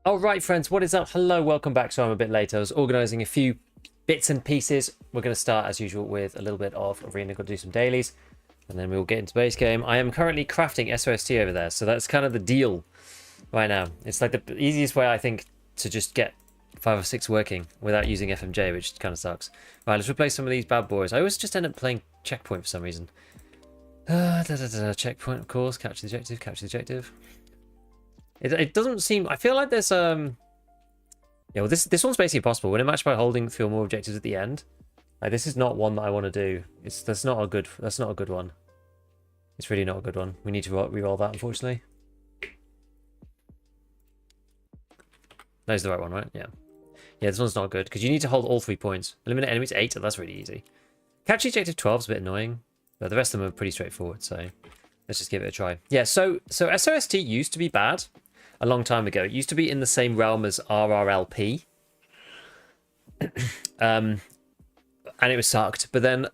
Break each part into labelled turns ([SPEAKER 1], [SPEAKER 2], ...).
[SPEAKER 1] All right, friends, what is up? Hello, welcome back. So I'm a bit late. I was organizing a few bits and pieces. We're going to start, as usual, with a little bit of arena. Got to do some dailies, and then we'll get into base game. I am currently crafting SOST over there, so that's kind of the deal right now. It's like the easiest way, I think, to just get 5 or 6 working without using FMJ, which kind of sucks. Right, let's replace some of these bad boys. I always just end up playing checkpoint for some reason. Checkpoint, of course. Capture the objective. Capture the objective. It doesn't seem. I feel like there's yeah. Well, this one's basically impossible. Win a match by holding 3 or more objectives at the end. Like, this is not one that I want to do. That's not a good one. It's really not a good one. We need to re-roll that, unfortunately. That is the right one, right? Yeah. Yeah, this one's not good because you need to hold all 3 points. Eliminate enemies 8. That's really easy. Capture objective 12 is a bit annoying, but the rest of them are pretty straightforward. So let's just give it a try. Yeah. So SOST used to be bad. A long time ago. It used to be in the same realm as RRLP. And it was sucked. But then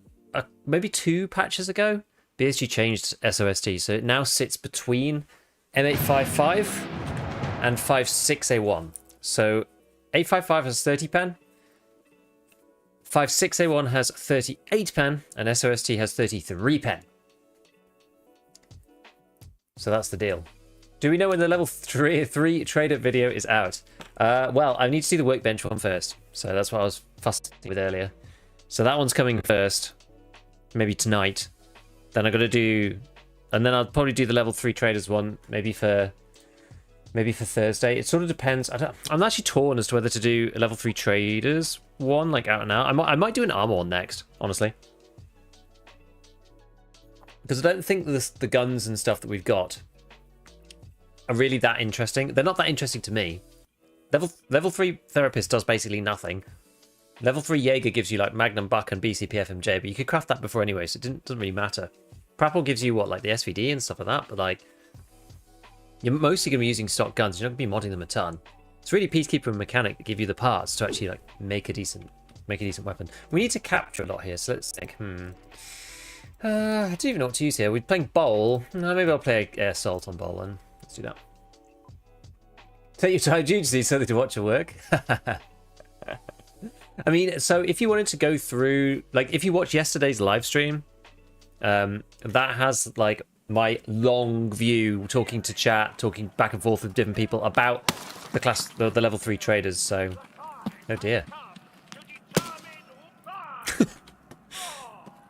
[SPEAKER 1] maybe 2 patches ago, BSG changed SOST. So it now sits between M855 and 56A1. So 855 has 30 pen. 56A1 has 38 pen. And SOST has 33 pen. So that's the deal. Do we know when the level 3 trader video is out? Well, I need to see the workbench one first. So that's what I was fussing with earlier. So that one's coming first. Maybe tonight. Then I got to do... And then I'll probably do the level 3 traders one. Maybe for Thursday. It sort of depends. I'm actually torn as to whether to do a level 3 traders one, like out and out. I might do an armor one next, honestly. Because I don't think the guns and stuff that we've got are really that interesting. They're not that interesting to me. Level 3 Therapist does basically nothing. Level 3 Jaeger gives you like Magnum Buck and BCP FMJ, but you could craft that before anyway, so it doesn't really matter. Prapple gives you what, like the SVD and stuff like that, but like you're mostly going to be using stock guns. You're not going to be modding them a ton. It's really Peacekeeper and Mechanic that give you the parts to actually like make a decent weapon. We need to capture a lot here, so let's think. I don't even know what to use here. We're playing Bowl. Maybe I'll play Air Assault on Bowl and let's do that. Take your time, Judy, so to watch your work. I mean, so if you wanted to go through, like, if you watch yesterday's live stream, that has like my long view, talking to chat, talking back and forth with different people about the level 3 traders. So, oh dear.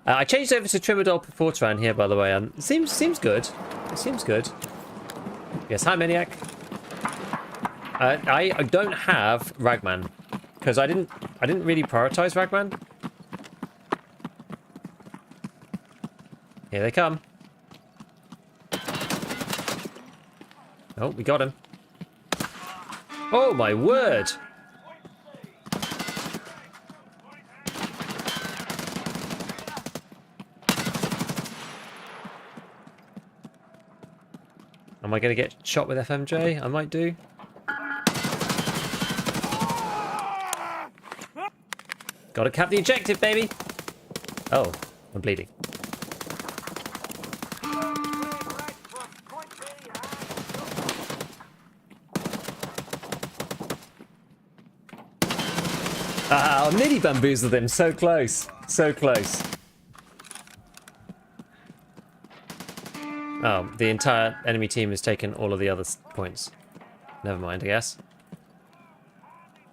[SPEAKER 1] I changed over to Trimadol Portran here, by the way, and it seems good. It seems good. Yes, hi Maniac. I don't have Ragman because I didn't really prioritize Ragman. Here they come. Oh, we got him. Oh my word! Am I going to get shot with FMJ? I might do. Gotta cap the objective, baby! Oh, I'm bleeding. Ah, I nearly bamboozled him. So close. So close. Oh, the entire enemy team has taken all of the other points. Never mind, I guess.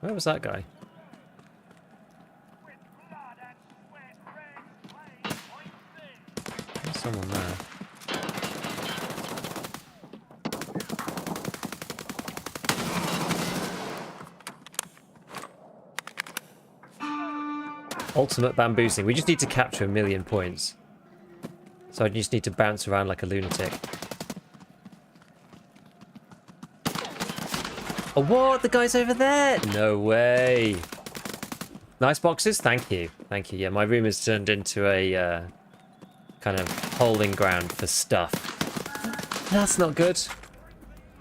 [SPEAKER 1] Where was that guy? There's someone there. Ultimate bamboozling. We just need to capture 1 million points. So I just need to bounce around like a lunatic. Oh, what? The guy's over there? No way. Nice boxes. Thank you. Thank you. Yeah, my room has turned into a kind of holding ground for stuff. That's not good.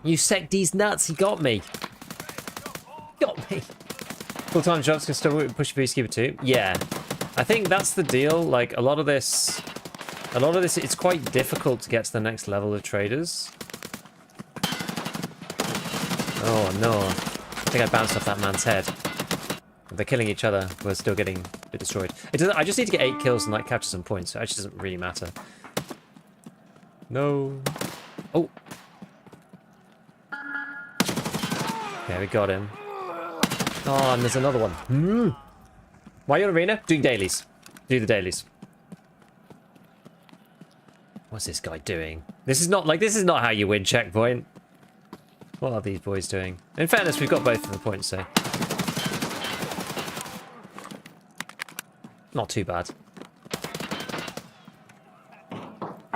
[SPEAKER 1] You sec these nuts. He got me. Got me. Full-time jobs can still push for Peacekeeper too. Yeah. I think that's the deal. Like, a lot of this, it's quite difficult to get to the next level of traders. Oh, no. I think I bounced off that man's head. They're killing each other. We're still getting a bit destroyed. It doesn't, I just need to get 8 kills and like capture some points. So it actually doesn't really matter. No. Oh. Yeah, we got him. Oh, and there's another one. Why are you on arena? Doing dailies. Do the dailies. What's this guy doing? This is not how you win checkpoint. What are these boys doing? In fairness, we've got both of the points, so not too bad.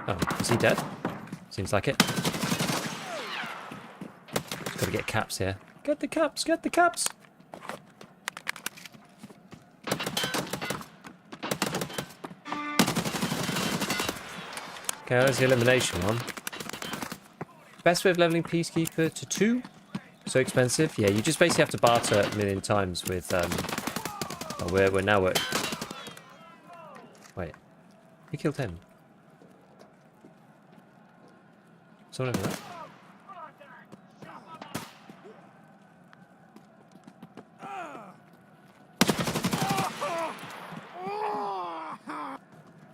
[SPEAKER 1] Oh, is he dead? Seems like it. Gotta get caps here. Get the caps, get the caps! Okay, there's the elimination one. Best way of leveling Peacekeeper to 2? So expensive? Yeah, you just basically have to barter a million times with, oh, we're now at... Wait. Who killed him? Someone over there?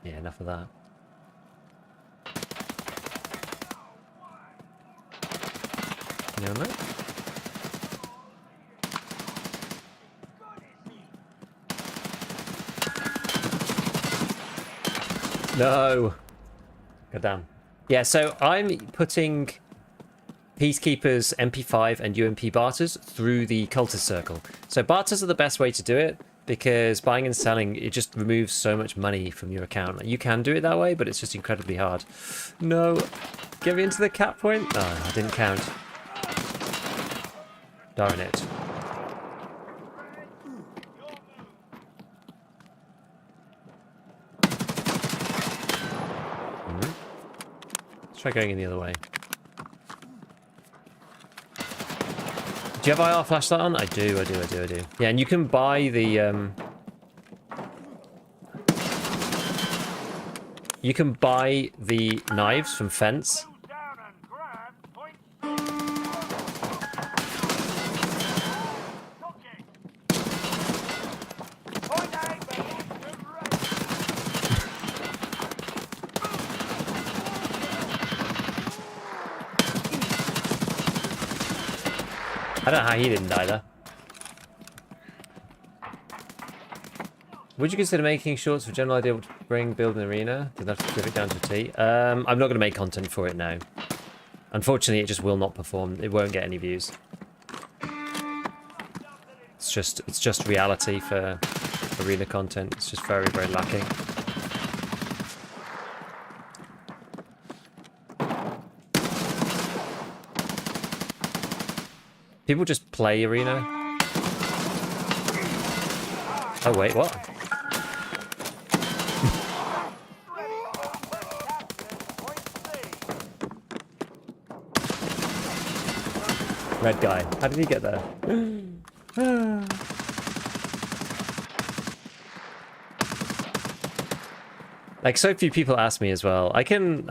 [SPEAKER 1] Yeah, enough of that. You know, no. God damn. Yeah, so I'm putting Peacekeepers, MP5 and UMP barters through the cultist circle. So barters are the best way to do it because buying and selling, it just removes so much money from your account. You can do it that way, but it's just incredibly hard. No. Get me into the cap point. Oh, I didn't count. Darn it. Let's try going in the other way. Do you have IR flashlight on? I do. Yeah, and you can buy the you can buy the knives from Fence. I don't know how he didn't die there. Would you consider making shorts for general idea what to bring, build an arena? Did that give it down to a T? I'm not going to make content for it now. Unfortunately, it just will not perform. It won't get any views. It's just reality for arena content. It's just very, very lacking. People just play arena. Oh wait, what? Red guy. How did he get there? Like, so few people ask me as well. I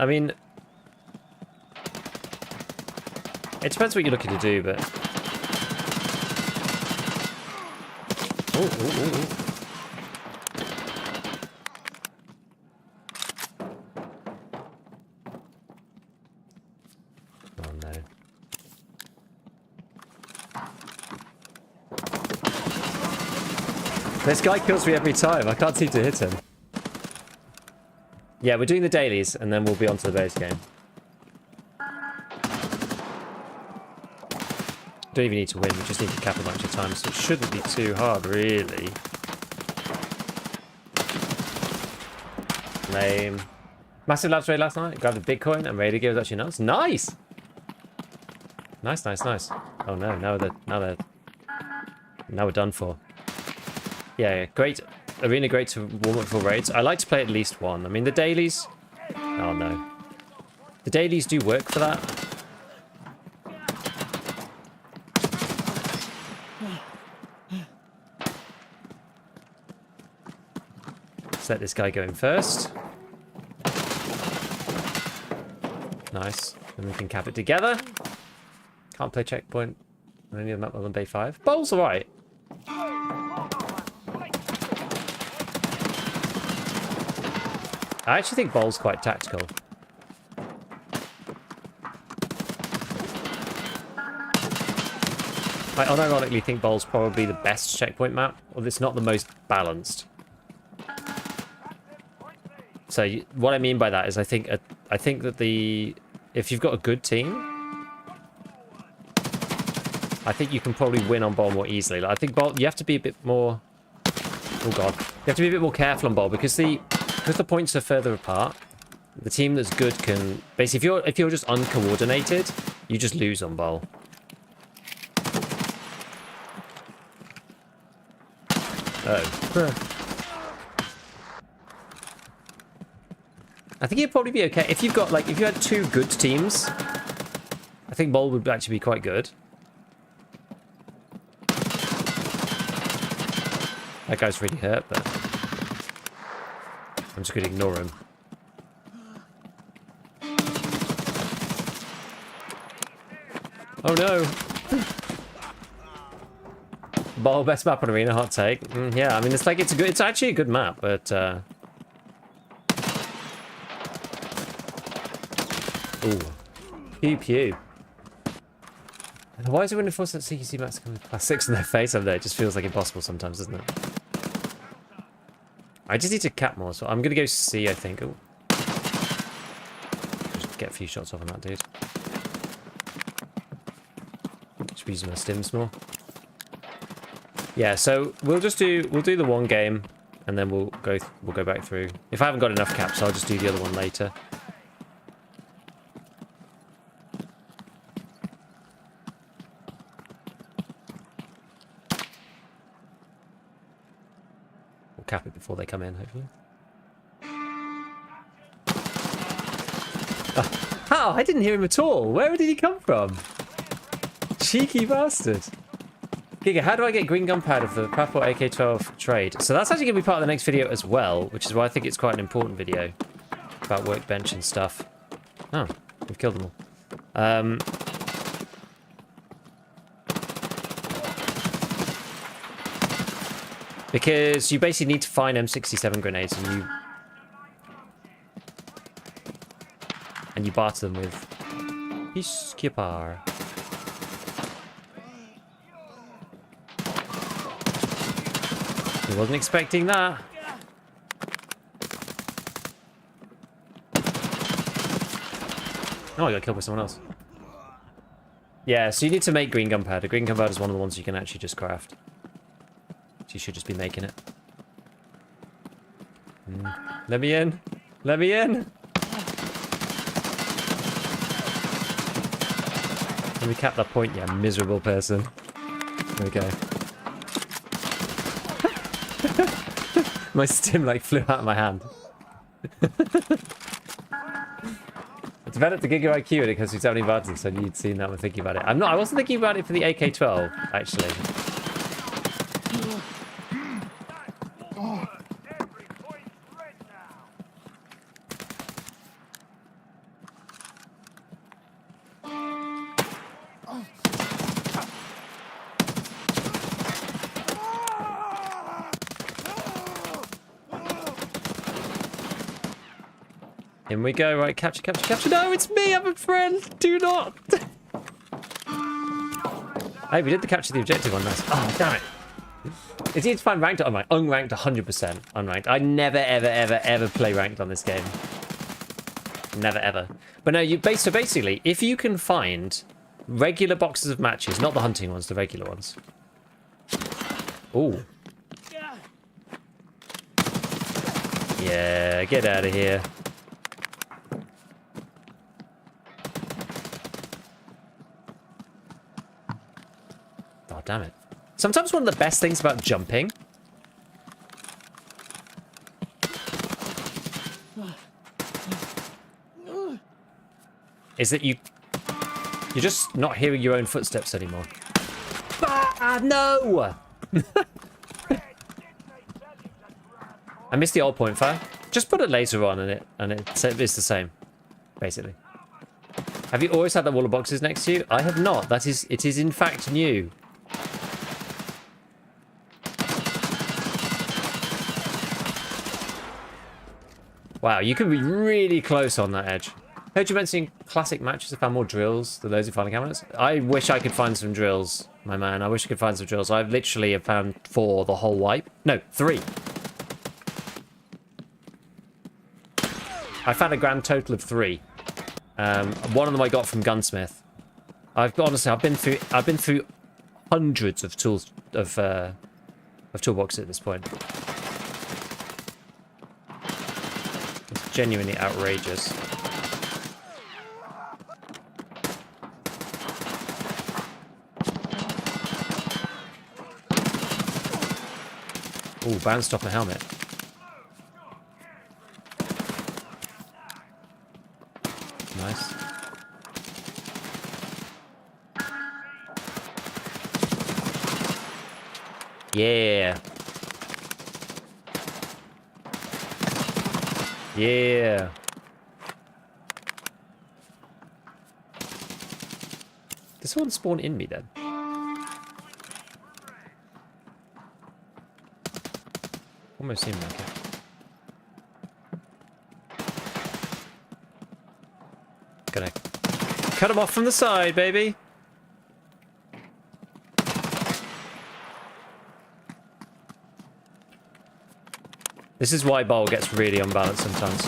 [SPEAKER 1] mean... It depends what you're looking to do, but... Oh no. This guy kills me every time. I can't seem to hit him. Yeah, we're doing the dailies, and then we'll be on to the base game. Don't even need to win, we just need to cap a bunch of times, so it shouldn't be too hard, really. Lame. Massive labs raid last night, grabbed a Bitcoin, and ready to give us actually nuts. Nice! Nice. Oh no, now we're done for. Yeah, great. Arena great to warm up for raids. I like to play at least one. I mean, the dailies... Oh no. The dailies do work for that. Let's let this guy go in first. Nice. And we can cap it together. Can't play checkpoint. Any other map other than Bay 5? Bowl's alright. I actually think Bowl's quite tactical. I unironically think Bowl's probably the best checkpoint map, or it's not the most balanced. So what I mean by that is I think that if you've got a good team, I think you can probably win on Bowl more easily. Like, I think Bowl, you have to be a bit more... Oh god. You have to be a bit more careful on Bowl because the points are further apart. The team that's good can... Basically, if you're just uncoordinated, you just lose on Bowl. Oh. I think you'd probably be okay. If you've got, like, if you had two good teams, I think Bowl would actually be quite good. That guy's really hurt, but I'm just going to ignore him. Oh no! Bowl, best map on Arena, hot take. Yeah, I mean it's actually a good map, but ooh, pew pew. Why is it when it forces that CQC maps come with class 6 in their face over there? It just feels like impossible sometimes, doesn't it? I just need to cap more, so I'm gonna go C, I think. Ooh. Just get a few shots off on that dude. Should be using my stims more. Yeah, so we'll do the one game, and then we'll go back through. If I haven't got enough caps, I'll just do the other one later. We'll cap it before they come in, hopefully. How? I didn't hear him at all. Where did he come from? Cheeky bastard. Giga, how do I get green gunpowder for the Purple AK-12 trade? So that's actually going to be part of the next video as well, which is why I think it's quite an important video about workbench and stuff. Oh, we've killed them all. Because you basically need to find M67 grenades and you barter them with Peacekeeper. I wasn't expecting that. Oh, I got killed by someone else. Yeah, so you need to make green gunpowder. Green gunpowder is one of the ones you can actually just craft. So you should just be making it. Let me in. Let me in. Let me cap that point, you miserable person. There we go. My stim like flew out of my hand. I developed the Giga IQ and it comes with 70 buttons, so you'd seen that when thinking about it. I wasn't thinking about it for the AK-12, actually. In we go, right, capture, capture, capture. No, it's me, I'm a friend. Do not. Hey, we did the capture the objective one, nice. Oh, damn it. It's easy to find ranked or unranked. Unranked, 100% unranked. I never, ever, ever, ever play ranked on this game. Never, ever. But no, so basically, if you can find regular boxes of matches, not the hunting ones, the regular ones. Ooh. Yeah, get out of here. Damn it. Sometimes one of the best things about jumping is that you're just not hearing your own footsteps anymore. Ah, no! I missed the old point fire. Just put a laser on and it's the same, basically. Have you always had that wall of boxes next to you? I have not. It is in fact new. Wow, you could be really close on that edge. Heard you mentioning classic matches. I found more drills than those in filing cabinets. I wish I could find some drills, my man. I wish I could find some drills. I've literally have found 4 the whole wipe. No, 3. I found a grand total of 3. One of them I got from Gunsmith. Honestly, I've been through hundreds of tools of toolboxes at this point. It's genuinely outrageous. Ooh, bounced off my helmet. Nice. Yeah. Yeah. Did someone spawn in me then? Almost seemed like it. Gonna cut him off from the side, baby. This is why bowl gets really unbalanced sometimes.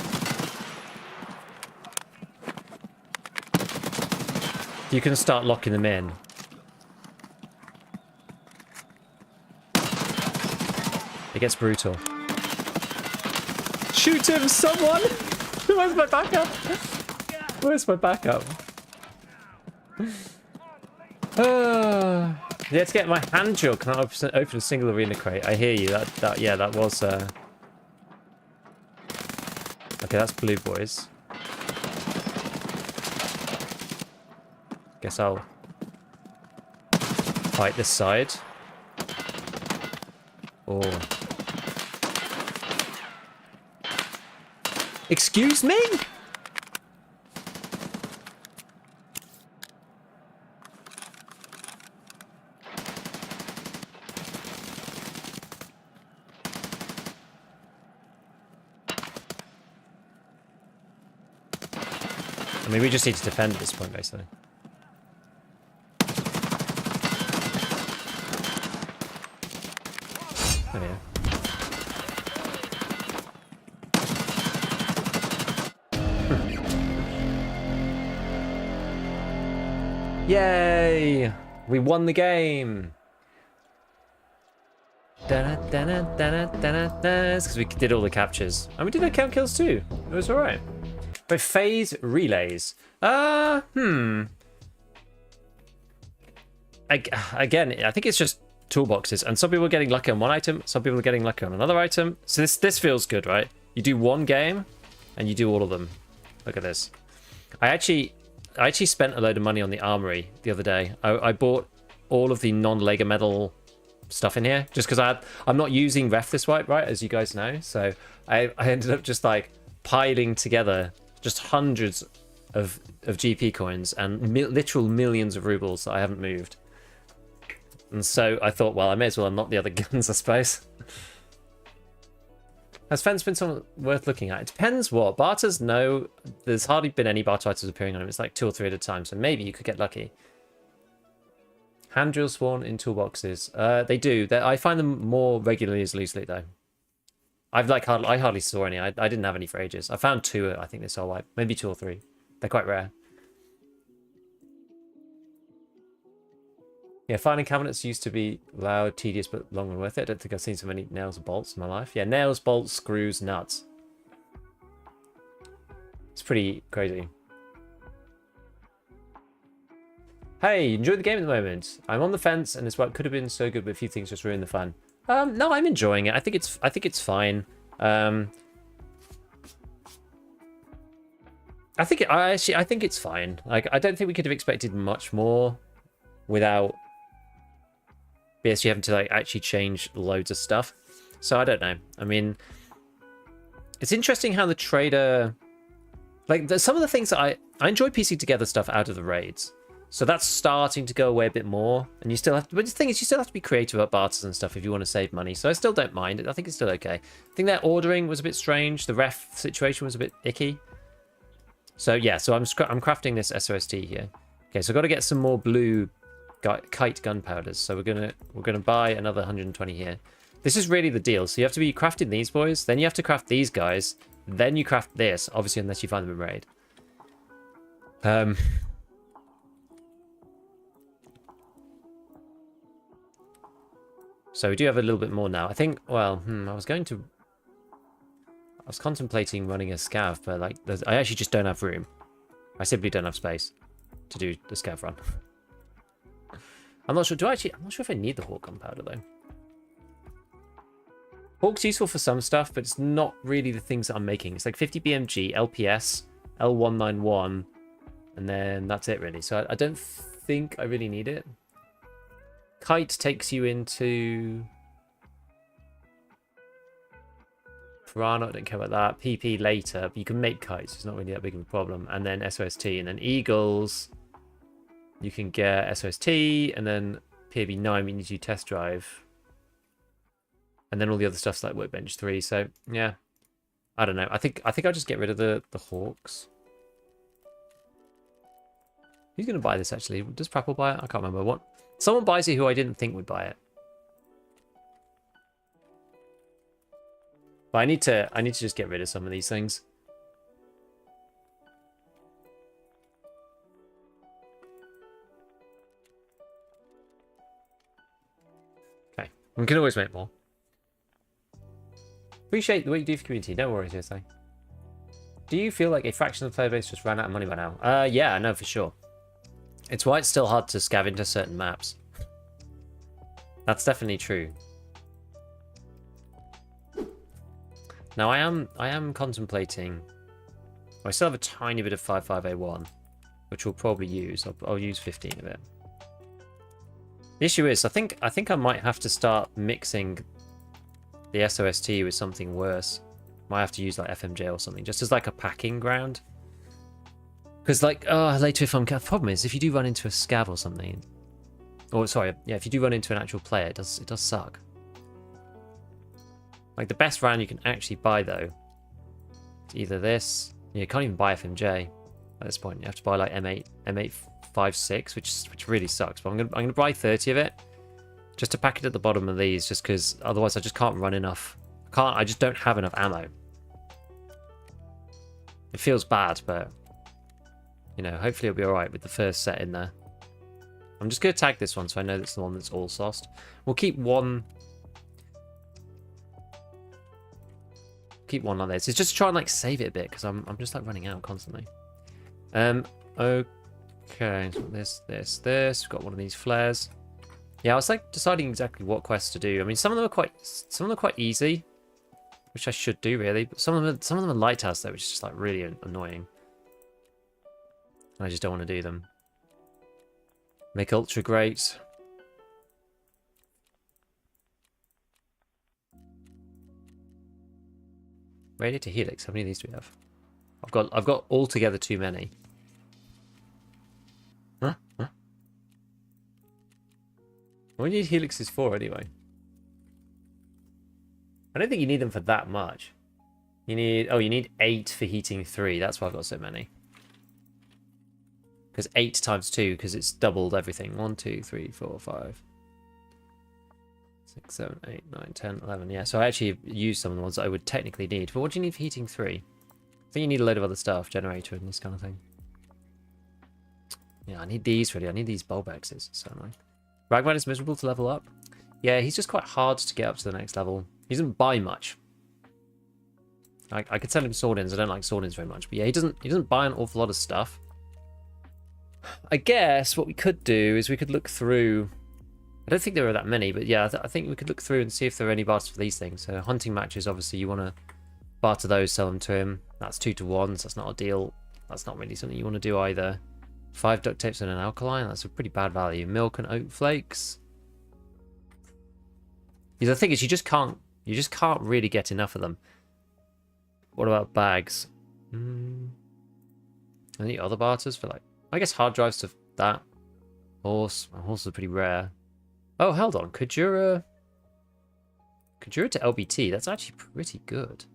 [SPEAKER 1] You can start locking them in. It gets brutal. Shoot him, someone! Where's my backup? Where's my backup? Yeah, to get my hand drill, can I open a single arena crate? I hear you. That was. Okay, that's blue, boys. Guess I'll fight this side. Oh. Excuse me? I mean, we just need to defend at this point, basically. Oh, yeah. Yay! We won the game! Because we did all the captures. And we did our count kills too. It was alright. But phase relays. Again, I think it's just toolboxes. And some people are getting lucky on one item. Some people are getting lucky on another item. So this feels good, right? You do one game and you do all of them. Look at this. I actually spent a load of money on the armory the other day. I bought all of the non-Lego metal stuff in here just because I'm not using ref this wipe, right, as you guys know. So I ended up just like piling together just hundreds of GP coins and literal millions of rubles that I haven't moved. And so I thought, well, I may as well unlock the other guns, I suppose. Has Fence been something worth looking at? It depends what. Barters, no. There's hardly been any barter items appearing on him. It's like 2 or 3 at a time, so maybe you could get lucky. Hand drills spawn in toolboxes. They do. I find them more regularly as loosely, though. I hardly saw any. I didn't have any for ages. I found 2, I think, this whole wipe. Maybe 2 or 3. They're quite rare. Yeah, filing cabinets used to be loud, tedious, but long and worth it. I don't think I've seen so many nails and bolts in my life. Yeah, nails, bolts, screws, nuts. It's pretty crazy. Hey, enjoy the game at the moment. I'm on the fence, and this wipe could have been so good, but a few things just ruined the fun. No, I'm enjoying it. I think it's fine. I think it's fine. Like, I don't think we could have expected much more without BSG having to like actually change loads of stuff. So I don't know. I mean, it's interesting how the trader, like, some of the things that I enjoy piecing together stuff out of the raids. So that's starting to go away a bit more. And you still have to, but the thing is, you still have to be creative about barters and stuff if you want to save money. So I still don't mind it. I think it's still okay. I think their ordering was a bit strange. The ref situation was a bit icky. So yeah, so I'm crafting this SOST here. Okay, so I've got to get some more blue kite gunpowders. So we're gonna buy another 120 here. This is really the deal. So you have to be crafting these boys, then you have to craft these guys, then you craft this, obviously unless you find them in raid. So we do have a little bit more now. I think, well, I was contemplating running a scav, but like, I actually just don't have room. I simply don't have space to do the scav run. I'm not sure. I'm not sure if I need the hawk gunpowder though. Hawk's useful for some stuff, but it's not really the things that I'm making. It's like 50 BMG, LPS, L191, and then that's it really. So I don't think I really need it. Kite takes you into Piranha, I don't care about that. PP later, but you can make kites. It's not really that big of a problem. And then SOST, and then Eagles. You can get SOST, and then PAB9, we need to do test drive. And then all the other stuff's like Workbench 3. So, yeah. I don't know. I think I'll just get rid of the Hawks. Who's going to buy this, actually? Does Prapple buy it? I can't remember. What? Someone buys it who I didn't think would buy it. But I need to just get rid of some of these things. Okay. We can always make more. Appreciate the work you do for community. No worries, Jose. Do you feel like a fraction of the player base just ran out of money by now? Yeah, I know for sure. It's why it's still hard to scav into certain maps. That's definitely true. Now I am contemplating. I still have a tiny bit of 55A1, which we'll probably use. I'll use 15 of it. The issue is, I think I might have to start mixing the SOST with something worse. Might have to use like FMJ or something, just as like a packing ground. Because like, later if the problem is if you do run into a scav or something, or sorry, yeah, if you do run into an actual player, it does suck. Like the best round you can actually buy though, it's either this. You can't even buy FMJ at this point. You have to buy like M856, which really sucks. But I'm gonna buy 30 of it, just to pack it at the bottom of these, just because otherwise I just can't run enough. I just don't have enough ammo. It feels bad, but you know, hopefully it'll be alright with the first set in there. I'm just going to tag this one so I know that's the one that's all sauced. We'll keep one. Keep one like this. It's just to try and like save it a bit because I'm just like running out constantly. Okay, so this. We've got one of these flares. Yeah, I was like deciding exactly what quests to do. I mean, some of them are quite easy, which I should do really. But some of them are lighthouse though, which is just like really annoying. I just don't want to do them. Make ultra great. Radiator helix. How many of these do we have? I've got altogether too many. Huh? What do you need helixes for anyway? I don't think you need them for that much. You need 8 for heating 3. That's why I've got so many. Because 8 times 2, because it's doubled everything. 1, 2, 3, 4, 5, 6, 7, 8, 9, 10, 11. Yeah, so I actually used some of the ones that I would technically need. But what do you need for heating 3? I think you need a load of other stuff, generator and this kind of thing. Yeah, I need these really. I need these bulb X's. So annoying. Ragman is miserable to level up. Yeah, he's just quite hard to get up to the next level. He doesn't buy much. I could send him sword-ins. I don't like sword-ins very much. But yeah, he doesn't buy an awful lot of stuff. I guess what we could do is we could look through. I don't think there are that many, but yeah, I think we could look through and see if there are any barters for these things. So hunting matches, obviously, you want to barter those, sell them to him. That's 2 to 1, so that's not a deal. That's not really something you want to do either. 5 duct tapes and an alkaline. That's a pretty bad value. Milk and oat flakes. The thing is, you just can't really get enough of them. What about bags? Any other barters for like, I guess hard drives to that. Horse. Horses are pretty rare. Oh, hold on. Kajura to LBT. That's actually pretty good.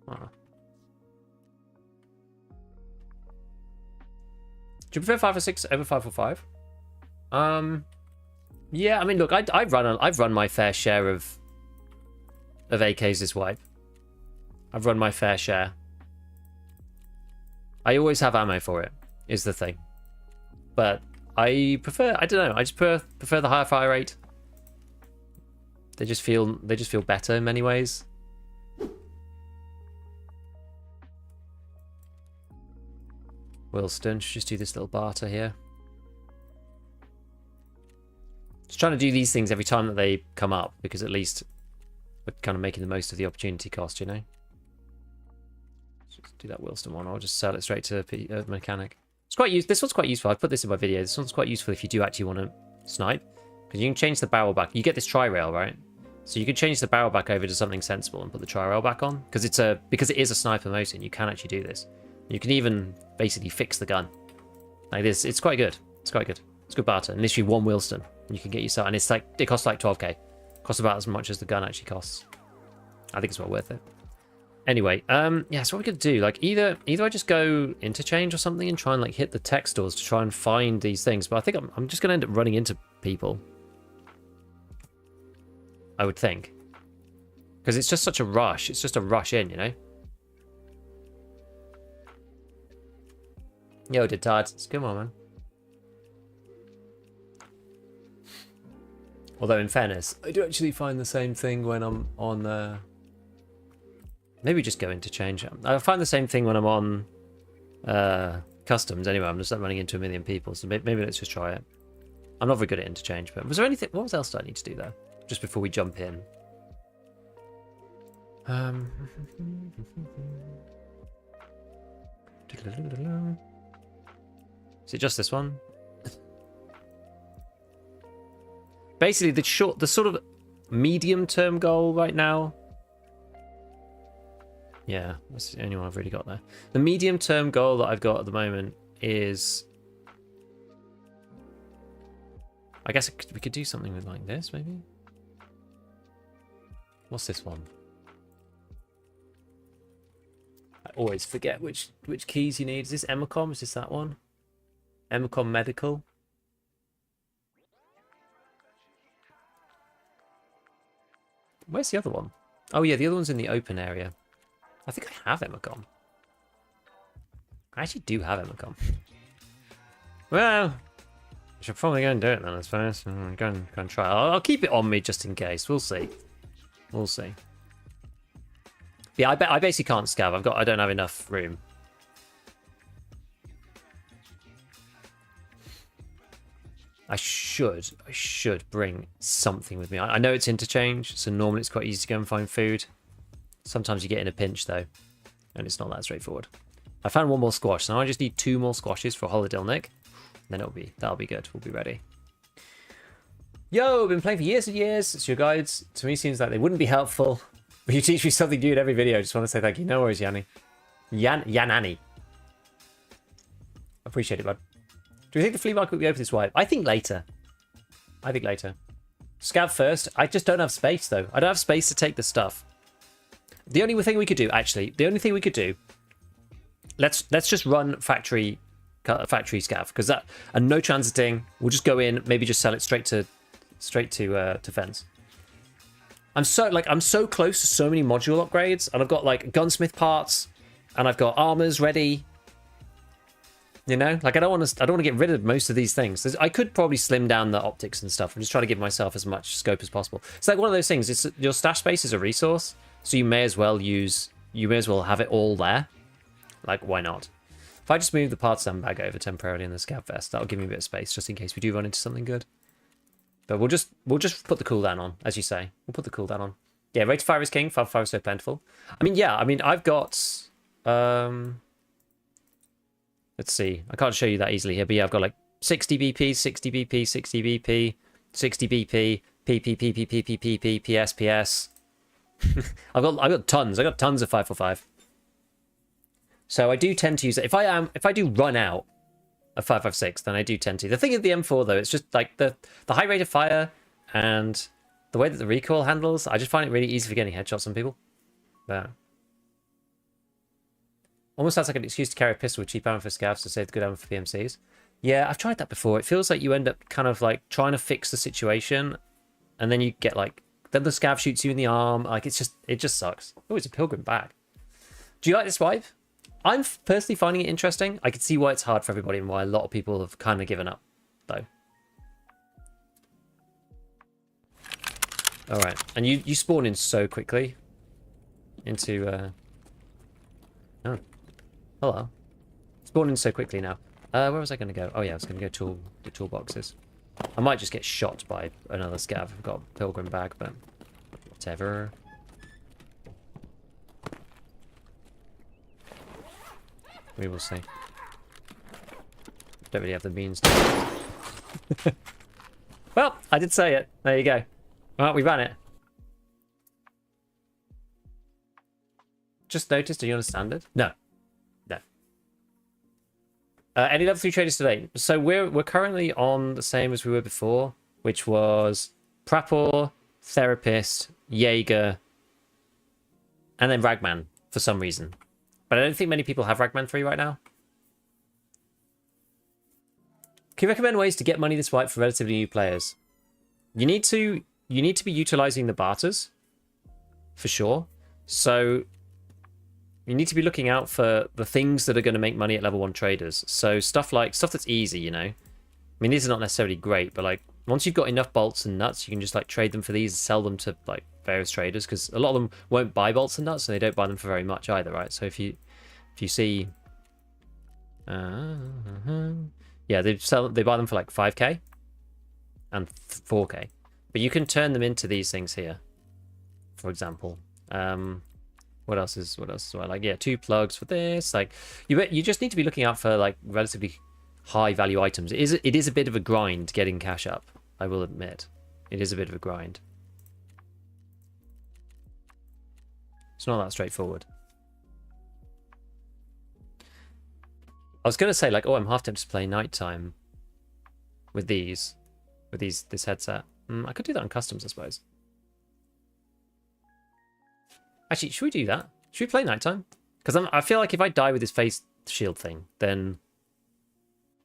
[SPEAKER 1] Wow. Do you prefer 5.56 over 5.45? Yeah, I mean, look, I've run my fair share of AKs this wipe. I've run my fair share. I always have ammo for it, is the thing. But I don't know, I just prefer the higher fire rate. They just feel better in many ways. Wilston, should just do this little barter here. Just trying to do these things every time that they come up, because at least we're kind of making the most of the opportunity cost, you know? Just do that Wilston one. I'll just sell it straight to mechanic. It's quite this one's quite useful. I've put this in my video. This one's quite useful if you do actually want to snipe, because you can change the barrel back. You get this tri-rail, right? So you can change the barrel back over to something sensible and put the tri-rail back on, because it is a sniper motor. You can actually do this. You can even basically fix the gun like this. It's quite good. It's quite good. It's good barter. And literally one Wilston, and you can get yourself. And it's like it costs like 12k. Costs about as much as the gun actually costs. I think it's well worth it. Anyway, yeah, so what we could do, like either I just go interchange or something and try and like hit the tech stores to try and find these things. But I think I'm just gonna end up running into people. I would think, because it's just such a rush. It's just a rush in, you know. Yo, did Todd? Come on, man. Although, in fairness, I do actually find the same thing when I'm on... Maybe just go interchange. I find the same thing when I'm on customs. Anyway, I'm just not running into a million people, so maybe let's just try it. I'm not very good at interchange, but was there anything... What else do I need to do, though? Just before we jump in. Is it just this one? Basically, the sort of medium-term goal right now. Yeah, that's the only one I've really got there. The medium-term goal that I've got at the moment is... I guess we could do something with like this, maybe? What's this one? I always forget which keys you need. Is this Emacom? Is this that one? Emacom Medical? Where's the other one? Oh yeah, the other one's in the open area. I think I have Emacom. I actually do have Emacom. Well, I should probably go and do it then, I suppose. Go and try. I'll keep it on me just in case. We'll see. We'll see. Yeah, I basically can't scav. I don't have enough room. I should bring something with me. I know it's interchange, so normally it's quite easy to go and find food. Sometimes you get in a pinch though, and it's not that straightforward. I found one more squash, so now I just need 2 more squashes for Holodilnik. Then that'll be good. We'll be ready. Yo, been playing for years and years. It's your guides. To me, seems like they wouldn't be helpful, but you teach me something new in every video. I just want to say thank you. No worries, Yanni. Yanani. Appreciate it, bud. Do you think the flea market will be open this wipe? I think later. I think later. Scav first. I just don't have space, though. I don't have space to take the stuff. The only thing we could do, actually, let's just run factory scav, because that, and no transiting. We'll just go in, maybe just sell it straight to fence. I'm so close to so many module upgrades, and I've got like gunsmith parts, and I've got armors ready. You know, like I don't want to get rid of most of these things. I could probably slim down the optics and stuff and just try to give myself as much scope as possible. It's like one of those things. It's your stash space is a resource, so you may as well have it all there. Like, why not? If I just move the parts sandbag over temporarily in the scav vest, that'll give me a bit of space just in case we do run into something good. But we'll just put the cooldown on, as you say. We'll put the cooldown on. Yeah, rate of fire is king. 5 is so plentiful. I mean, yeah. I mean, I've got. Let's see. I can't show you that easily here, but yeah, I've got like 60 BP, 60 BP, 60 BP, 60 BP, PP, PS. I've got tons. I got tons of 545. So I do tend to use it. If I do run out of 5.56, then I do tend to. The thing with the M4 though, it's just like the high rate of fire and the way that the recoil handles, I just find it really easy for getting headshots on people. But almost sounds like an excuse to carry a pistol with cheap ammo for scavs to save the good ammo for PMCs. Yeah, I've tried that before. It feels like you end up kind of like trying to fix the situation, and then you get like, then the scav shoots you in the arm. Like it just sucks. Oh, it's a pilgrim bag. Do you like this vibe? I'm personally finding it interesting. I can see why it's hard for everybody and why a lot of people have kind of given up, though. All right, and you spawn in so quickly into oh, hello. Spawn in so quickly now. Where was I going to go? Oh yeah, I was going to go the toolboxes. I might just get shot by another scav. I've got a pilgrim bag, but whatever. We will see. Don't really have the means to. Well, I did say it. There you go. Well, we ran it. Just noticed, do you understand it? No. No. Any level 3 traders today? So we're currently on the same as we were before, which was Prapor, Therapist, Jaeger, and then Ragman for some reason. But I don't think many people have Ragman 3 right now. Can you recommend ways to get money this wipe for relatively new players? You need to be utilizing the barters, for sure. So you need to be looking out for the things that are going to make money at level 1 traders. So stuff that's easy, you know. I mean, these are not necessarily great, but like once you've got enough bolts and nuts, you can just like trade them for these and sell them to like various traders, because a lot of them won't buy bolts and nuts and they don't buy them for very much either, right? So if you see yeah, they buy them for like 5k and 4k, but you can turn them into these things here, for example. What else is well, like, yeah, 2 plugs for this. Like you just need to be looking out for like relatively high value items. It is a bit of a grind getting cash up, I will admit. It is a bit of a grind. It's not that straightforward. I was gonna say like, oh, I'm half tempted to play nighttime with this headset. I could do that on customs, I suppose. Actually, should we do that? Should we play nighttime? Because I feel like if I die with this face shield thing, then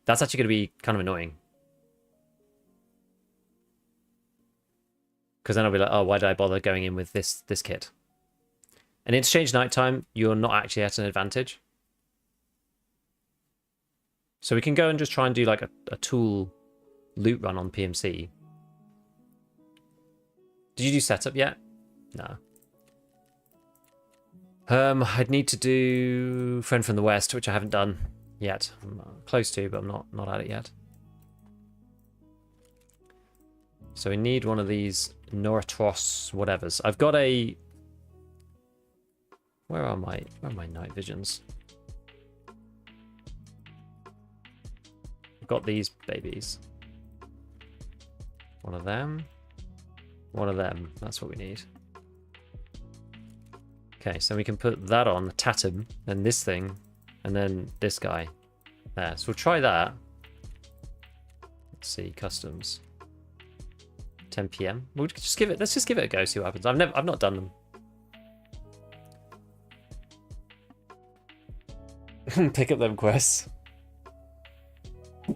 [SPEAKER 1] that's actually going to be kind of annoying. Because then I'll be like, oh, why did I bother going in with this kit? And Interchange nighttime, you're not actually at an advantage. So we can go and just try and do like a tool loot run on PMC. Did you do setup yet? No. I'd need to do Friend from the West, which I haven't done yet. I'm close to, but I'm not at it yet. So we need one of these Noratros whatevers. I've got a... Where are my night visions? I've got these babies. One of them. One of them. That's what we need. Okay, so we can put that on, the Tatum, and this thing, and then this guy. There. So we'll try that. Let's see, customs. 10 PM. We'll just give it. Let's just give it a go. See what happens. I've not done them. Pick up them quests.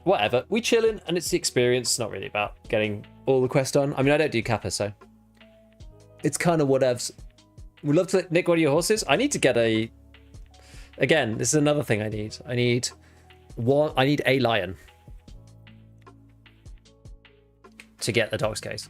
[SPEAKER 1] Whatever. We chilling, and it's the experience. It's not really about getting all the quests done. I mean, I don't do Kappa, so it's kind of whatevs. We'd love to nick one of your horses. I need to get a... Again, this is another thing I need. I need a lion to get the dog's case.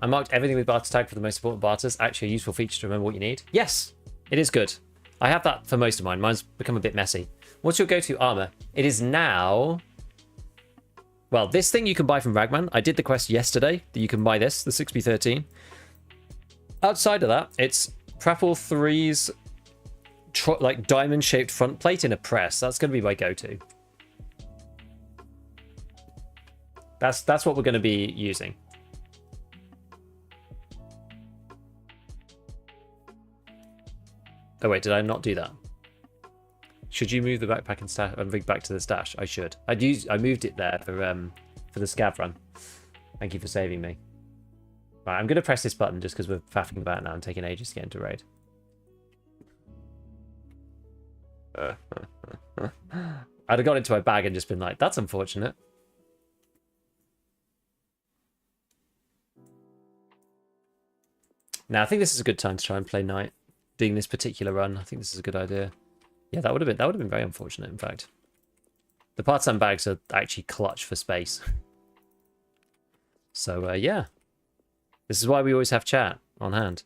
[SPEAKER 1] I marked everything with barter tag for the most important barters. Actually a useful feature to remember what you need. Yes, it is good. I have that for most of mine. Mine's become a bit messy. What's your go-to armor? It is now... Well, this thing you can buy from Ragman. I did the quest yesterday that you can buy this, the 6B13. Outside of that, it's Prapor 3's like diamond-shaped front plate in a press. That's going to be my go-to. That's what we're going to be using. Oh wait, did I not do that? Should you move the backpack and stash and rig back to the stash? I should. I moved it there for the scav run. Thank you for saving me. Right, I'm gonna press this button just because we're faffing about now and taking ages to get into raid. I'd have got into my bag and just been like, that's unfortunate. Now I think this is a good time to try and play night. Doing this particular run, I think this is a good idea. Yeah, that would have been very unfortunate, in fact. The part-time bags are actually clutch for space. So yeah. This is why we always have chat on hand.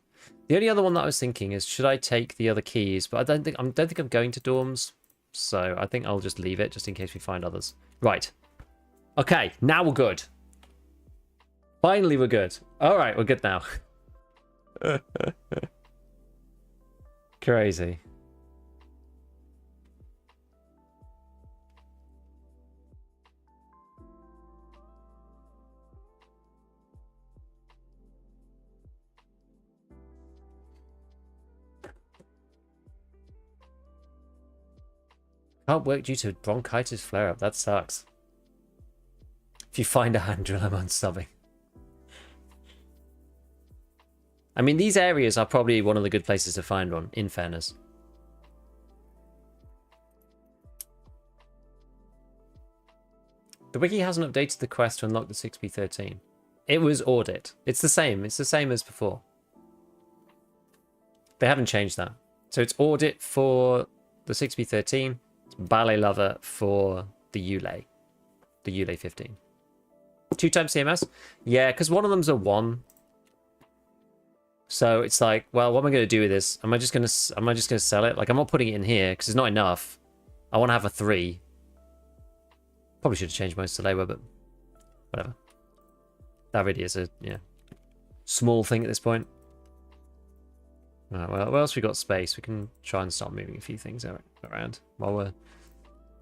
[SPEAKER 1] The only other one that I was thinking is, should I take the other keys? But I don't think I'm going to dorms, so I think I'll just leave it just in case we find others. Right. Okay, now we're good. Finally, we're good. All right, we're good now. Crazy. Can't work due to bronchitis flare-up. That sucks. If you find a hand drill, I'm unsubbing. I mean, these areas are probably one of the good places to find one, in fairness. The wiki hasn't updated the quest to unlock the 6B13. It was audit. It's the same. It's the same as before. They haven't changed that. So it's audit for the 6B13. Ballet Lover for the Yule. The Yule 15. 2 times CMS? Yeah, because one of them's a 1. So it's like, well, what am I going to do with this? Am I just going to sell it? Like, I'm not putting it in here because it's not enough. I want to have a 3. Probably should have changed most to labor, but whatever. That really is a, yeah, small thing at this point. Right, well, what else we got space? We can try and start moving a few things around while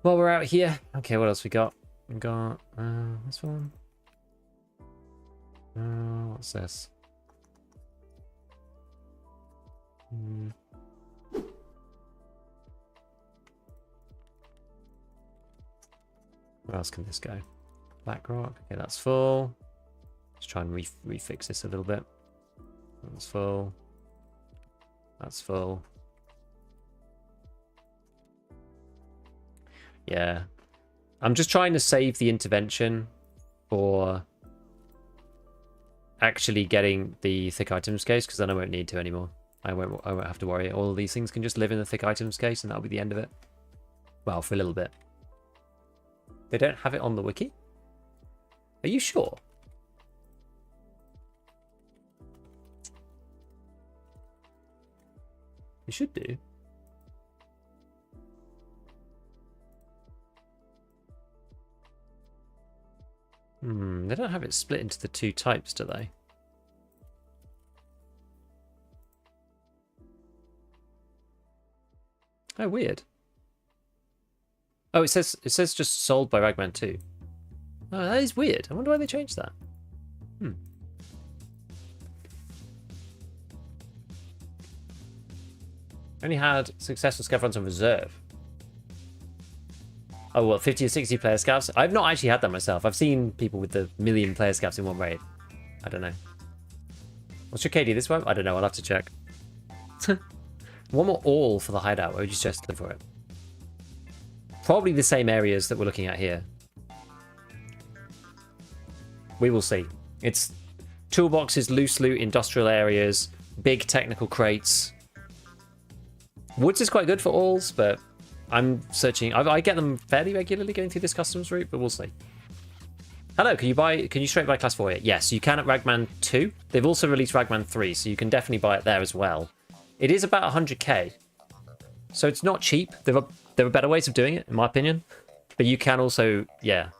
[SPEAKER 1] we're out here. Okay, what else we got? We got this one. What's this? Where else can this go? Black rock. Okay, that's full. Let's try and refix this a little bit. That's full. That's full. Yeah. I'm just trying to save the intervention for actually getting the thick items case, because then I won't need to anymore. I won't have to worry. All of these things can just live in the thick items case, and that'll be the end of it. Well, for a little bit. They don't have it on the wiki? Are you sure? You should do. They don't have it split into the 2 types, do they? Oh, weird. Oh, it says just sold by Ragman 2. Oh, that is weird. I wonder why they changed that. Only had successful scav runs on reserve. Oh, well, 50 or 60 player scavs? I've not actually had that myself. I've seen people with the 1,000,000 player scavs in one raid. I don't know. What's your KD this one? I don't know. I'll have to check. One more all for the hideout. Where would you suggest them for it? Probably the same areas that we're looking at here. We will see. It's toolboxes, loose loot, industrial areas, big technical crates. Woods is quite good for alls, but I'm searching. I get them fairly regularly going through this customs route, but we'll see. Hello, can you straight buy class 4 here? Yes, you can at Ragman 2. They've also released Ragman 3, so you can definitely buy it there as well. It is about 100k, so it's not cheap. There are better ways of doing it, in my opinion. But you can also, yeah,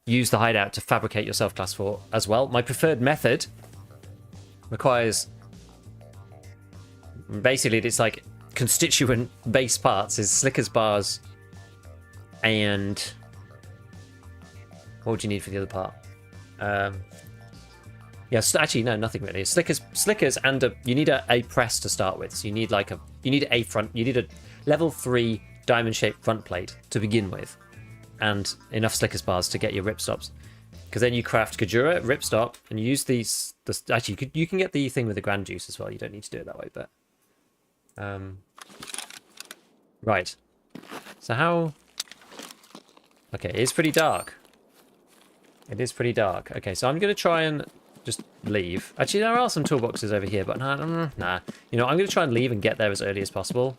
[SPEAKER 1] use the hideout to fabricate yourself class 4 as well. My preferred method requires, basically, it's like constituent base parts is slickers bars and what would you need for the other part? Yes, actually, no, nothing really. Slickers, and you need a press to start with. So you need like you need a level 3 diamond shaped front plate to begin with, and enough Slickers bars to get your ripstops. Because then you craft Kajura, ripstop, and you use these. Actually, you can get the thing with the grand juice as well. You don't need to do it that way, but right. So how? Okay, it is pretty dark. It is pretty dark. Okay, so I'm gonna try and just leave. Actually, there are some toolboxes over here, but nah. You know, I'm going to try and leave and get there as early as possible.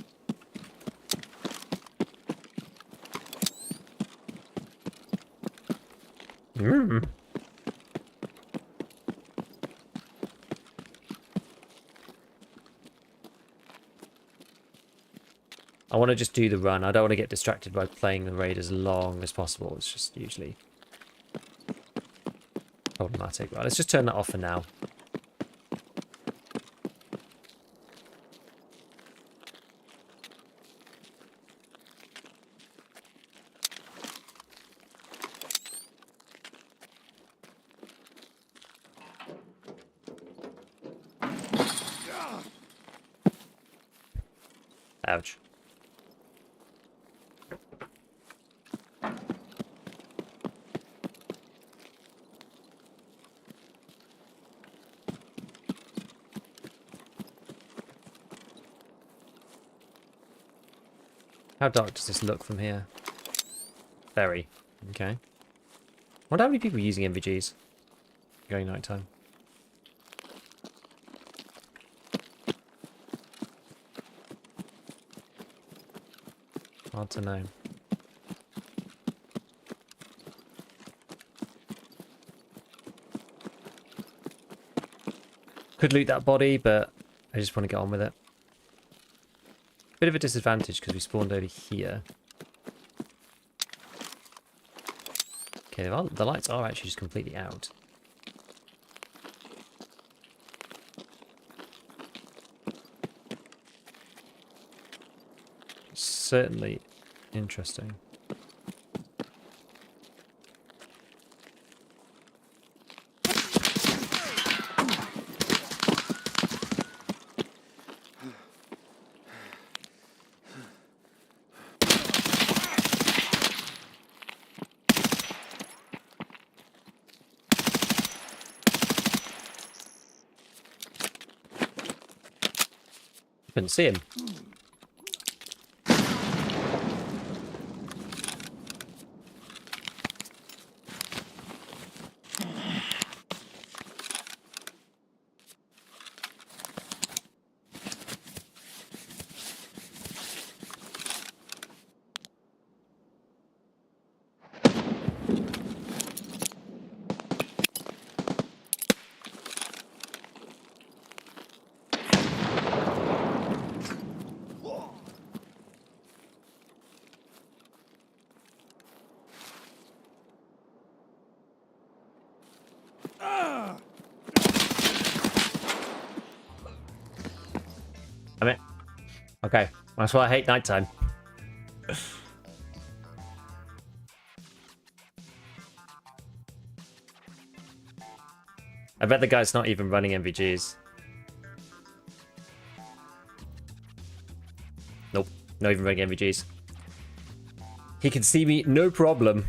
[SPEAKER 1] I want to just do the run. I don't want to get distracted by playing the raid as long as possible. It's just usually problematic. Right, let's just turn that off for now. Ouch. How dark does this look from here? Very. Okay. I wonder how many people are using MVGs going nighttime. Hard to know. Could loot that body, but I just want to get on with it. Bit of a disadvantage because we spawned over here. Okay, the lights are actually just completely out. Certainly interesting. Couldn't see him. Damn it. Okay, that's why I hate nighttime. I bet the guy's not even running MVGs. Nope, not even running MVGs. He can see me, no problem.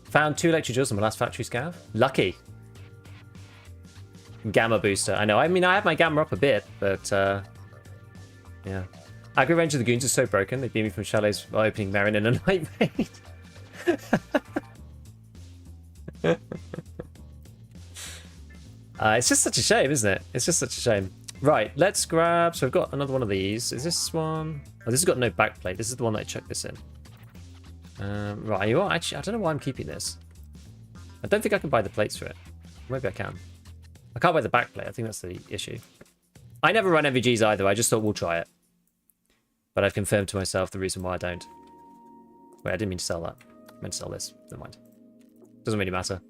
[SPEAKER 1] Found 2 electric drills on my last factory scav. Lucky. Gamma booster. I know. I mean, I have my gamma up a bit, but yeah. Aggro range of the goons is so broken. They beam me from shallows while opening Marin in a night raid. It's just such a shame, isn't it? It's just such a shame. Right, let's grab... So I've got another one of these. Is this one? Oh, this has got no backplate. This is the one that I chucked this in. Right, you are actually... I don't know why I'm keeping this. I don't think I can buy the plates for it. Maybe I can. I can't buy the backplate. I think that's the issue. I never run MVGs either. I just thought we'll try it. But I've confirmed to myself the reason why I don't. Wait, I didn't mean to sell that. I meant to sell this. Never mind. Doesn't really matter.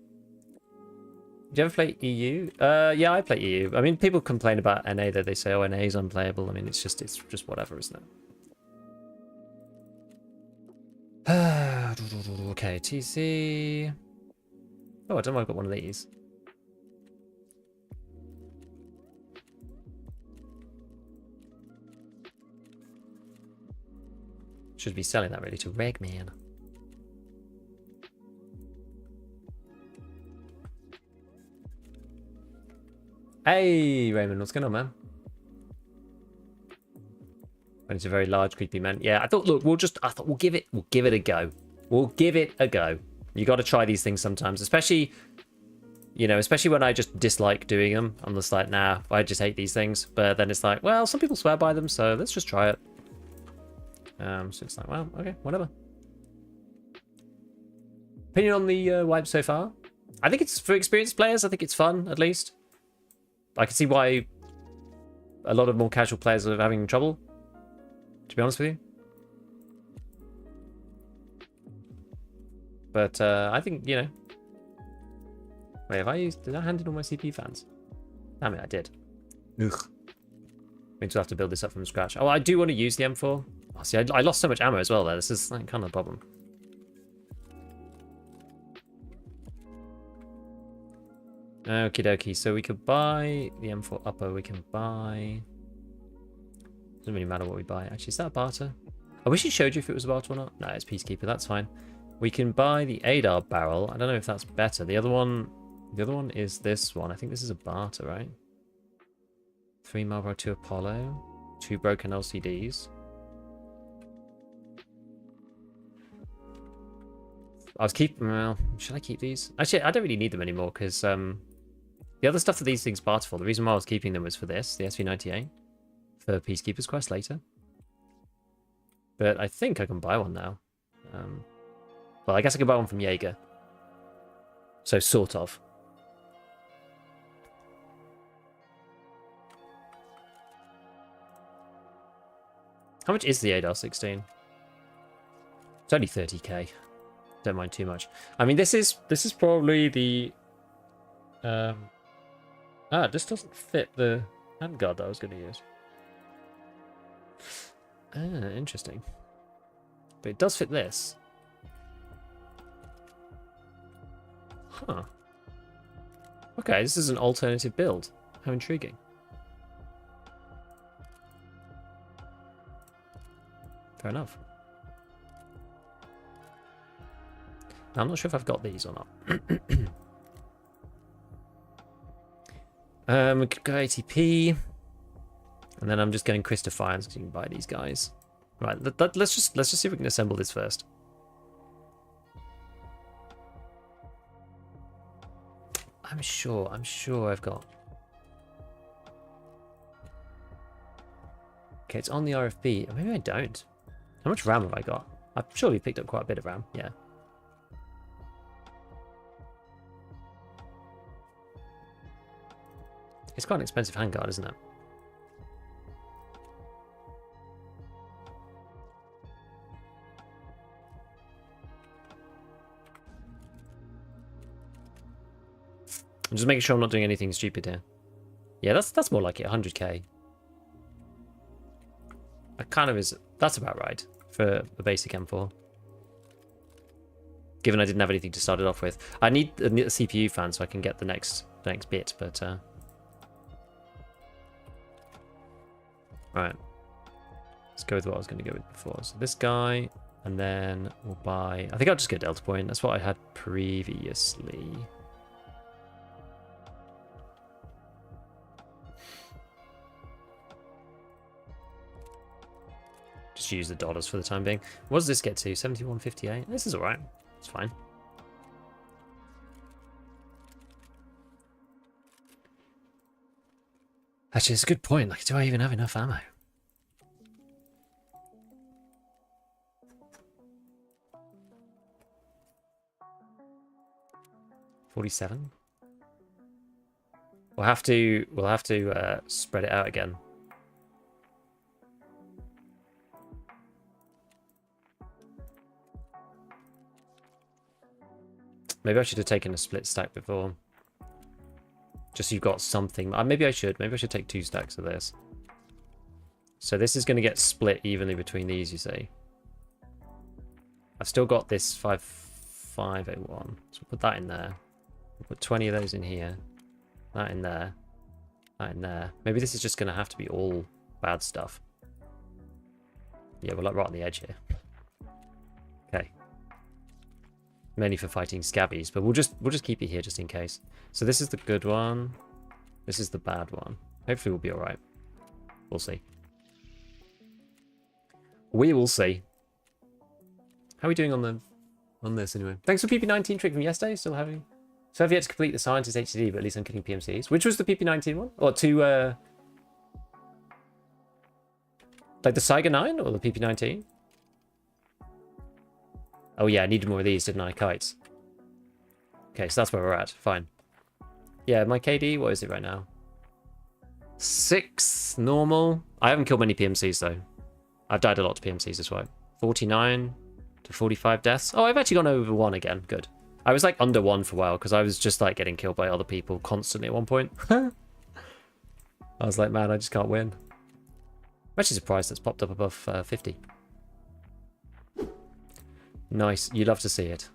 [SPEAKER 1] Do you ever play EU? Yeah, I play EU. I mean, people complain about NA that they say, oh, NA is unplayable. I mean, it's just whatever, isn't it? Okay, TC. Oh, I don't know. I've got one of these. Should be selling that really to Regman. Hey, Raymond, what's going on, man? When it's a very large, creepy man. Yeah, I thought, look, I thought we'll give it a go. We'll give it a go. You got to try these things sometimes, especially, you know, especially when I just dislike doing them. I'm just like, nah, I just hate these things. But then it's like, well, some people swear by them, so let's just try it. So it's like, well, okay, whatever. Opinion on the wipe so far? I think it's, for experienced players, I think it's fun, at least. I can see why a lot of more casual players are having trouble, to be honest with you. But I think, you know... Wait, did I hand in all my CPU fans? Damn it, I did. Ugh. Means we'll have to build this up from scratch. Oh, I do want to use the M4. Oh, see, I lost so much ammo as well there. This is like, kind of a problem. Okie dokie, so we could buy the M4 upper, we can buy... Doesn't really matter what we buy. Actually, is that a barter? I wish it showed you if it was a barter or not. No, it's Peacekeeper, that's fine. We can buy the ADAR barrel. I don't know if that's better. The other one is this one. I think this is a barter, right? 3 Marlboro, 2 Apollo, 2 broken LCDs. I was keeping... Well, should I keep these? Actually, I don't really need them anymore because the other stuff that these things barter for, the reason why I was keeping them was for this, the SV98, for Peacekeeper's Quest later. But I think I can buy one now. Well, I guess I can buy one from Jaeger. So, sort of. How much is the ADAR-16? It's only 30k. Don't mind too much. I mean, this is probably the... this doesn't fit the handguard that I was going to use. Interesting. But it does fit this. Huh. Okay, this is an alternative build. How intriguing. Fair enough. Now, I'm not sure if I've got these or not. We could go ATP. And then I'm just getting Chris Defiance because you can buy these guys. Right, let's just see if we can assemble this first. I'm sure I've got... Okay, it's on the RFB. Maybe I don't. How much RAM have I got? I've surely picked up quite a bit of RAM, yeah. It's quite an expensive handguard, isn't it? I'm just making sure I'm not doing anything stupid here. Yeah, that's more like it, 100k. That kind of is... That's about right for a basic M4. Given I didn't have anything to start it off with. I need a CPU fan so I can get the next bit, but... Right. Let's go with what I was going to go with before. So this guy, and then we'll buy... I think I'll just go Delta Point. That's what I had previously. Just use the dollars for the time being. What does this get to? 71.58? This is alright. It's fine. Actually, it's a good point. Like, do I even have enough ammo? $47? We'll have to spread it out again. Maybe I should have taken a split stack before. Just so you've got something. Maybe I should take 2 stacks of this. So this is going to get split evenly between these, you see. I've still got this 5581. So we'll put that in there. We'll put 20 of those in here. That in there. That in there. Maybe this is just going to have to be all bad stuff. Yeah, we're like right on the edge here. Okay. Mainly for fighting scabbies, but we'll just keep it here just in case. So this is the good one. This is the bad one. Hopefully we'll be alright. We'll see. We will see. How are we doing on this anyway? Thanks for PP19 trick from yesterday. Still having. So I've yet to complete the scientist HDD, but at least I'm killing PMCs. Which was the PP19 one? Or to like the Saiga 9 or the PP19? Oh yeah, I needed more of these, didn't I? Kites. Okay, so that's where we're at. Fine. Yeah, my KD, what is it right now? 6 normal. I haven't killed many PMCs though. I've died a lot to PMCs as well. 49 to 45 deaths. Oh, I've actually gone over 1 again. Good. I was like under 1 for a while because I was just like getting killed by other people constantly at one point. I was like, man, I just can't win. I'm actually surprised it's popped up above 50. Nice. You love to see it.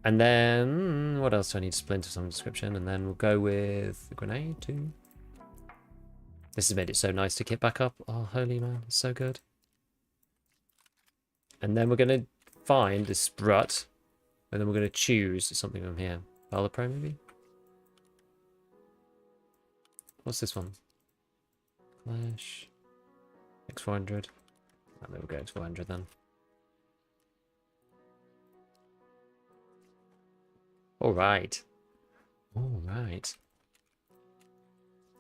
[SPEAKER 1] And then, what else do I need to splint of some description? And then we'll go with the grenade too. This has made it so nice to kit back up. Oh, holy man, it's so good. And then we're going to find this sprut. And then we're going to choose something from here. Valor Pro maybe? What's this one? Flash. X400. And then we'll go X400 then. Alright. Alright.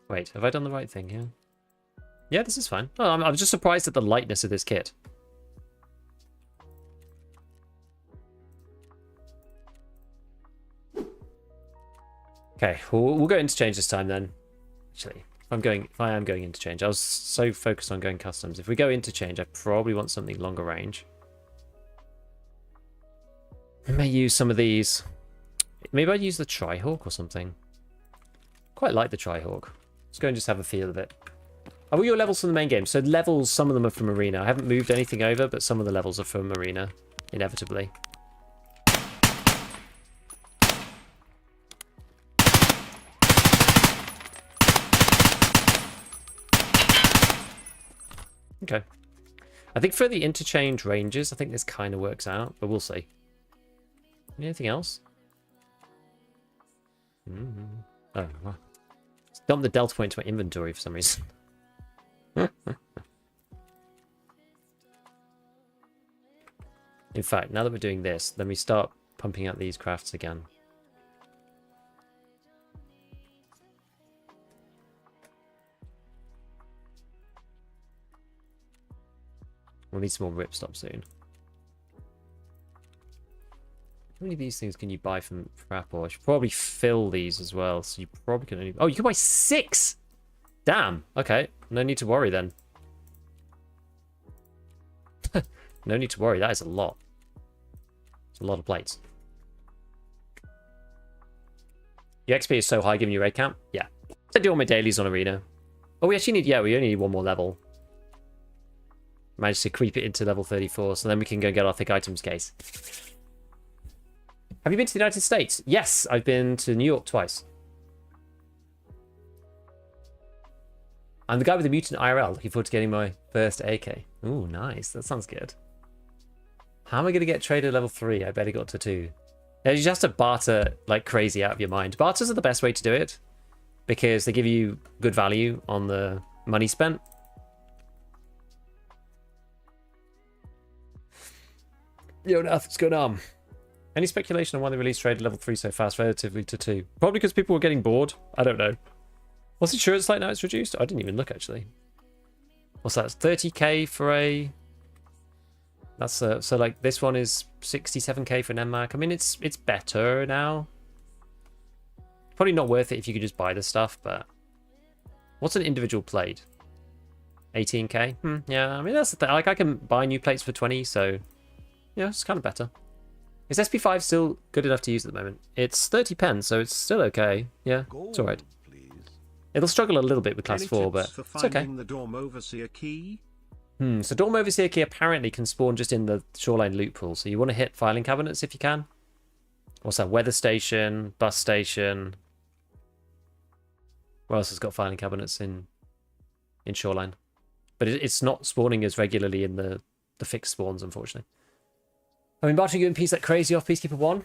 [SPEAKER 1] Wait, have I done the right thing here? Yeah, this is fine. Oh, I'm just surprised at the lightness of this kit. Okay, we'll go interchange this time then. Actually, if I am going interchange, I was so focused on going customs. If we go interchange, I probably want something longer range. I may use some of these. Maybe I'd use the Tri-Hawk or something. Quite like the Tri-Hawk. Let's go and just have a feel of it. Are all your levels from the main game? So levels, some of them are from Arena. I haven't moved anything over, but some of the levels are from Arena, inevitably. Okay. I think for the interchange ranges, I think this kind of works out, but we'll see. Anything else? Oh, wow. Dump the delta point to my inventory for some reason. In fact, now that we're doing this, then we start pumping out these crafts again. We'll need some more ripstop soon. How many of these things can you buy from Frapple? I should probably fill these as well, so you probably can only... Oh, you can buy 6! Damn! Okay, no need to worry then. No need to worry, that is a lot. It's a lot of plates. Your XP is so high giving you raid camp? Yeah. I do all my dailies on Arena. Oh, we actually need... Yeah, we only need 1 more level. Managed to creep it into level 34, so then we can go get our thick items case. Have you been to the United States? Yes, I've been to New York twice. I'm the guy with the mutant IRL. Looking forward to getting my first AK. Ooh, nice. That sounds good. How am I going to get trader level 3? I better got to 2. Yeah, you just have to barter like crazy out of your mind. Barters are the best way to do it because they give you good value on the money spent. Yo, Nath, what's going on? Any speculation on why they released Trader level 3 so fast relatively to 2? Probably because people were getting bored. I don't know. What's insurance like now it's reduced? I didn't even look, actually. What's that? 30k for a... That's so like this one is 67k for an NMAC. I mean, it's better now. Probably not worth it if you could just buy the stuff, but... What's an individual plate? 18k? Yeah, I mean, that's the thing. Like, I can buy new plates for 20, so... Yeah, it's kind of better. Is SP5 still good enough to use at the moment? It's 30 pence, so it's still okay. Yeah, it's alright. It'll struggle a little bit with class 4, but it's okay.
[SPEAKER 2] The Dorm Overseer key?
[SPEAKER 1] So Dorm Overseer key apparently can spawn just in the shoreline loot pool. So you want to hit filing cabinets if you can. What's that? Weather station, bus station. What else has got filing cabinets in shoreline? But it's not spawning as regularly in the fixed spawns, unfortunately. I mean, Barton, you and Peace like crazy off Peacekeeper 1.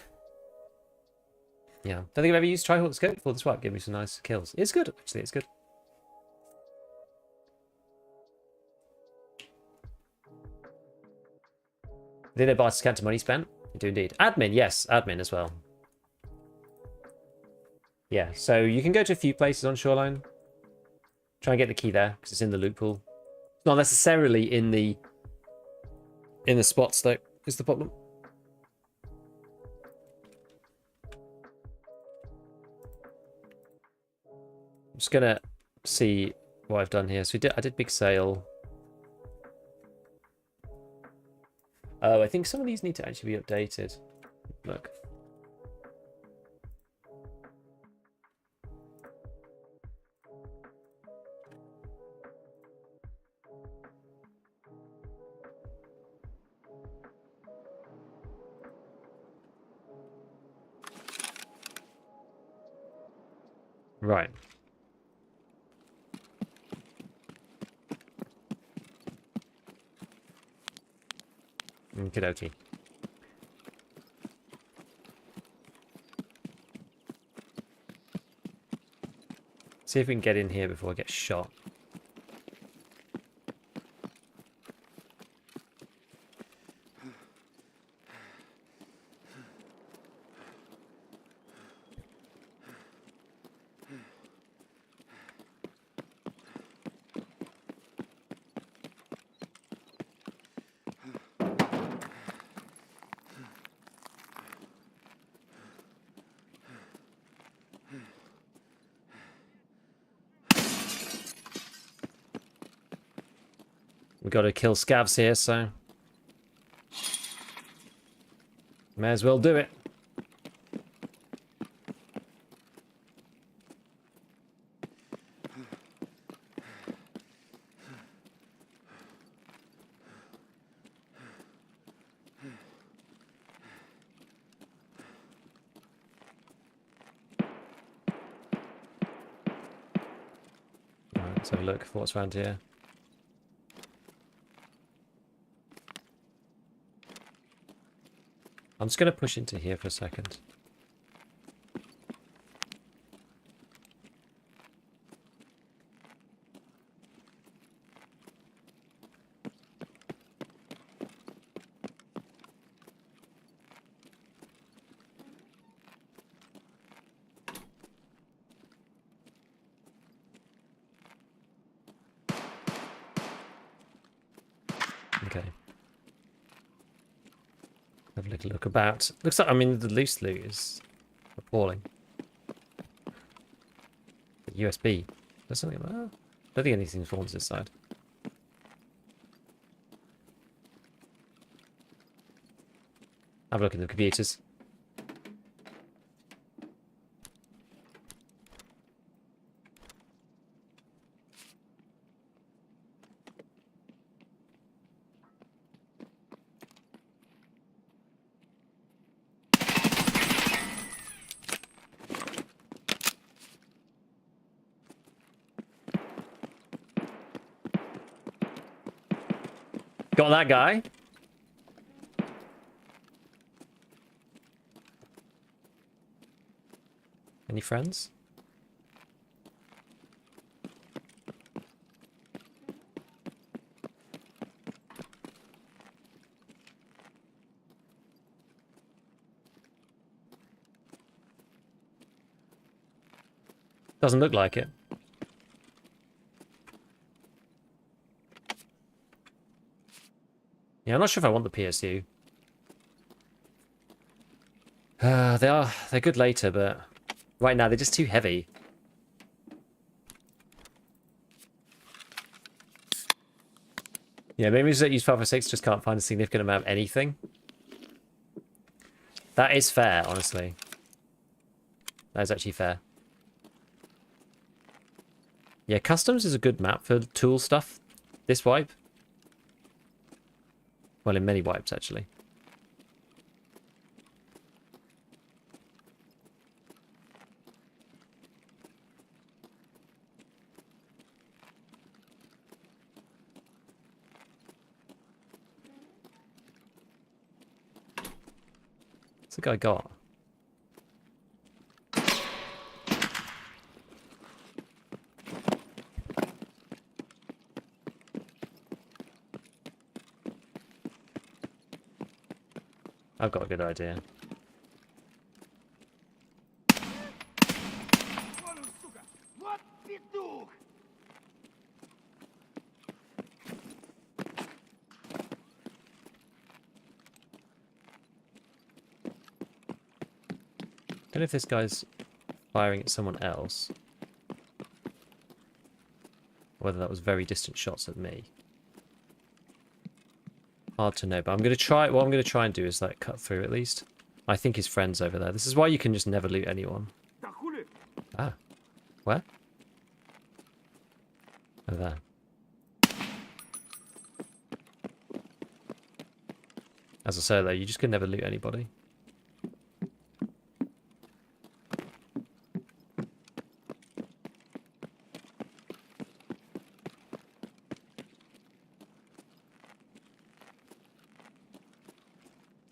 [SPEAKER 1] Yeah. Don't think I've ever used Trihawk Scope before this wipe. Give me some nice kills. It's good, actually. It's good. I think they buy scan to money spent. They do indeed. Admin, yes. Admin as well. Yeah, so you can go to a few places on Shoreline. Try and get the key there, because it's in the loot pool. Not necessarily in the spots, though, is the problem. I'm just gonna see what I've done here. So I did big sale. Oh, I think some of these need to actually be updated. Look. Right. Okie dokie. See if we can get in here before I get shot. We've got to kill scavs here, so may as well do it. Right, let's have a look for what's around here. I'm just going to push into here for a second. Okay. Have a little look about. Looks like, I mean, the loose loot is appalling. The USB. There's something about that. I don't think anything spawns this side. Have a look in the computers. Got that guy. Any friends? Doesn't look like it. Yeah, I'm not sure if I want the PSU. They're good later, but right now they're just too heavy. Yeah, maybe that use 556 just can't find a significant amount of anything. That is fair, honestly. That is actually fair. Yeah, customs is a good map for tool stuff. This wipe. Well, in many wipes, actually. What's the guy got? I've got a good idea. Don't know if this guy's firing at someone else. Whether that was very distant shots at me. Hard to know, but I'm going to try. What I'm going to try and do is like cut through at least. I think his friend's over there. This is why you can just never loot anyone. Ah. Where? Oh, there. As I say though, you just can never loot anybody.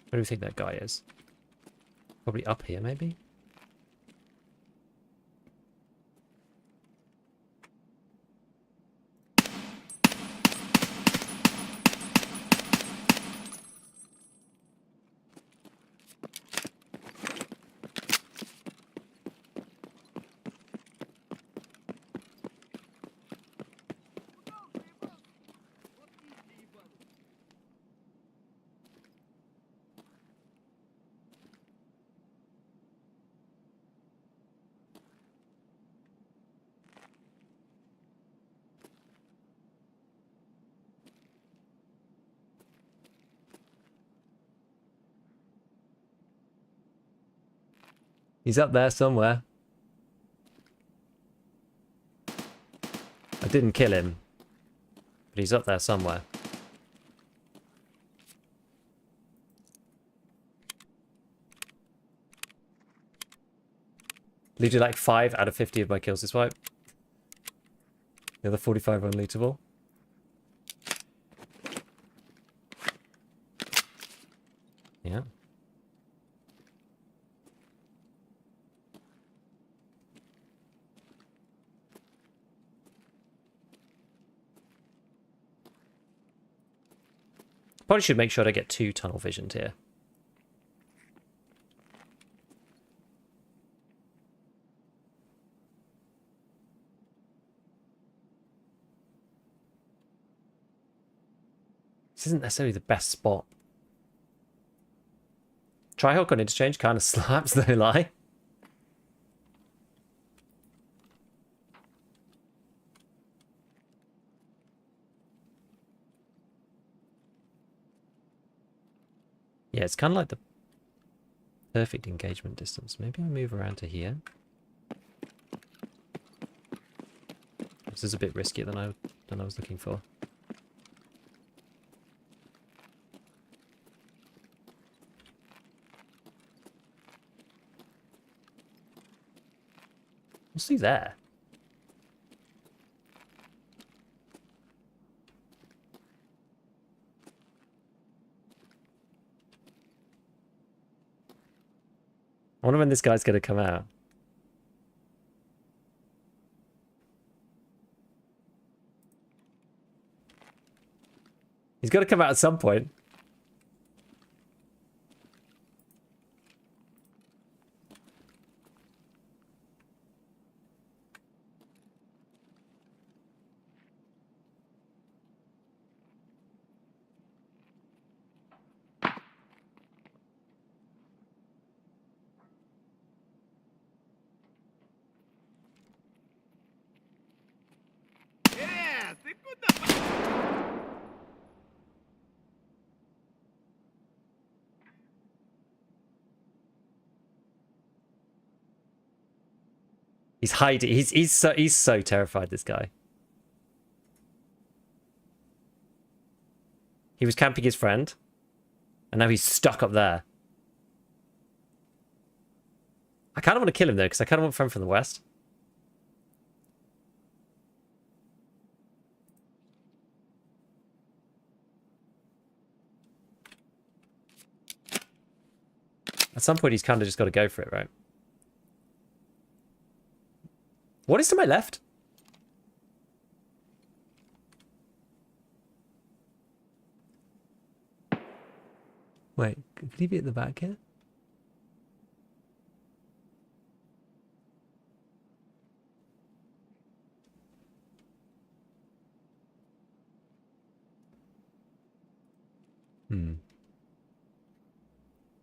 [SPEAKER 1] Where do we think that guy is? Probably up here, maybe? He's up there somewhere. I didn't kill him, but he's up there somewhere. Looted like 5 out of 50 of my kills this wipe. The other 45 are unlootable. Yeah. Probably should make sure to get 2 tunnel visioned here. This isn't necessarily the best spot. Tryhawk on Interchange kind of slaps, no lie. Yeah, it's kind of like the perfect engagement distance. Maybe I move around to here. This is a bit riskier than I was looking for. What's he there? I wonder when this guy's going to come out. He's got to come out at some point. He's hiding. He's so terrified, this guy. He was camping his friend. And now he's stuck up there. I kind of want to kill him, though, because I kind of want friend from the west. At some point, he's kind of just got to go for it, right? What is to my left? Wait, could he be at the back here?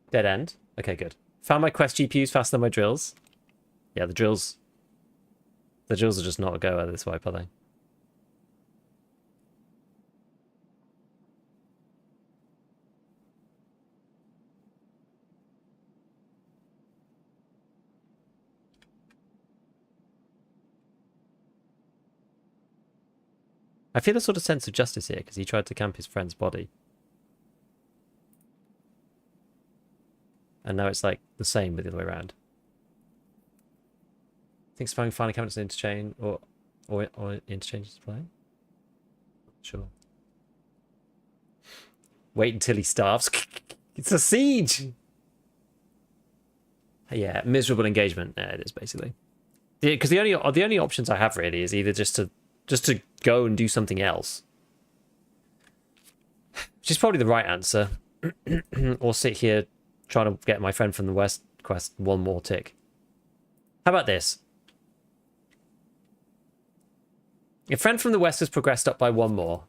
[SPEAKER 1] Dead end. Okay, good. Found my quest GPUs faster than my drills. Yeah, the drills are just not a goer this wipe, are they? I feel a sort of sense of justice here because he tried to camp his friend's body. And now it's like the same but the other way around. I think spamming finally counts as interchange or interchange display? Sure. Wait until he starves. It's a siege! Yeah, miserable engagement. Yeah, it is basically. Because the only options I have really is either just to go and do something else. Which is probably the right answer. Or sit here trying to get my friend from the west quest one more tick. How about this? If friend from the west has progressed up by one more,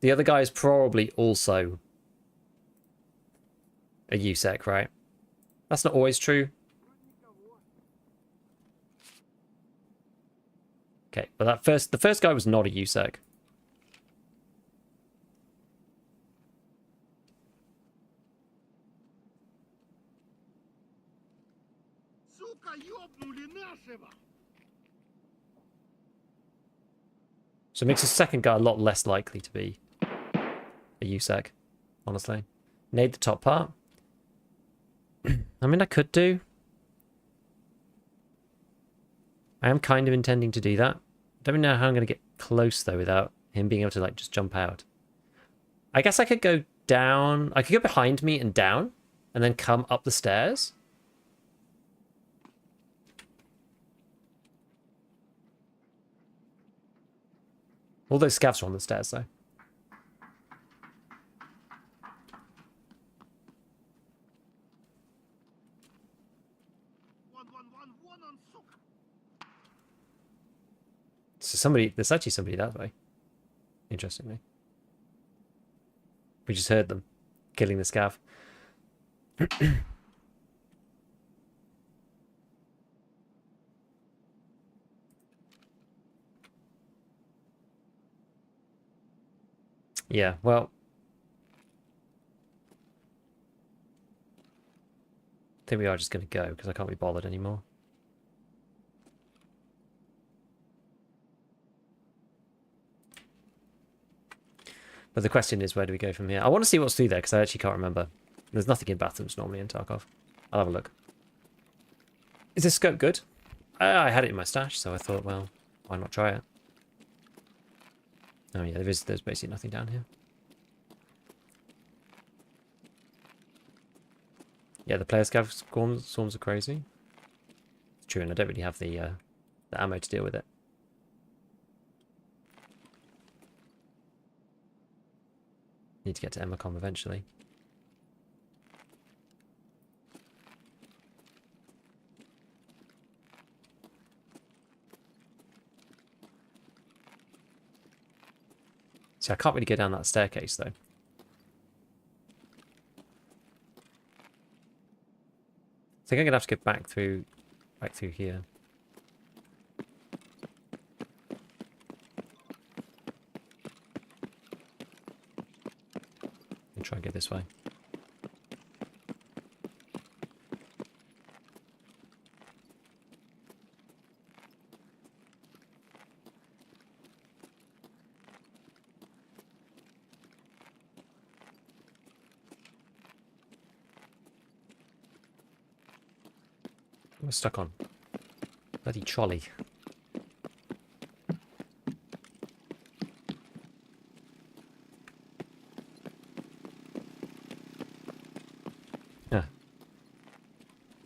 [SPEAKER 1] the other guy is probably also a USEC, right? That's not always true. Okay, but the first guy was not a USEC. So it makes the second guy a lot less likely to be a USEC, honestly. Nade the top part. I mean, I could do. I am kind of intending to do that. Don't know how I'm going to get close, though, without him being able to, like, just jump out. I guess I could go down. I could go behind me and down, and then come up the stairs. All those scavs are on the stairs, though. So there's actually somebody that way. Interestingly. We just heard them killing the scav. Yeah, well. I think we are just going to go because I can't be bothered anymore. But the question is, where do we go from here? I want to see what's through there because I actually can't remember. There's nothing in bathrooms normally in Tarkov. I'll have a look. Is this scope good? I had it in my stash, so I thought, well, why not try it? Oh yeah, there's basically nothing down here. Yeah, the player scav swarms are crazy. It's true, and I don't really have the ammo to deal with it. Need to get to Emacom eventually. See, I can't really go down that staircase though. I think I'm gonna have to get back through here. And try and get this way. We're stuck on. Bloody trolley. Yeah.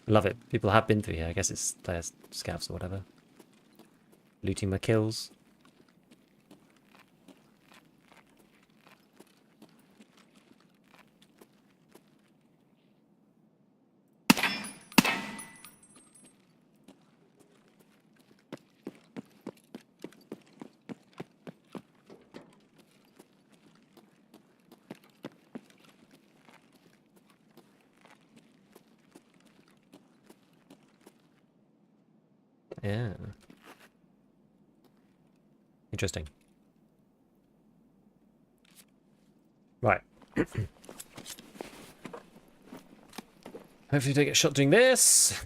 [SPEAKER 1] Love it. People have been through here. I guess it's their scavs or whatever. Looting my kills. Yeah. Interesting. Right. Hopefully don't get shot doing this.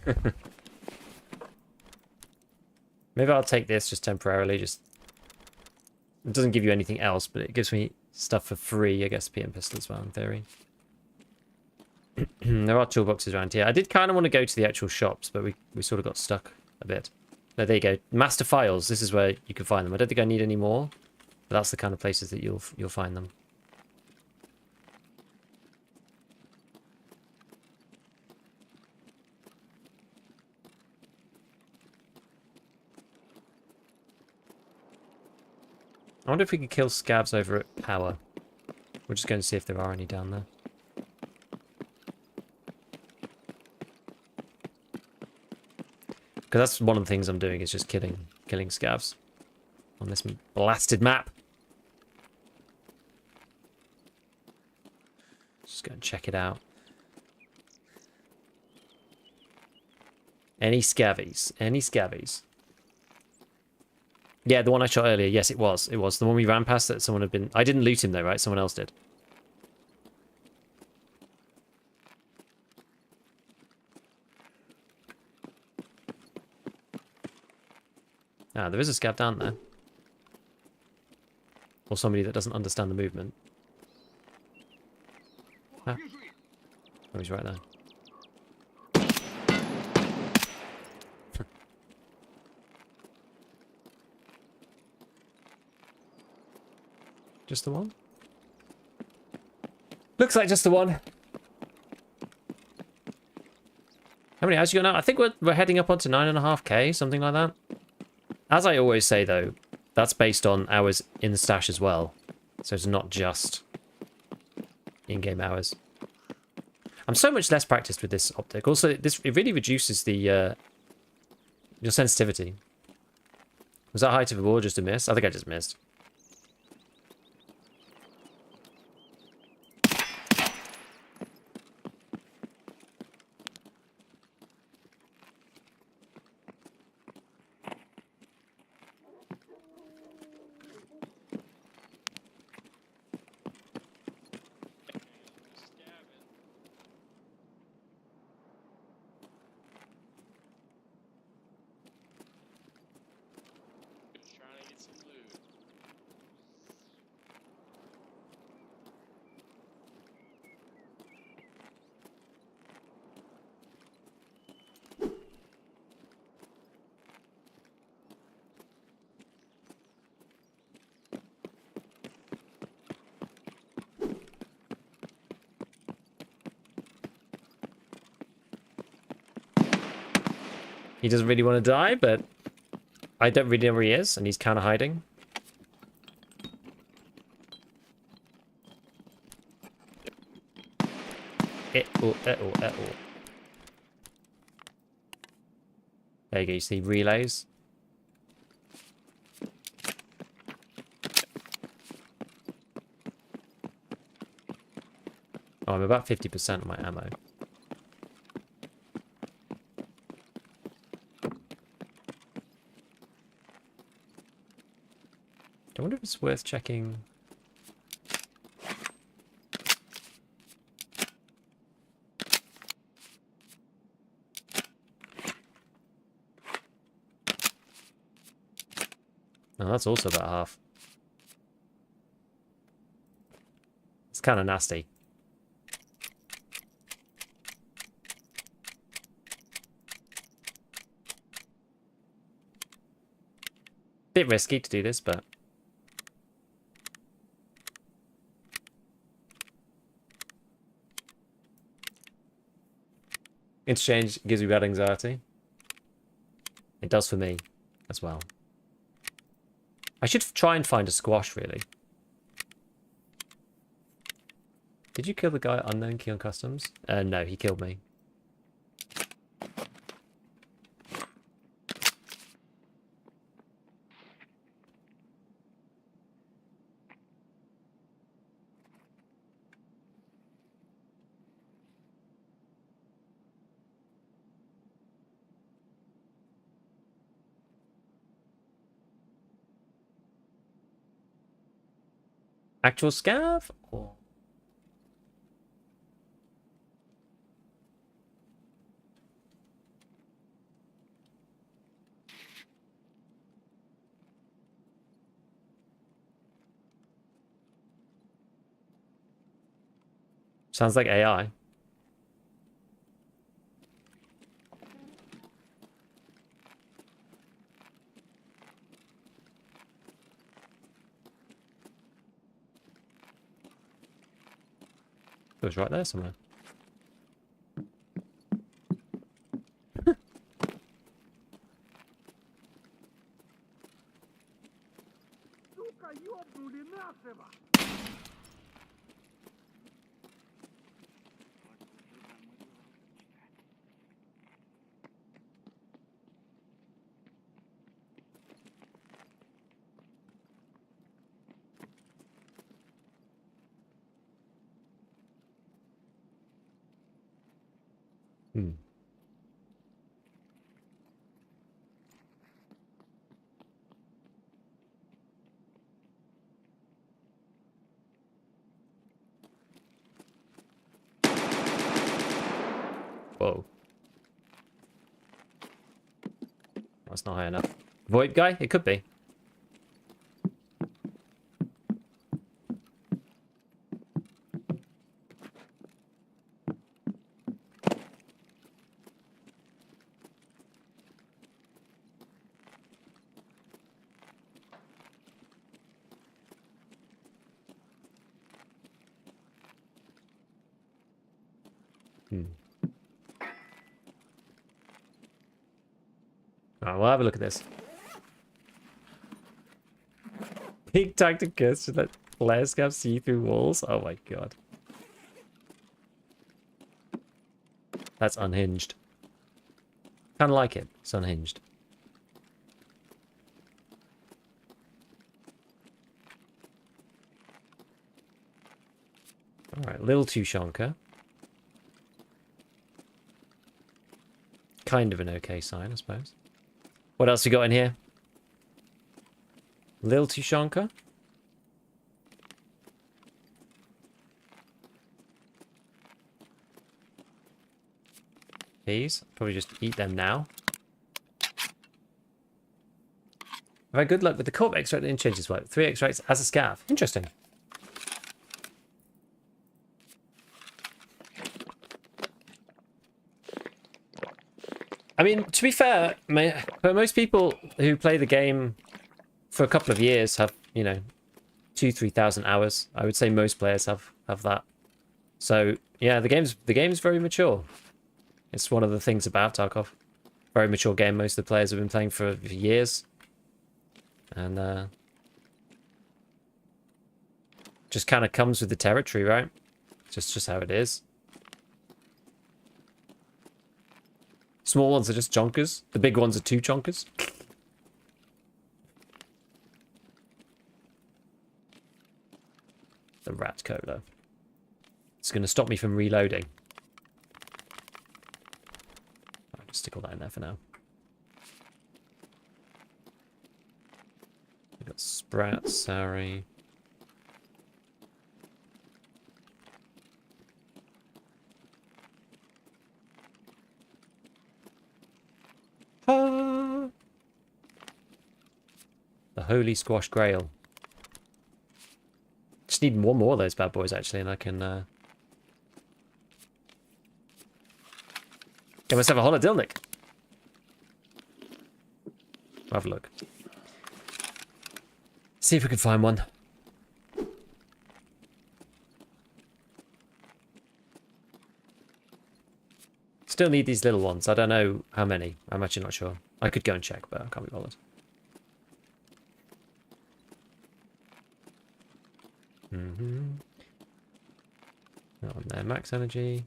[SPEAKER 1] Maybe I'll take this just temporarily. Just it doesn't give you anything else, but it gives me stuff for free. I guess PM pistol as well, in theory. There are toolboxes around here. I did kind of want to go to the actual shops, but we sort of got stuck a bit. No, there you go. Master files. This is where you can find them. I don't think I need any more, but that's the kind of places that you'll find them. I wonder if we could kill scavs over at power. We're just going to see if there are any down there. Because that's one of the things I'm doing is just killing scavs on this blasted map. Just go and check it out. Any scavies? Any scavies? Yeah, the one I shot earlier. Yes, it was. It was. The one we ran past that someone had been... I didn't loot him though, right? Someone else did. Ah, there is a scav down there. Or somebody that doesn't understand the movement. Ah. Oh, he's right there. Just the one? Looks like just the one. How many hours you got now? I think we're heading up onto 9.5k, something like that. As I always say, though, that's based on hours in the stash as well. So it's not just in-game hours. I'm so much less practiced with this optic. Also, it really reduces the your sensitivity. Was that height of a ball just a miss? I think I just missed. He doesn't really want to die, but I don't really know where he is, and he's kind of hiding. There you go, you see relays. Oh, I'm about 50% of my ammo. I wonder if it's worth checking. Oh, that's also about half. It's kind of nasty. Bit risky to do this, but... Interchange gives me bad anxiety. It does for me as well. I should try and find a squash, really. Did you kill the guy unknown key on customs? No, he killed me. Actual scav? Or... Sounds like AI. It was right there somewhere. Hmm. Whoa. That's not high enough. Void guy? It could be. Alright, we'll have a look at this. Big tactic curse to let players scab see through walls. Oh my god. That's unhinged. Kinda like it. It's unhinged. Alright, little Tushonka. Kind of an okay sign, I suppose. What else we got in here? Lil Tushonka. These. Probably just eat them now. I've had good luck with the corp extract and Interchange's work. 3 extracts as a scav. Interesting. I mean, to be fair, for most people who play the game for a couple of years have, you know, 2,000-3,000 hours. I would say most players have that. So yeah, the game's very mature. It's one of the things about Tarkov. Very mature game. Most of the players have been playing for years, and just kind of comes with the territory, right? Just how it is. Small ones are just chonkers. The big ones are 2 chonkers. The rat cola. It's going to stop me from reloading. I'll just stick all that in there for now. We've got sprouts, sorry. Ah! The Holy Squash Grail. Just need one more of those bad boys, actually, and I can get myself a holodilnick. Have a look. See if we can find one. Still need these little ones. I don't know how many. I'm actually not sure. I could go and check, but I can't be bothered. Not on there. Max energy.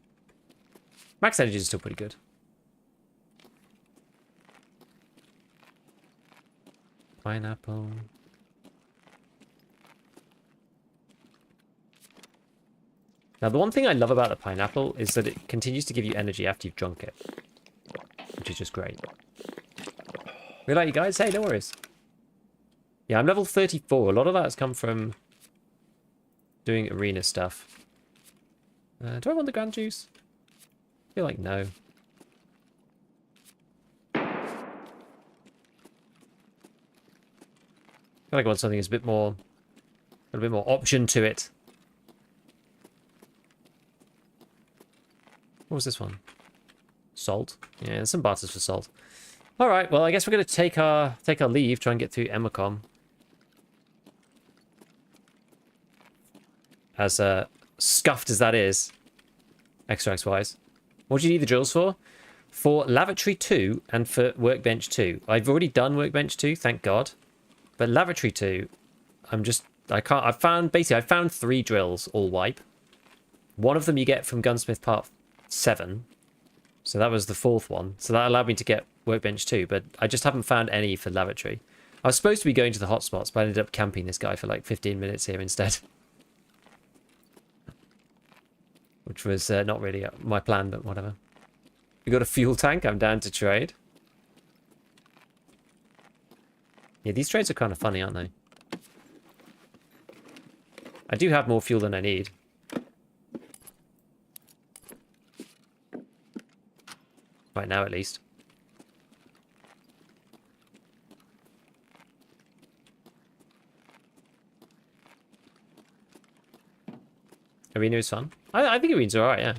[SPEAKER 1] Max energy is still pretty good. Pineapple. Now, the one thing I love about the pineapple is that it continues to give you energy after you've drunk it, which is just great. We like you guys. Hey, no worries. Yeah, I'm level 34. A lot of that has come from doing arena stuff. Do I want the grand juice? I feel like no. I feel like I want something that's a bit more option to it. What was this one? Salt. Yeah, there's some barters for salt. All right. Well, I guess we're gonna take our leave. Try and get through Emacom. As scuffed as that is, extracts wise. What do you need the drills for? For lavatory 2 and for workbench 2. I've already done workbench 2, thank God. But lavatory 2, I found 3 drills all wipe. One of them you get from Gunsmith Part 7. So that was the 4th one. So that allowed me to get workbench 2, but I just haven't found any for lavatory. I was supposed to be going to the hotspots, but I ended up camping this guy for like 15 minutes here instead. Which was not really my plan, but whatever. We got a fuel tank. I'm down to trade. Yeah, these trades are kind of funny, aren't they? I do have more fuel than I need. Right now, at least. Arena is fun. I think Arena's alright, yeah.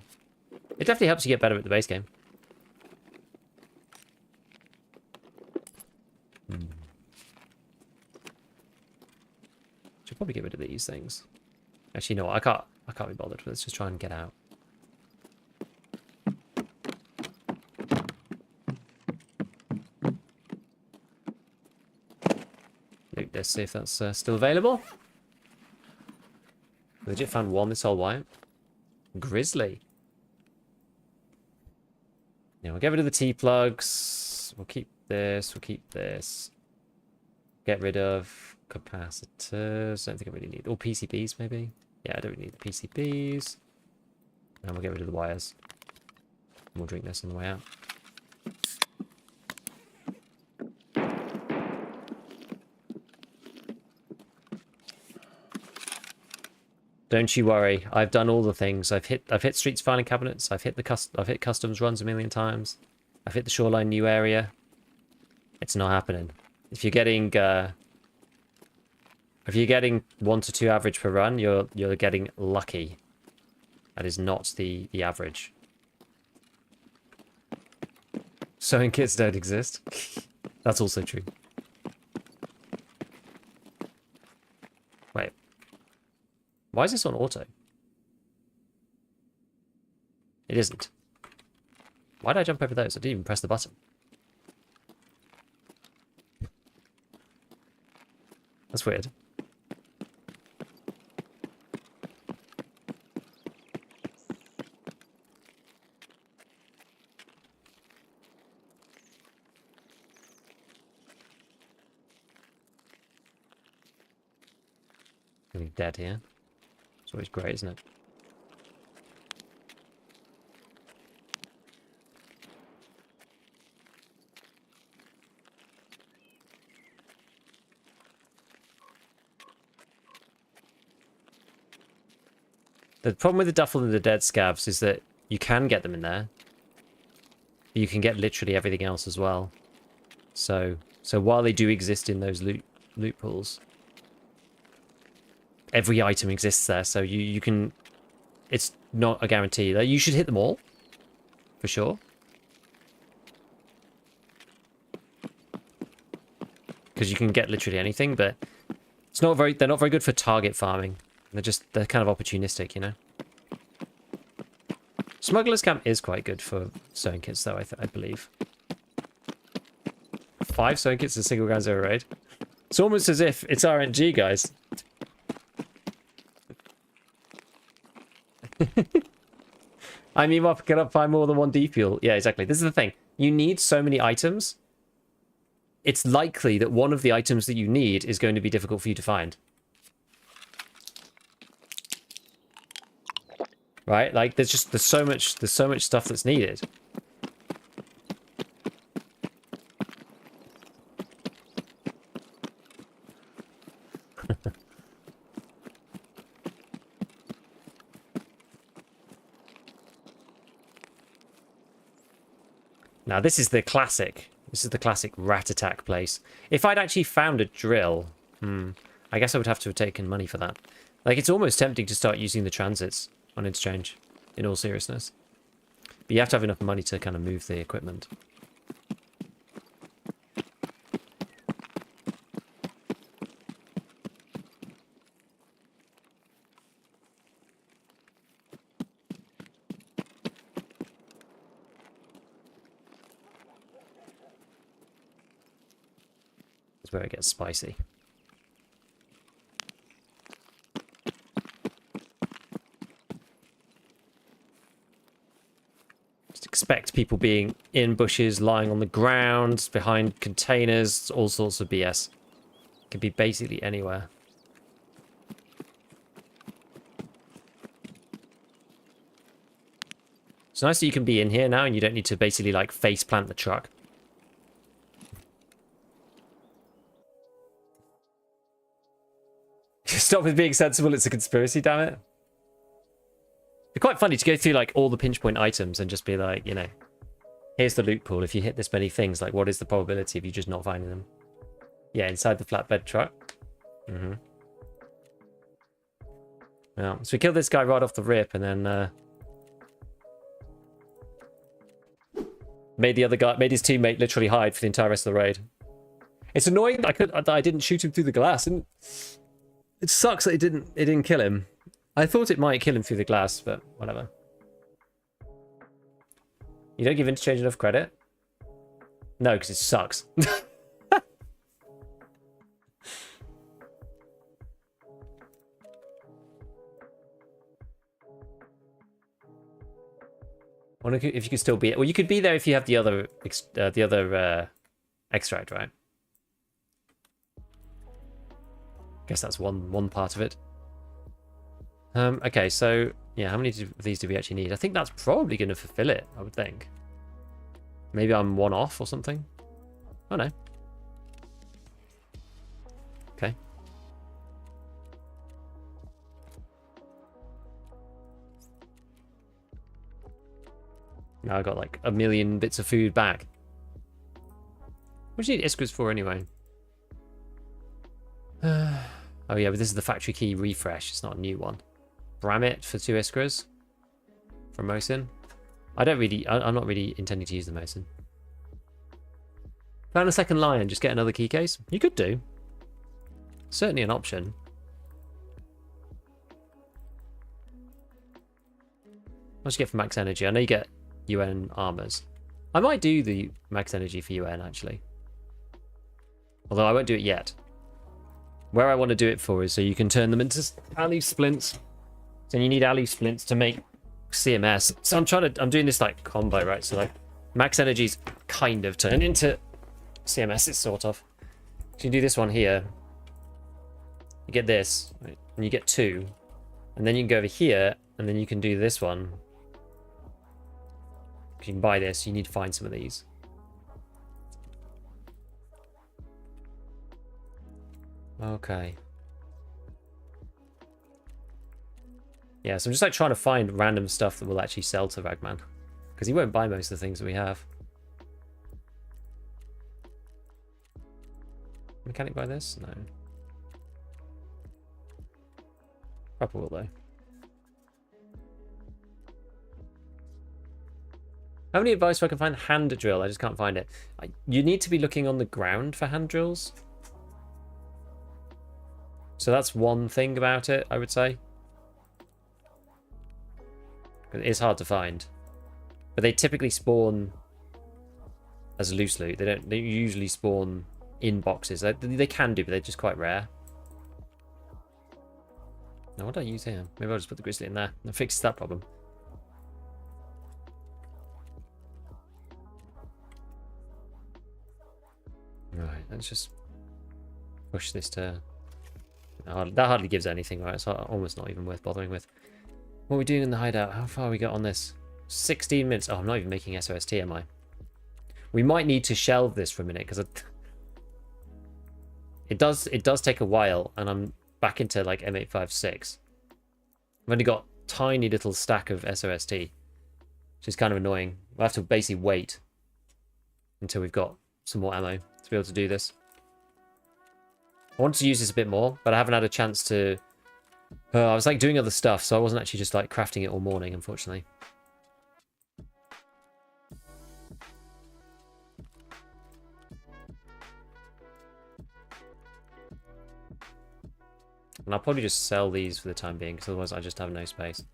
[SPEAKER 1] It definitely helps you get better at the base game. Should probably get rid of these things. Actually, no, I can't be bothered. Let's just try and get out. Let's see if that's still available. Legit found one this whole white. Grizzly. Yeah, we'll get rid of the T-plugs. We'll keep this. We'll keep this. Get rid of capacitors. Don't think I really need... Or PCBs, maybe? Yeah, I don't really need the PCBs. And we'll get rid of the wires. And we'll drink this on the way out. Don't you worry. I've done all the things. I've hit streets filing cabinets. I've hit customs runs a million times. I've hit the shoreline new area. It's not happening. If you're getting 1 to 2 average per run, you're getting lucky. That is not the average. Sewing kits don't exist. That's also true. Wait. Why is this on auto? It isn't. Why did I jump over those? I didn't even press the button. That's weird. Getting dead here. It's always great, isn't it? The problem with the duffel and the dead scavs is that you can get them in there. You can get literally everything else as well. So while they do exist in those loot pools, every item exists there. So you can... It's not a guarantee. You should hit them all, for sure. Because you can get literally anything, but It's not very. They're not very good for target farming. They're kind of opportunistic, you know. Smuggler's Camp is quite good for sewing kits, though. I believe 5 sewing kits in a single ground zero raid. It's almost as if it's RNG, guys. I mean, what can I find more than one D fuel? Yeah, exactly. This is the thing. You need so many items. It's likely that one of the items that you need is going to be difficult for you to find. Right? Like there's so much stuff that's needed. Now this is the classic. This is the classic rat attack place. If I'd actually found a drill, I guess I would have to have taken money for that. Like it's almost tempting to start using the transits on Interchange, in all seriousness. But you have to have enough money to kind of move the equipment. That's where it gets spicy. Expect people being in bushes, lying on the ground, behind containers, all sorts of BS. It can be basically anywhere. It's nice that you can be in here now and you don't need to basically like face plant the truck. Stop with being sensible, it's a conspiracy, damn it. It's quite funny to go through like all the pinch point items and just be like, you know, here's the loot pool. If you hit this many things, like what is the probability of you just not finding them? Yeah, inside the flatbed truck. Yeah, so we killed this guy right off the rip and then made his teammate literally hide for the entire rest of the raid. It's annoying that I didn't shoot him through the glass, and it sucks that it didn't kill him. I thought it might kill him through the glass, but whatever. You don't give Interchange enough credit? No, because it sucks. I wonder if you could still be... Well, you could be there if you have the other extract, right? Guess that's one part of it. Okay, so yeah, how many of these do we actually need? I think that's probably going to fulfill it, I would think. Maybe I'm one off or something. Oh no. Okay. Now I got like 1 million bits of food back. What do you need Iskras for anyway? Oh yeah, but this is the factory key refresh. It's not a new one. Bramit for 2 Iskras from Mosin. I'm not really intending to use the Mosin. Found a second lion, just get another key case. You could do. Certainly an option. What do you get for max energy? I know you get UN armors. I might do the max energy for UN actually. Although I won't do it yet. Where I want to do it for is so you can turn them into alley splints. So you need alley splints to make CMS. So I'm doing this like combo, right? So like max energy's kind of turned into CMS, it's sort of. So you do this one here. You get this, right? And you get 2. And then you can go over here, and then you can do this one. You can buy this, you need to find some of these. Okay. Yeah, so I'm just like trying to find random stuff that will actually sell to Ragman. Because he won't buy most of the things that we have. Mechanic buy this? No. Proper will though. How many advice if I can find hand drill? I just can't find it. You need to be looking on the ground for hand drills. So that's one thing about it, I would say. It is hard to find. But they typically spawn as loose loot. They usually spawn in boxes. They can do, but they're just quite rare. Now, what do I use here? Maybe I'll just put the grizzly in there and fix that problem. Right, let's just push this to... that hardly gives anything, right? It's almost not even worth bothering with. What are we doing in the hideout? How far we got on this? 16 minutes. Oh, I'm not even making SOST, am I? We might need to shelve this for a minute, because it does take a while, and I'm back into like M856. I've only got a tiny little stack of SOST, which is kind of annoying. We'll have to basically wait until we've got some more ammo to be able to do this. I wanted to use this a bit more, but I haven't had a chance to... I was like doing other stuff, so I wasn't actually just like crafting it all morning, unfortunately. And I'll probably just sell these for the time being, because otherwise I just have no space.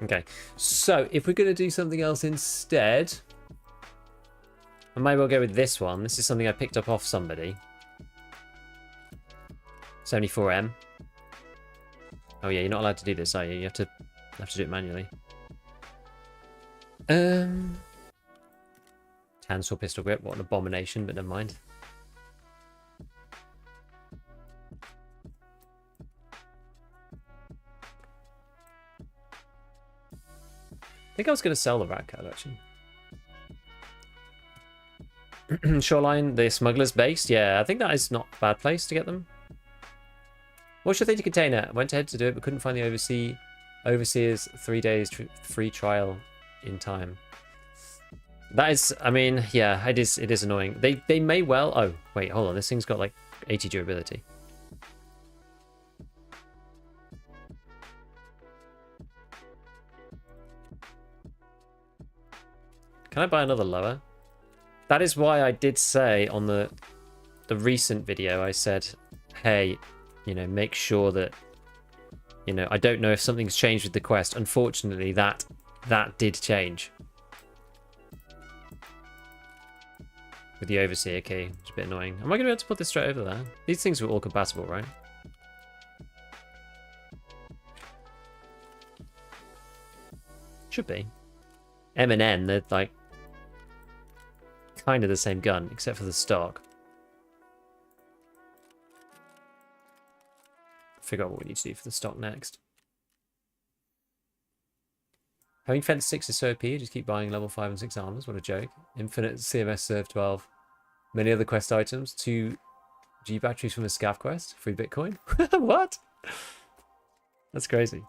[SPEAKER 1] Okay, so if we're going to do something else instead, I might well go with this one. This is something I picked up off somebody. 74M. Oh yeah, you're not allowed to do this, are you? You have to do it manually. Handsaw pistol grip, what an abomination, but never mind. I think I was going to sell the rat card, actually. Shoreline, the smuggler's base. Yeah, I think that is not a bad place to get them. What's your thing to container? I went ahead to do it, but couldn't find the overseer's 3 days free trial in time. That is, I mean, yeah, it is annoying. They may well... Oh, wait, hold on. This thing's got like 80 durability. Can I buy another lower? That is why I did say on the recent video, I said, hey, you know, make sure that, you know, I don't know if something's changed with the quest. Unfortunately, that did change. With the overseer key, which is a bit annoying. Am I going to be able to put this straight over there? These things were all compatible, right? Should be. M and N, they're like kind of the same gun, except for the stock. Figure out what we need to do for the stock next. Having Fence 6 is so OP, just keep buying level 5 and 6 armors. What a joke. Infinite CMS Serve 12. Many other quest items. 2 G batteries from a scav quest. Free Bitcoin. What? That's crazy.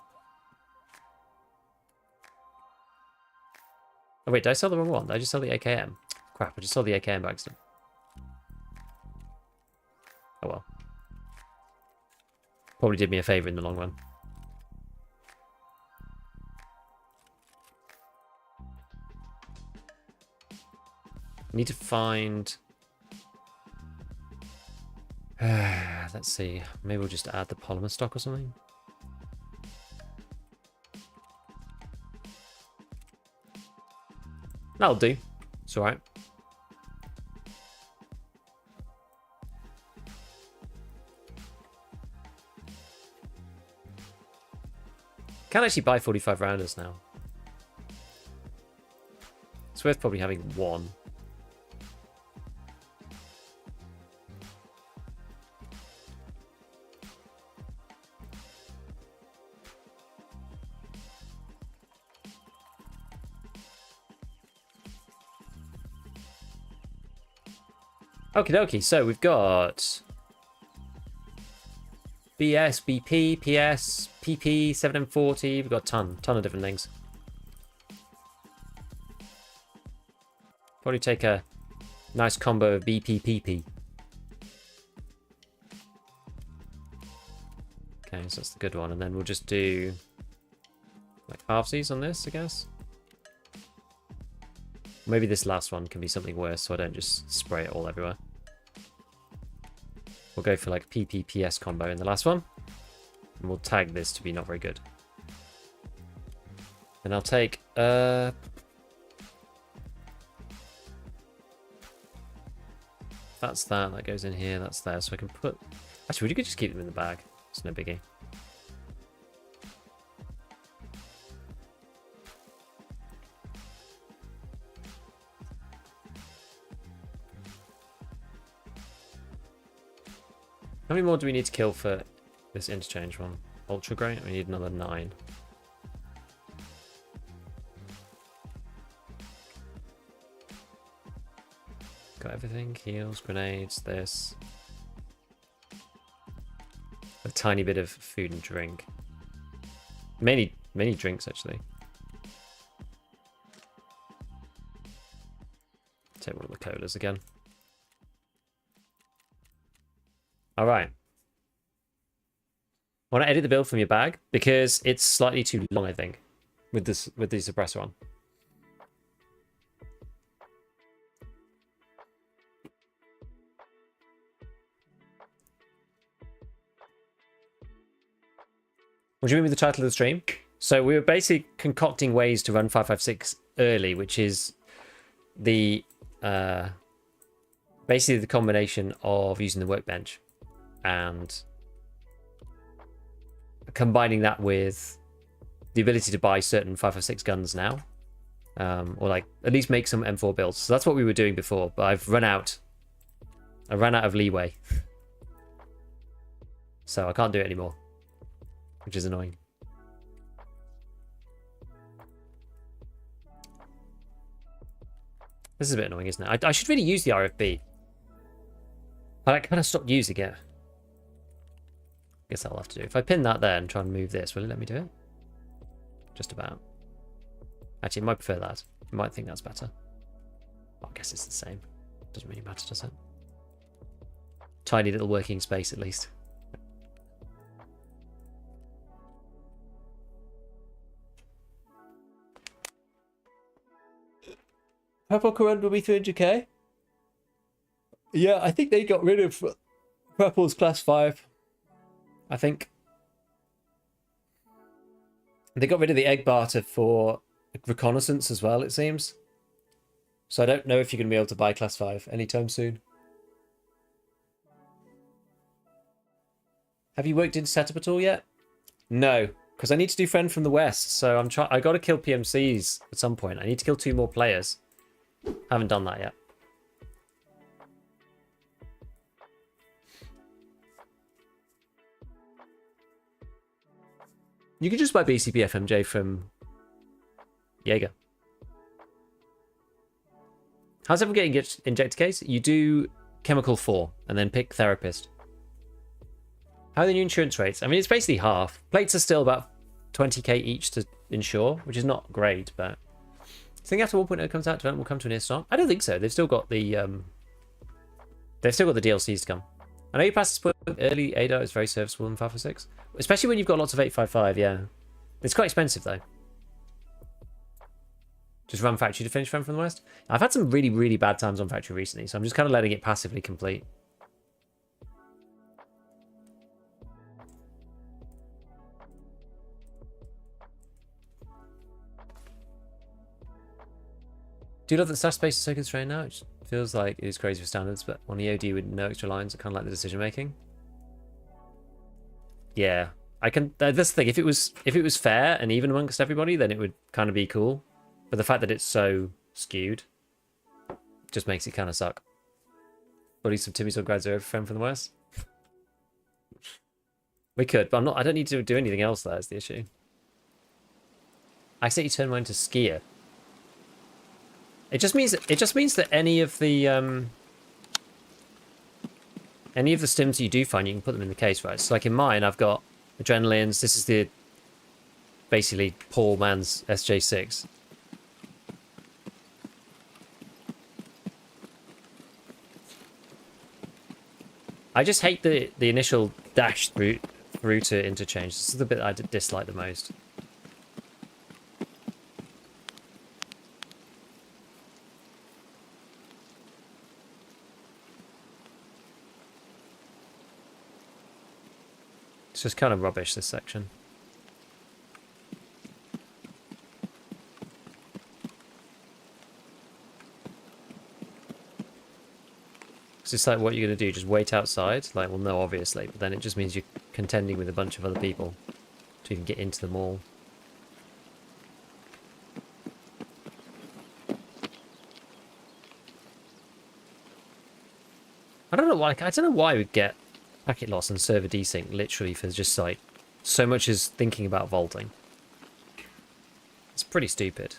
[SPEAKER 1] Oh wait, did I sell the wrong one? Did I just sell the AKM? Crap, I just sold the AKM by accident. Oh well. Probably did me a favour in the long run. I need to find... let's see. Maybe we'll just add the polymer stock or something. That'll do. It's alright. Can actually buy 45 rounders now. It's worth probably having one. Okie dokie, so we've got BS, BP, PS, PP, 7M40. We've got a ton of different things. Probably take a nice combo of BP, PP. Okay, so that's the good one. And then we'll just do like halvesies on this, I guess. Maybe this last one can be something worse, so I don't just spray it all everywhere. We'll go for like PPPS combo in the last one. And we'll tag this to be not very good. And I'll take... That's that. That goes in here. That's there. So I can put... Actually, we could just keep them in the bag. It's no biggie. How many more do we need to kill for this interchange one? Ultra great? We need another 9. Got everything. Heals, grenades, this. A tiny bit of food and drink. Many drinks, actually. Take one of the colas again. Alright. Want to edit the build from your bag? Because it's slightly too long, I think, with the suppressor on. What do you mean with the title of the stream? So we were basically concocting ways to run 556 early, which is the basically the combination of using the workbench and combining that with the ability to buy certain 556 guns now, or like at least make some M4 builds. So that's what we were doing before, but I've run out. I ran out of leeway, so I can't do it anymore, which is annoying. This is a bit annoying, isn't it? I should really use the RFB. But I kind of stopped using it. Guess I'll have to do. If I pin that there and try and move this, will it let me do it? Just about. Actually, I might prefer that. You might think that's better. Well, I guess it's the same. Doesn't really matter, does it? Tiny little working space, at least. Purple current will be 300k. Yeah, I think they got rid of Purple's class 5. I think they got rid of the egg barter for reconnaissance as well, it seems. So I don't know if you're going to be able to buy class 5 anytime soon. Have you worked in setup at all yet? No, because I need to do Friend from the West. So I got to kill PMCs at some point. I need to kill 2 more players. Haven't done that yet. You can just buy BCP FMJ from Jaeger. How's everyone getting injector case? You do chemical 4 and then pick therapist. How are the new insurance rates? I mean, it's basically half. Plates are still about 20k each to insure, which is not great, but I think after 1.0 comes out, development will come to an stop. I don't think so. They've still got the DLCs to come. I know you passed this early ADA is very serviceable in 556, especially when you've got lots of 855. Yeah, it's quite expensive though. Just run factory to finish Friend from the West. I've had some really bad times on factory recently, so I'm just kind of letting it passively complete. Do you love that stash space is so constrained now? It just feels like it is crazy for standards, but on EOD with no extra lines, I kind of like the decision making. Yeah, I can. That's the thing. If it was fair and even amongst everybody, then it would kind of be cool. But the fact that it's so skewed just makes it kind of suck. Bully some Timmy's or grad 0 for Friend from the West. We could, but I don't need to do anything else. That's the issue. I say you turn mine to skier. It just means that any of the stims you do find, you can put them in the case, right? So like in mine, I've got adrenalines. This is the basically Paul Mann's SJ6. I just hate the initial dash through to interchange. This is the bit I dislike the most. It's just kind of rubbish, this section. It's just like, what you're going to do, just wait outside? Like, well, no, obviously, but then it just means you're contending with a bunch of other people to even get into the mall. I don't know why we'd get packet loss and server desync literally for just like so much as thinking about vaulting. It's pretty stupid.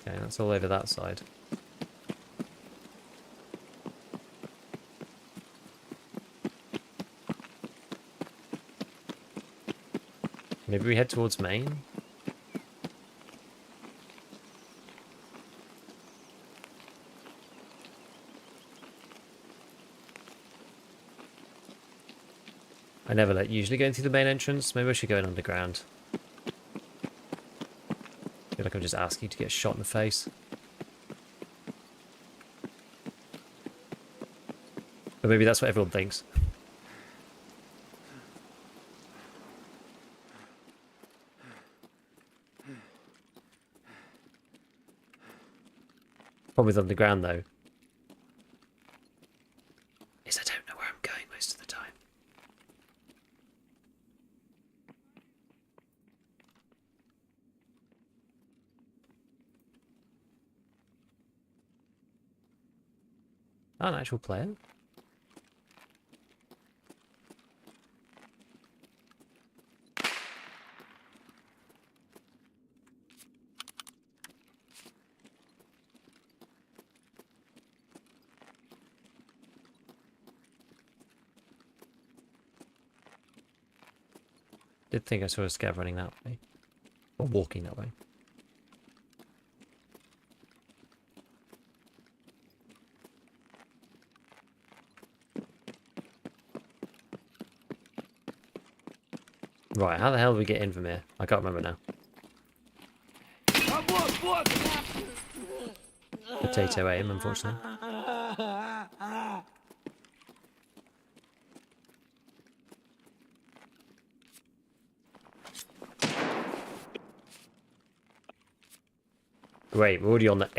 [SPEAKER 1] Okay, that's all over that side. Maybe we head towards Main? I never usually going through the main entrance. Maybe I should go in underground. I feel like I'm just asking to get shot in the face. But maybe that's what everyone thinks. Problem with underground though is I don't know where I'm going most of the time. Oh, an actual player? Did think I saw a scav running that way. Or walking that way. Right, how the hell do we get in from here? I can't remember now. Potato aim, unfortunately. Great, we're already on the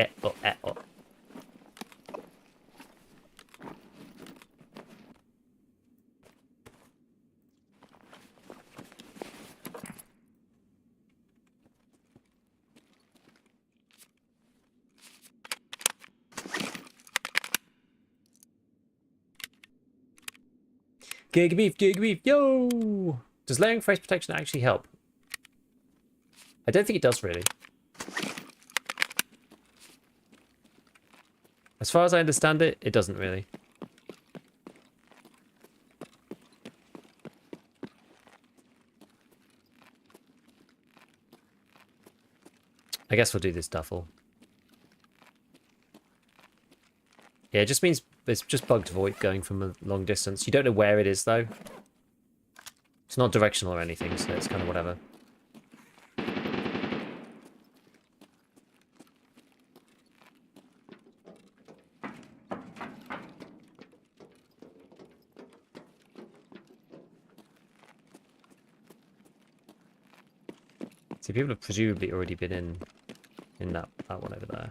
[SPEAKER 1] Gig beef, yo! Does layering face protection actually help? I don't think it does, really. As far as I understand it, it doesn't really. I guess we'll do this duffel. Yeah, it just means it's just bugged VoIP going from a long distance. You don't know where it is, though. It's not directional or anything, so it's kind of whatever. See, people have presumably already been in that one over there.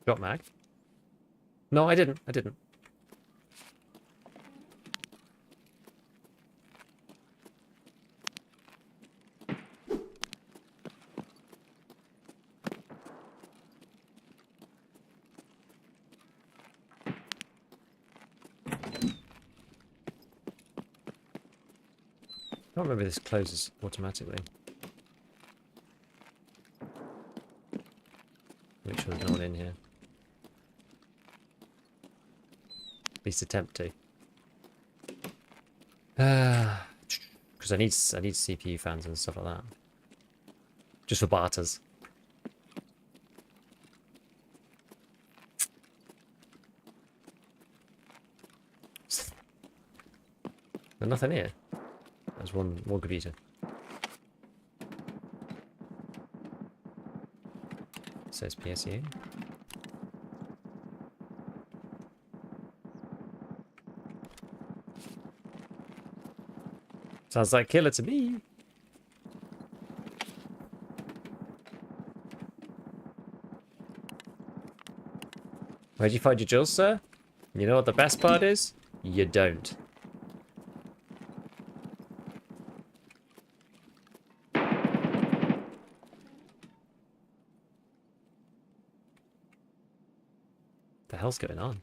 [SPEAKER 1] Got mag? No, I didn't. I didn't. I don't remember this closes automatically. Make sure there's no one in here. At least attempt to. Because I need CPU fans and stuff like that. Just for barters. But nothing here. There's one computer. It says PSU. Sounds like killer to me. Where'd you find your jewels, sir? You know what the best part is? You don't. The hell's going on?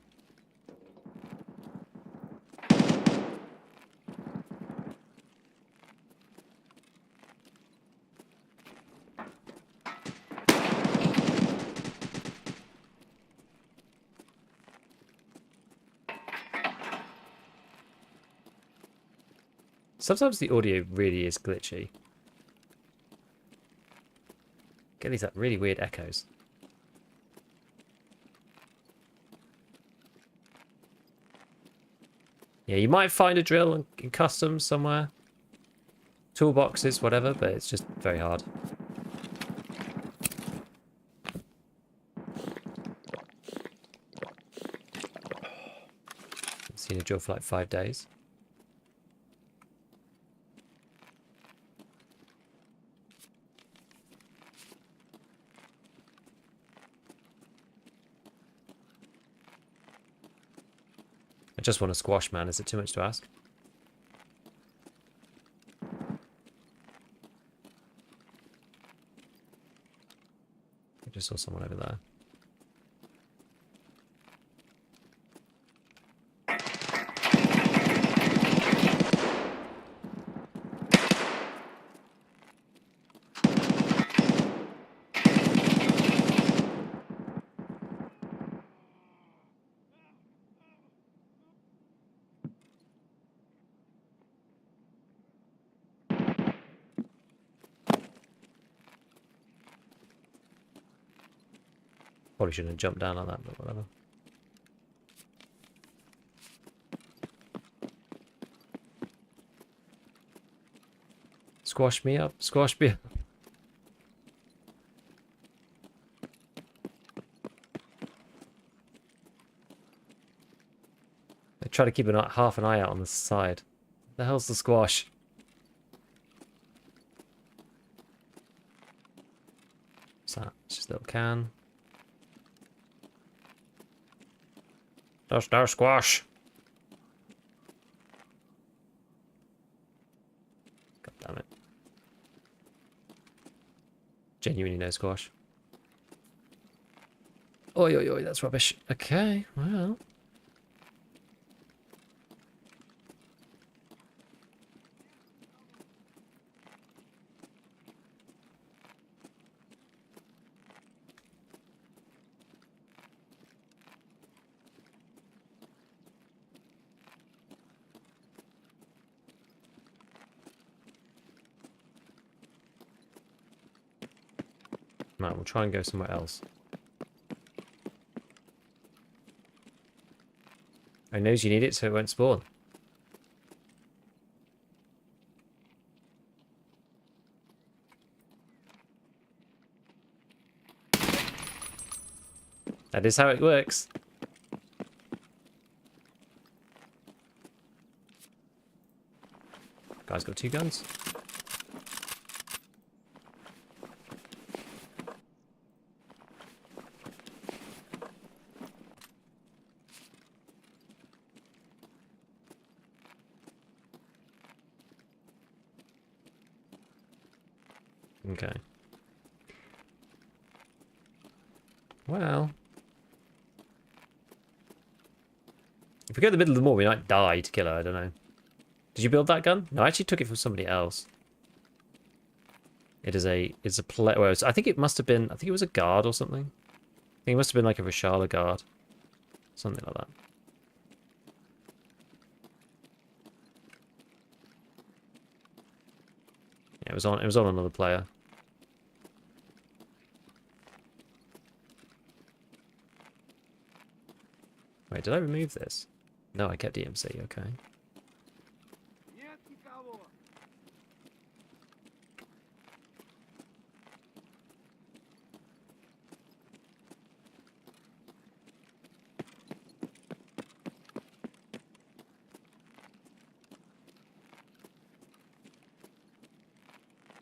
[SPEAKER 1] Sometimes the audio really is glitchy. Get these really weird echoes. Yeah, you might find a drill in customs somewhere. Toolboxes, whatever, but it's just very hard. I've seen a drill for like 5 days. I just want a squash, man. Is it too much to ask? I just saw someone over there. Probably shouldn't have jumped down on that, but whatever. Squash me up, squash me up. I try to keep half an eye out on the side. The hell's the squash? What's that? It's just a little can. There's no squash. God damn it. Genuinely no squash. Oi, oi, oi, that's rubbish. Okay, well. Right, we'll try and go somewhere else. I knows you need it so it won't spawn. That is how it works. Guy's got 2 guns. Okay. Well. If we go to the middle of the mall, we might die to kill her. I don't know. Did you build that gun? No, I actually took it from somebody else. It's a play. Well, I think it must have been. I think it was a guard or something. I think it must have been like a Rashala guard, something like that. Yeah, it was on. It was on another player. Wait, did I remove this? No, I kept EMC. Okay.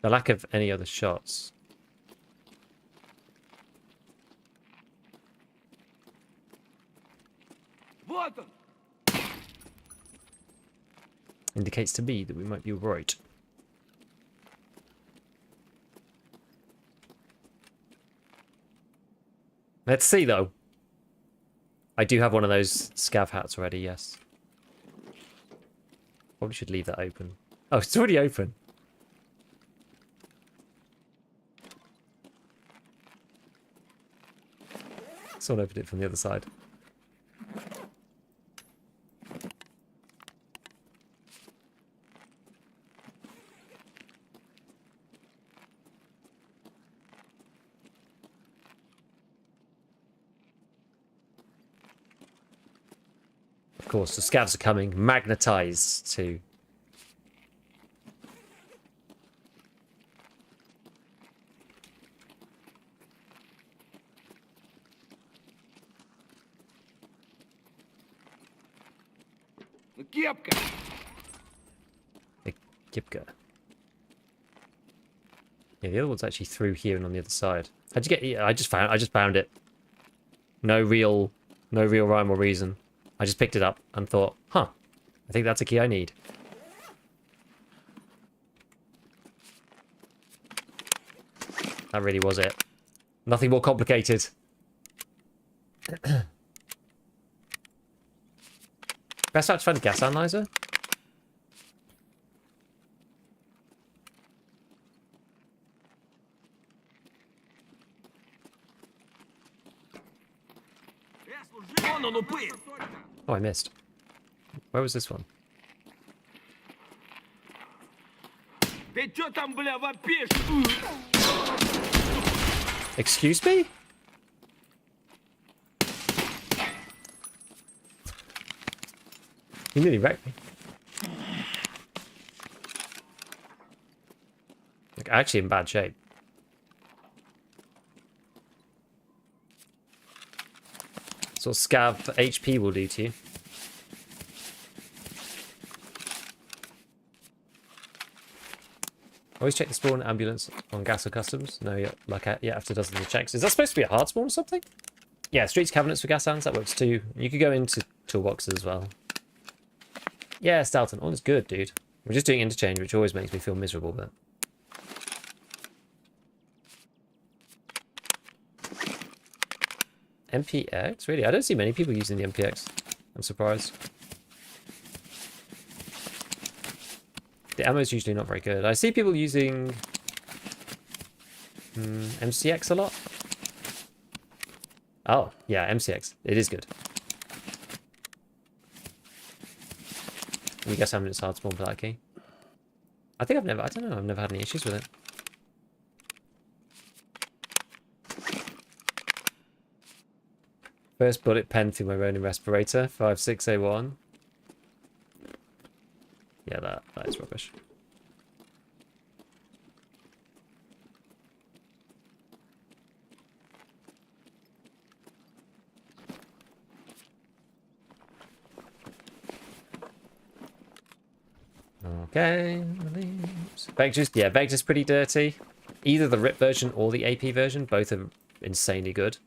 [SPEAKER 1] The lack of any other shots. Indicates to me that we might be right. Let's see, though. I do have one of those scav hats already, yes. Probably should leave that open. Oh, it's already open. Someone opened it from the other side. Of course, the scavs are coming. Magnetized too.
[SPEAKER 2] Кепка.
[SPEAKER 1] The Kipka. Yeah, the other one's actually through here and on the other side. How'd you get? Yeah, I just found it. No real rhyme or reason. I just picked it up and thought, huh, I think that's a key I need. That really was it. Nothing more complicated. Best out to find a gas analyzer? Oh, I missed. Where was this one? Excuse me? You nearly wrecked me. Like, actually in bad shape. That's what scav HP will do to you. Always check the spawn ambulance on gas or customs. No, yeah, like after dozens of checks. Is that supposed to be a hard spawn or something? Yeah, streets cabinets for gas hands, that works too. You could go into toolboxes as well. Yeah, Stalton, all is good, dude. We're just doing interchange, which always makes me feel miserable, but... MPX? Really? I don't see many people using the MPX. I'm surprised. The ammo is usually not very good. I see people using... MCX a lot. Oh, yeah, MCX. It is good. You guess how many it's hard spawn for that key? I think I've never had any issues with it. First bullet pen through my Ronin respirator, 56A1. Yeah, that is rubbish. Okay. Vector's, yeah, Vector's pretty dirty. Either the RIP version or the AP version, both are insanely good.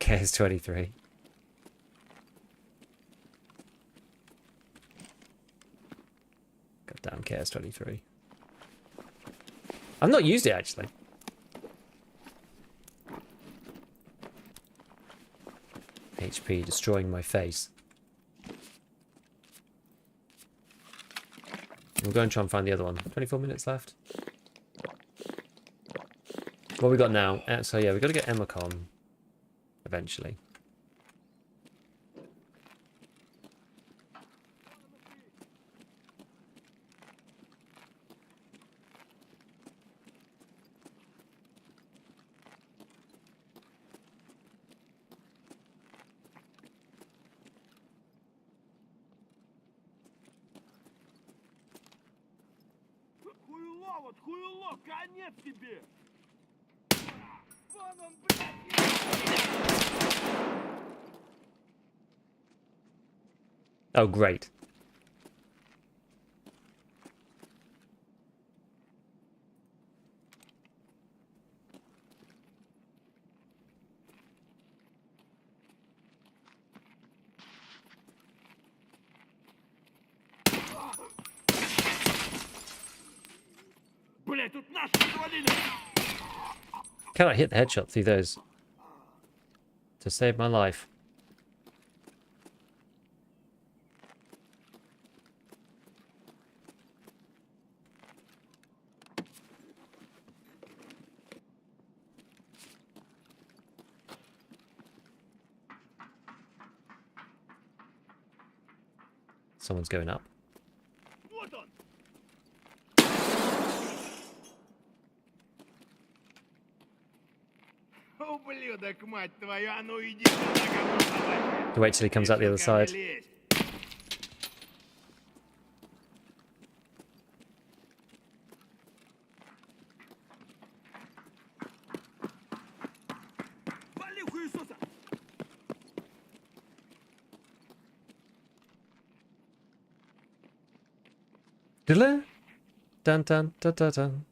[SPEAKER 1] KS23. Goddamn KS23. I've not used it actually. HP destroying my face. We'll go and try and find the other one. 24 minutes left. What we got now? So yeah, we've got to get Emacom eventually. Oh, great. Can I hit the headshot through those to save my life? Someone's going up.
[SPEAKER 2] Ублюдок, мать твою, а ну иди сюда, говно собачье.
[SPEAKER 1] Wait till he comes out the other side.
[SPEAKER 2] Вали хуесоса!
[SPEAKER 1] Dun dun dun dun dun.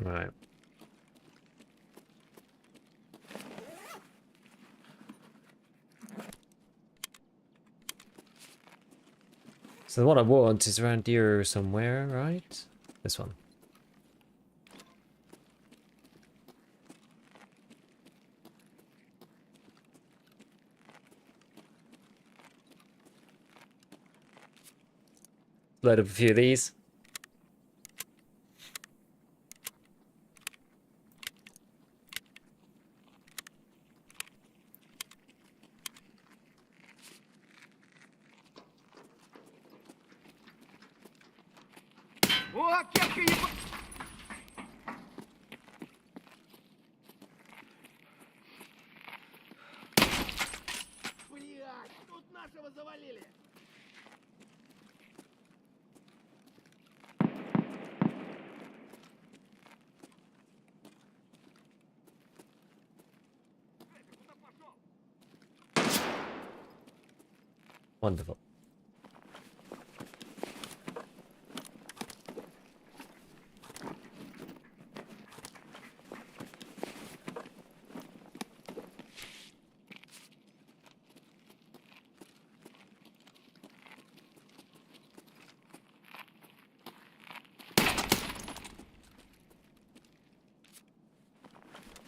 [SPEAKER 1] Right. So what I want is around here somewhere, right? This one. Load up a few of these.
[SPEAKER 2] О, кепка еба... Блядь, тут нашего завалили.
[SPEAKER 1] Wonderful.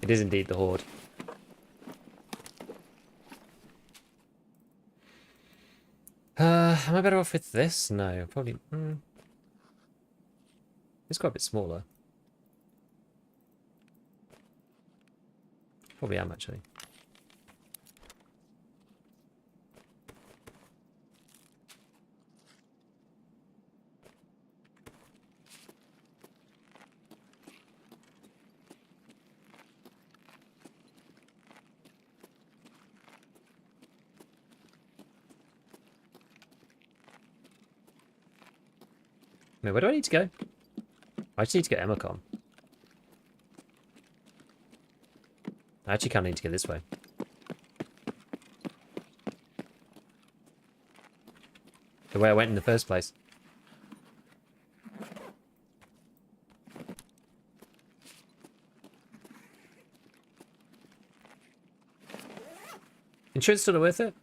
[SPEAKER 1] It is indeed the Horde. Am I better off with this? No, probably. It's quite a bit smaller. Probably am, actually. Wait, where do I need to go? I just need to get Emacom. I actually kind of need to go this way. The way I went in the first place. Insurance still worth it?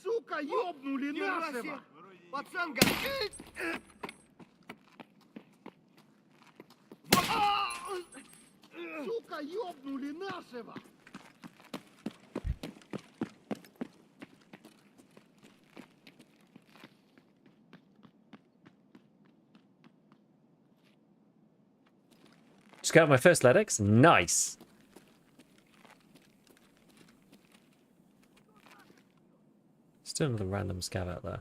[SPEAKER 2] Сука, ёбнули нашего! Пацан горит! Вот! Сука, ёбнули нашего!
[SPEAKER 1] Scout my first LEDX. Nice. Still another random scav out there.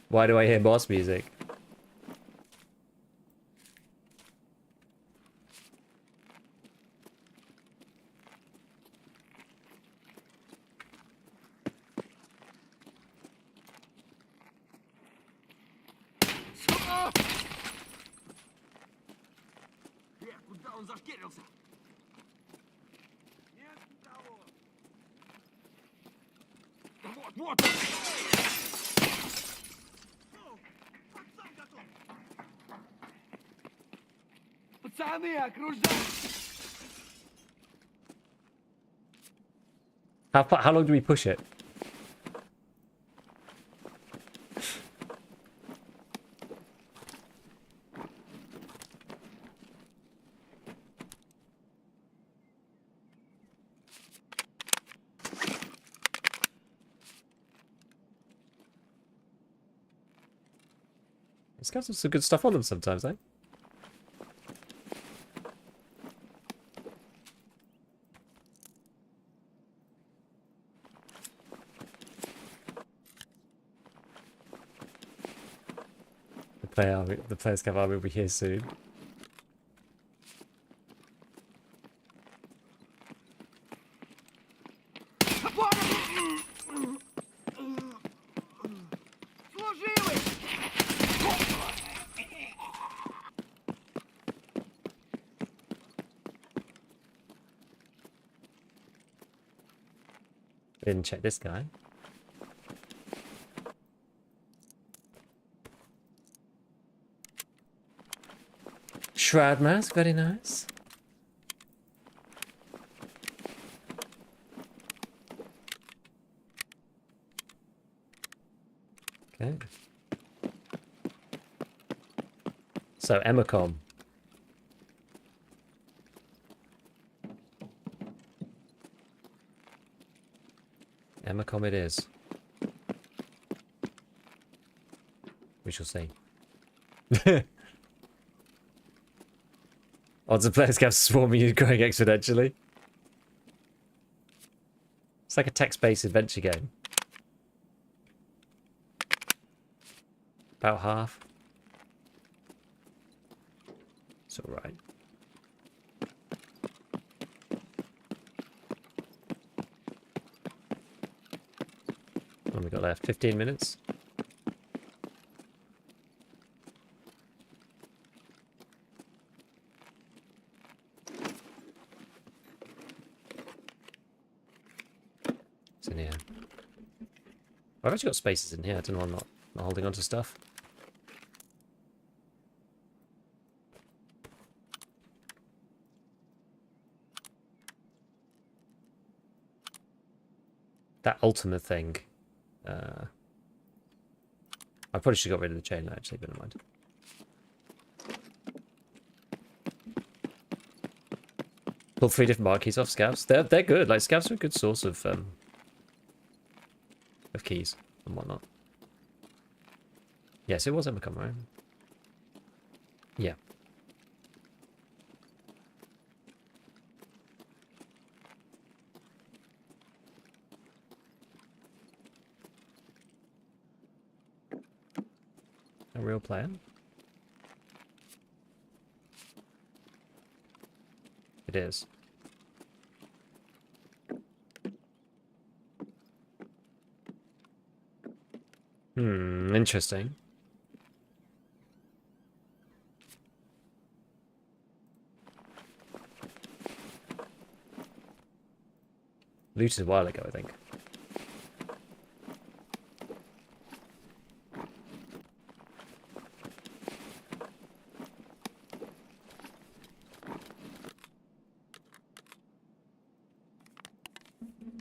[SPEAKER 1] Why do I hear boss music?
[SPEAKER 2] Куда он зашкерился? Нет никого. Да вот! Пацан готов! Пацаны, окружают!
[SPEAKER 1] How long do we push it? It's got some good stuff on them sometimes, eh? The players scav army will be here soon. Didn't check this guy. Shroud mask, very nice. Okay. So, Emacom. Emacom it is. We shall see. Odds of players kept swarming you growing exponentially. It's like a text-based adventure game. About half. It's alright. What have we got left? 15 minutes? It's in here. I've actually got spaces in here. I don't know why I'm not holding on to stuff. That ultimate thing. I probably should have got rid of the chain actually, but never mind. Pull 3 different marquees off scavs. They're good. Like scavs are a good source of keys and whatnot. Yes, it was Emacom, right? Yeah. A real player? It is. Interesting. Looted a while ago, I think.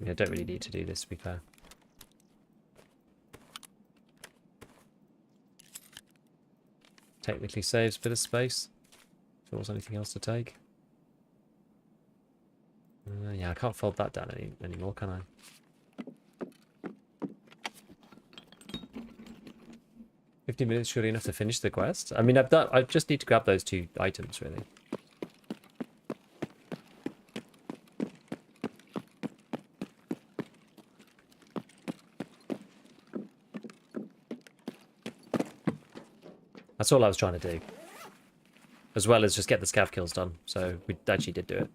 [SPEAKER 1] Yeah, I don't really need to do this, to be fair. Technically saves a bit of space. If there was anything else to take. Yeah, I can't fold that down anymore, can I? 15 minutes surely enough to finish the quest? I mean, I just need to grab those 2 items, really. That's all I was trying to do. As well as just get the scav kills done. So we actually did do it.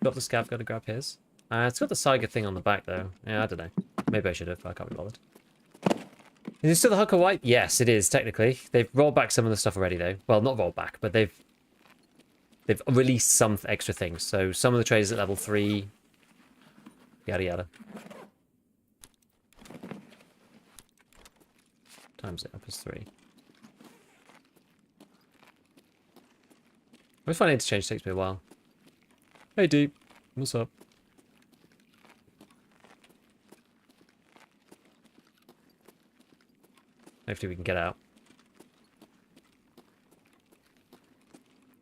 [SPEAKER 1] Got the scav, got to grab his. It's got the Saiga thing on the back, though. Yeah, I don't know. Maybe I should have. I can't be bothered. Is it still the Hucker White? Yes, it is, technically. They've rolled back some of the stuff already, though. Well, not rolled back, but they've released some extra things. So some of the traders at level 3. Yada yada. Times it up as 3. I always find interchange takes me a while. Hey, Deep. What's up? Hopefully we can get out.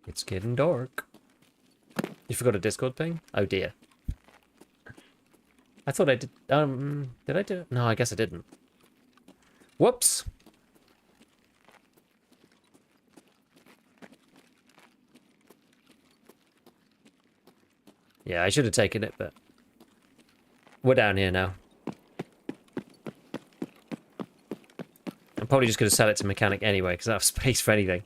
[SPEAKER 1] It's getting dark. You forgot a Discord ping? Oh dear. I thought I did. Did I do it? No, I guess I didn't. Whoops. Yeah, I should have taken it, but we're down here now. I'm probably just going to sell it to mechanic anyway, because I have space for anything.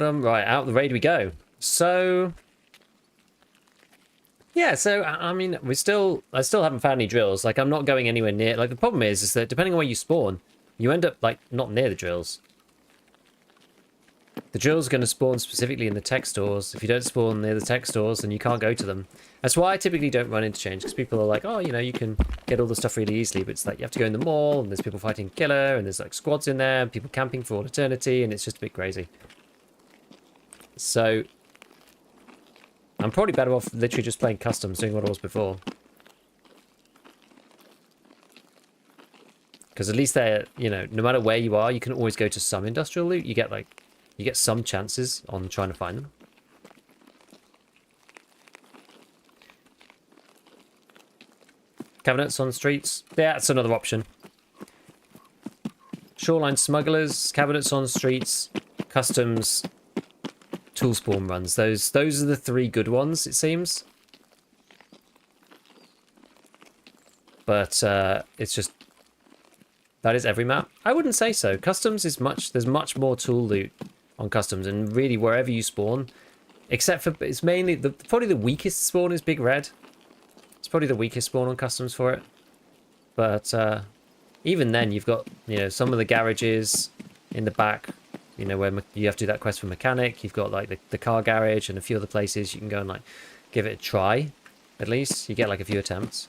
[SPEAKER 1] Right, out the raid we go. So yeah, so I mean, I still haven't found any drills. Like, I'm not going anywhere near. Like, the problem is that depending on where you spawn, you end up like not near the drills. The drills are going to spawn specifically in the tech stores. If you don't spawn near the tech stores, then you can't go to them. That's why I typically don't run Interchange, because people are like, oh, you know, you can get all the stuff really easily, but it's like you have to go in the mall, and there's people fighting killer, and there's like squads in there, and people camping for all eternity, and it's just a bit crazy. So I'm probably better off literally just playing customs, doing what I was before. Because at least they're, you know, no matter where you are, you can always go to some industrial loot. You get some chances on trying to find them. Cabinets on streets. Yeah, that's another option. Shoreline smugglers, cabinets on streets, customs, tool spawn runs. Those are the 3 good ones, it seems. But it's just that is every map. I wouldn't say so. Customs is there's much more tool loot on customs, and really wherever you spawn, except for it's mainly probably the weakest spawn is Big Red. It's probably the weakest spawn on customs for it. But even then, you've got, you know, some of the garages in the back, you know, where you have to do that quest for mechanic. You've got like the car garage and a few other places you can go and like give it a try. At least you get like a few attempts.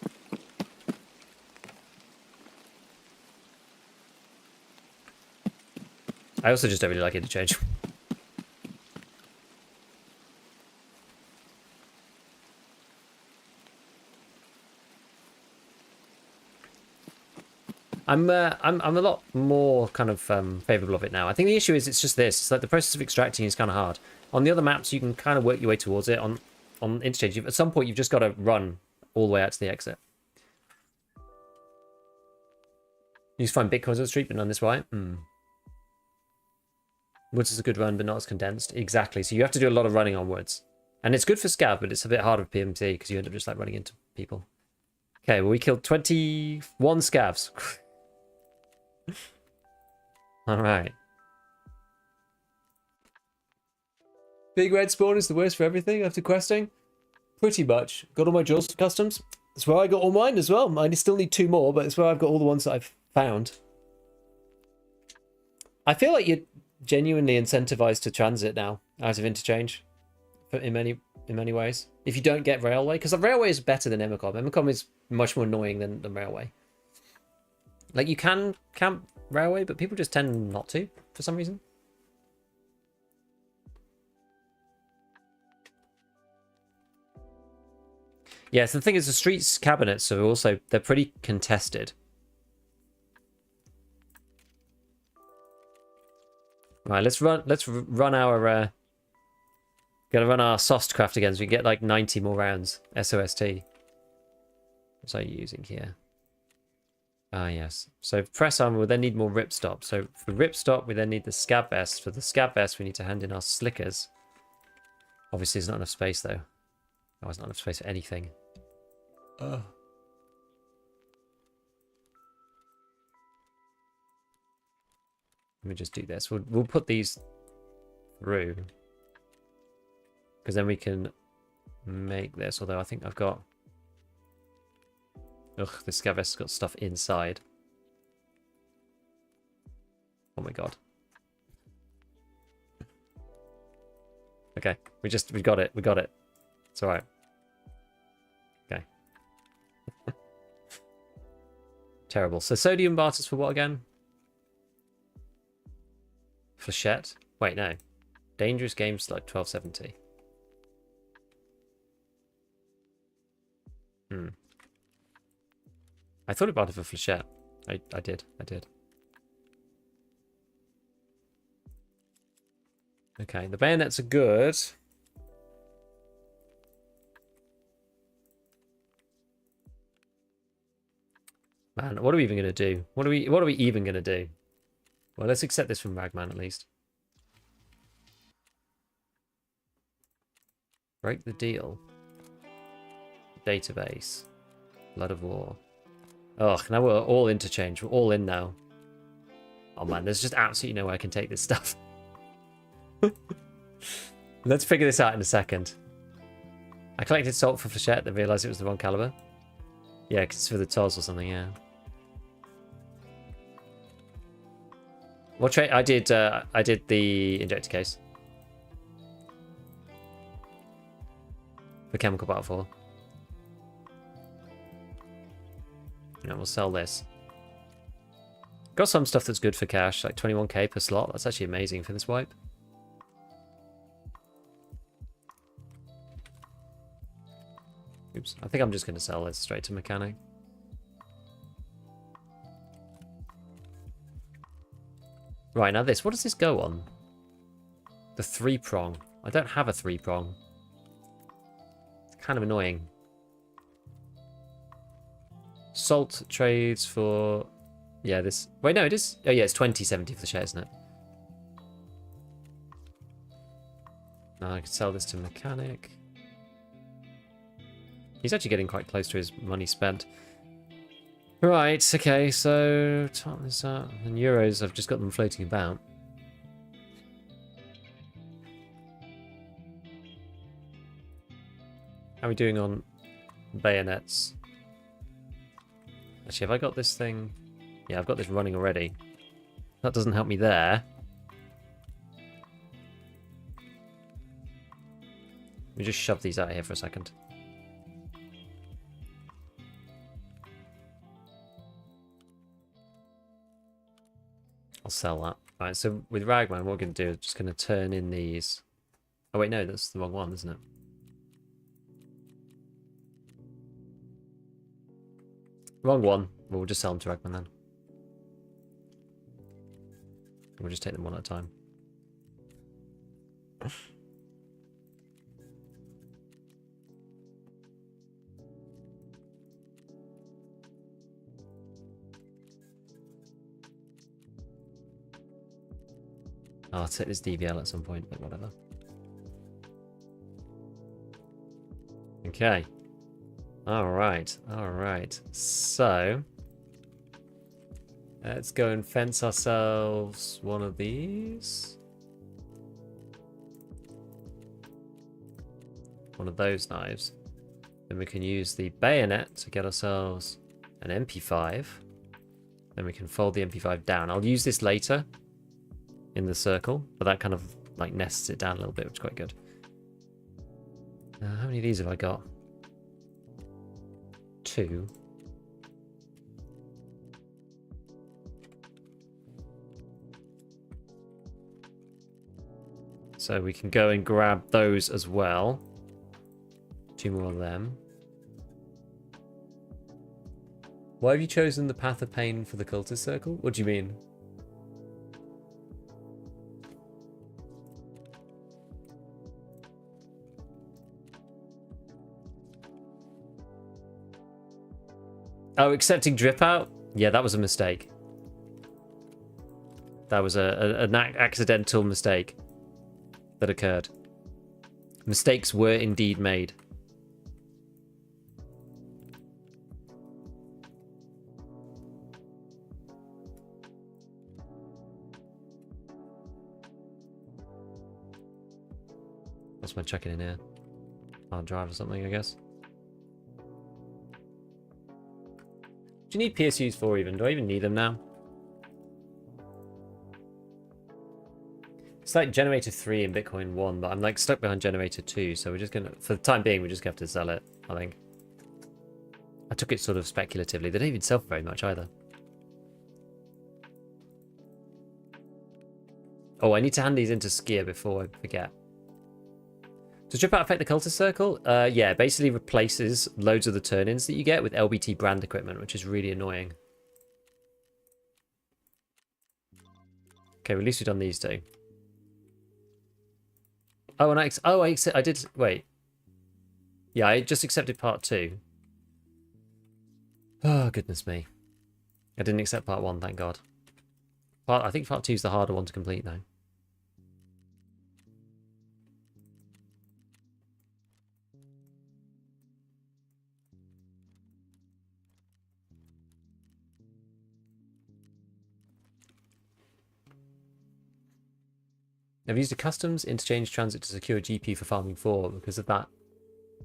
[SPEAKER 1] I also just don't really like Interchange. I'm a lot more kind of favourable of it now. I think the issue is it's just this. It's like the process of extracting is kind of hard. On the other maps, you can kind of work your way towards it. On Interchange, at some point, you've just got to run all the way out to the exit. You just find bitcoins on the street, but none this way. Woods is a good run, but not as condensed. Exactly. So you have to do a lot of running on Woods. And it's good for scav, but it's a bit harder for PMT because you end up just like running into people. Okay, well, we killed 21 scavs. All right. Big Red spawn is the worst for everything after questing? Pretty much. Got all my jewels for customs. That's where I got all mine as well. I still need 2 more, but it's where I've got all the ones that I've found. I feel like you're genuinely incentivized to transit now out of Interchange in many ways. If you don't get railway, because the railway is better than Emicom. Emicom is much more annoying than the railway. Like, you can camp railway, but people just tend not to for some reason. Yeah, so the thing is, the streets cabinets are also, they're pretty contested. Right, let's run our gotta run our Sostcraft again so we can get like 90 more rounds. SOST. What's I using here? Ah, yes. So press armor, we then need more ripstop. So for ripstop, we then need the scab vest. For the scab vest, we need to hand in our slickers. Obviously, there's not enough space though. Oh, there's not enough space for anything. Ugh. Let me just do this. We'll put these through. Because then we can make this. Although I think I've got... Ugh, the scav vest's got stuff inside. Oh my god. Okay, we got it. We got it. It's alright. Okay. Terrible. So sodium barters for what again? Flechette? Wait, no. Dangerous games like 1270. I thought about it for Flechette. I did. Okay, the bayonets are good. Man, what are we even gonna do? What are we even gonna do? Well, let's accept this from Ragman at least. Break the deal. Database. Blood of War. Ugh, now we're all interchange. We're all in now. Oh man, there's just absolutely no way I can take this stuff. Let's figure this out in a second. I collected salt for Flechette, then realised it was the wrong caliber. Yeah, because it's for the TOS or something, yeah. What trade? I did the injector case. For chemical battle 4. Yeah, we'll sell this. Got some stuff that's good for cash, like 21k per slot. That's actually amazing for this wipe. Oops, I think I'm just going to sell this straight to mechanic. Right, now this. What does this go on? The 3-prong. I don't have a 3-prong. It's kind of annoying. Salt trades for... Yeah, this... Wait, no, it is... Oh, yeah, it's 2070 for the share, isn't it? Now I could sell this to mechanic. He's actually getting quite close to his money spent. Right, okay, so... Top this up. And euros, I've just got them floating about. How are we doing on bayonets? Actually, have I got this thing? Yeah, I've got this running already. That doesn't help me there. Let me just shove these out here for a second. I'll sell that. Alright, so with Ragman, what we're going to do is just going to turn in these... Oh wait, no, that's the wrong one, isn't it? Wrong one. Well, we'll just sell them to Ragman then. We'll just take them one at a time. I'll take this DVL at some point, but whatever. Okay. Alright, alright. So, let's go and fence ourselves one of these. One of those knives. Then we can use the bayonet to get ourselves an MP5. Then we can fold the MP5 down. I'll use this later in the circle, but that kind of like nests it down a little bit, which is quite good. How many of these have I got? 2. So we can go and grab those as well. 2 more of them. Why have you chosen the path of pain for the cultist circle? What do you mean? Oh, accepting drip out? Yeah, that was a mistake. That was an accidental mistake that occurred. Mistakes were indeed made. What's my checking in here? Hard drive or something, I guess. Do you need PSUs for even? Do I even need them now? It's like generator 3 and Bitcoin 1, but I'm like stuck behind generator 2, so we're just gonna, for the time being, we just have to sell it, I think. I took it sort of speculatively. They don't even sell for very much either. Oh, I need to hand these into Skier before I forget. Does drip out affect the cultist circle? Yeah, it basically replaces loads of the turn-ins that you get with LBT brand equipment, which is really annoying. Okay, well, at least we've done these two. Oh, and I did. Wait. Yeah, I just accepted part 2. Oh, goodness me. I didn't accept part 1, thank God. I think part 2 is the harder one to complete, though. I've used a customs interchange transit to secure GP for farming 4 because of that.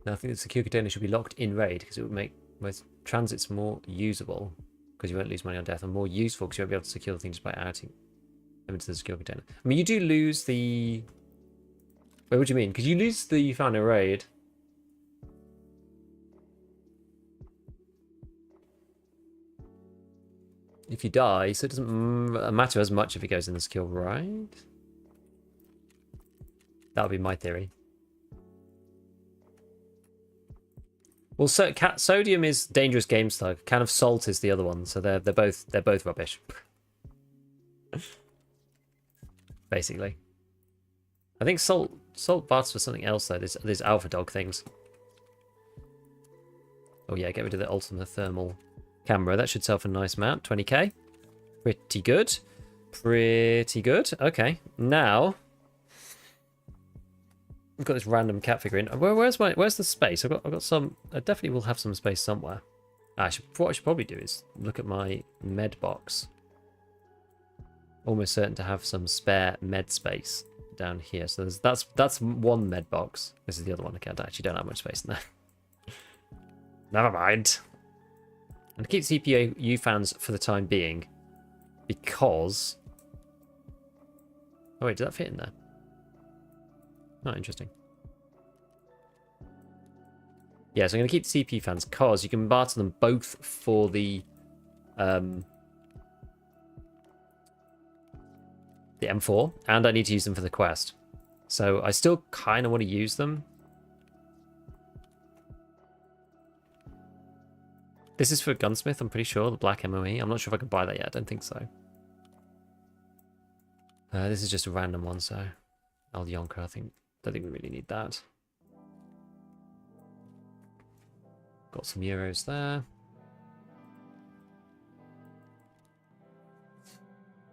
[SPEAKER 1] Now I think the secure container should be locked in raid because it would make most transits more usable because you won't lose money on death, and more useful because you won't be able to secure the thing just by adding them into the secure container. I mean, you do lose the... Wait, what do you mean? Because you lose the you found in raid. If you die, so it doesn't matter as much if it goes in the secure raid. That would be my theory. Well, so sodium is dangerous game slug. Can of salt is the other one, so they're both rubbish. Basically, I think salt barters for something else though. There's alpha dog things. Oh yeah, get rid of the ultimate thermal camera. That should sell for a nice amount. 20k. Pretty good. Pretty good. Okay, now. I've got this random cat figure in. Where's the space? I've got some. I definitely will have some space somewhere. What I should probably do is look at my med box. Almost certain to have some spare med space down here. So that's one med box. This is the other one. I actually don't have much space in there. Never mind. And keep CPU fans for the time being, because. Oh wait, did that fit in there? Oh, interesting. Yeah, so I'm going to keep the CPU fans because you can barter them both for the M4, and I need to use them for the quest. So I still kind of want to use them. This is for Gunsmith, I'm pretty sure, the black MOE. I'm not sure if I can buy that yet, I don't think so. This is just a random one, so Alyonka, I don't think we really need that. Got some euros there.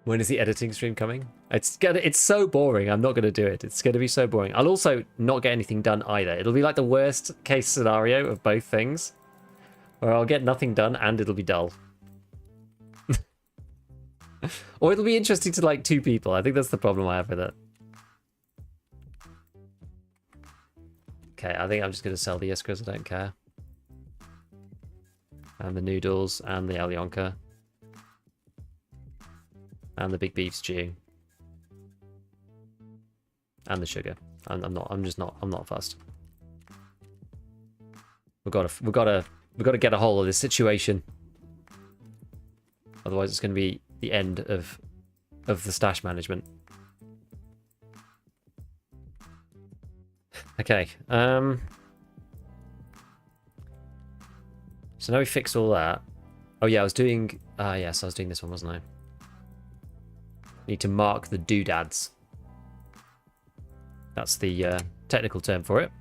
[SPEAKER 1] When is the editing stream coming? It's so boring. I'm not going to do it. It's going to be so boring. I'll also not get anything done either. It'll be like the worst case scenario of both things, where I'll get nothing done and it'll be dull. Or it'll be interesting to like 2 people. I think that's the problem I have with it. Okay, I think I'm just going to sell the Iskras. I don't care. And the noodles and the Alyonka. And the big beef stew. And the sugar. I'm not fussed. We've got to get a hold of this situation. Otherwise it's going to be the end of the stash management. Okay. So now we fixed all that. Oh yeah, I was doing... yes, I was doing this one, wasn't I? Need to mark the doodads. That's the technical term for it.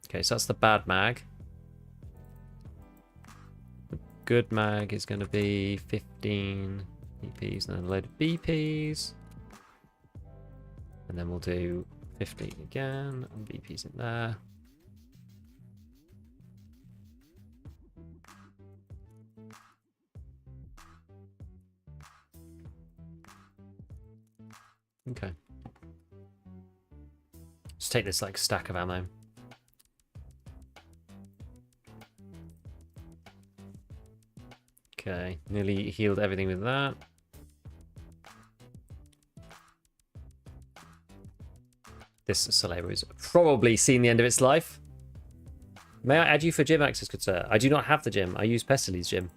[SPEAKER 1] Okay, so that's the bad mag. The good mag is going to be 15 EPs and then a load of BPs. And then we'll do 15 again, and BPs in there. Okay. Just take this like stack of ammo. Okay, nearly healed everything with that. This Solero has probably seen the end of its life. May I add you for gym access, good sir? I do not have the gym. I use Pestely's gym.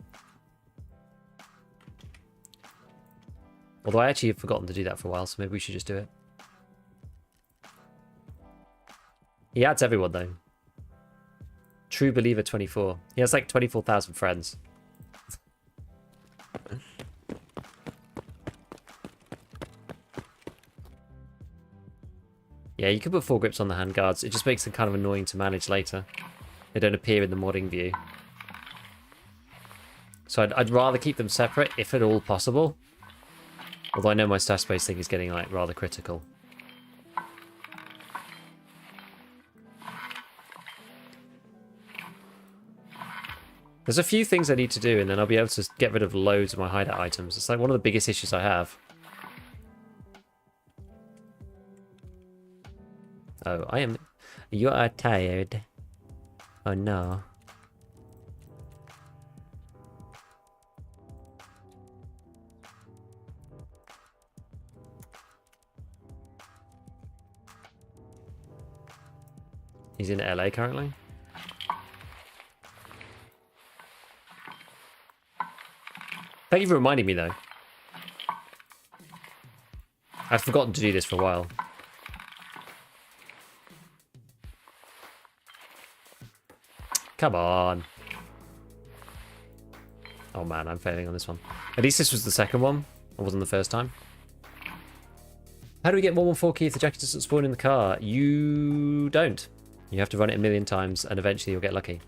[SPEAKER 1] Although I actually have forgotten to do that for a while, so maybe we should just do it. He adds everyone, though. True Believer 24. He has like 24,000 friends. Yeah, you can put foregrips on the handguards. It just makes them kind of annoying to manage later. They don't appear in the modding view. So I'd rather keep them separate, if at all possible. Although I know my stash space thing is getting like rather critical. There's a few things I need to do, and then I'll be able to get rid of loads of my hideout items. It's like one of the biggest issues I have. Oh, I am... You are tired. Oh, no. He's in LA currently. Thank you for reminding me, though. I've forgotten to do this for a while. Come on. Oh man, I'm failing on this one. At least this was the second one. It wasn't the first time. How do we get 114 key if the jacket doesn't spawn in the car? You don't. You have to run it a million times and eventually you'll get lucky.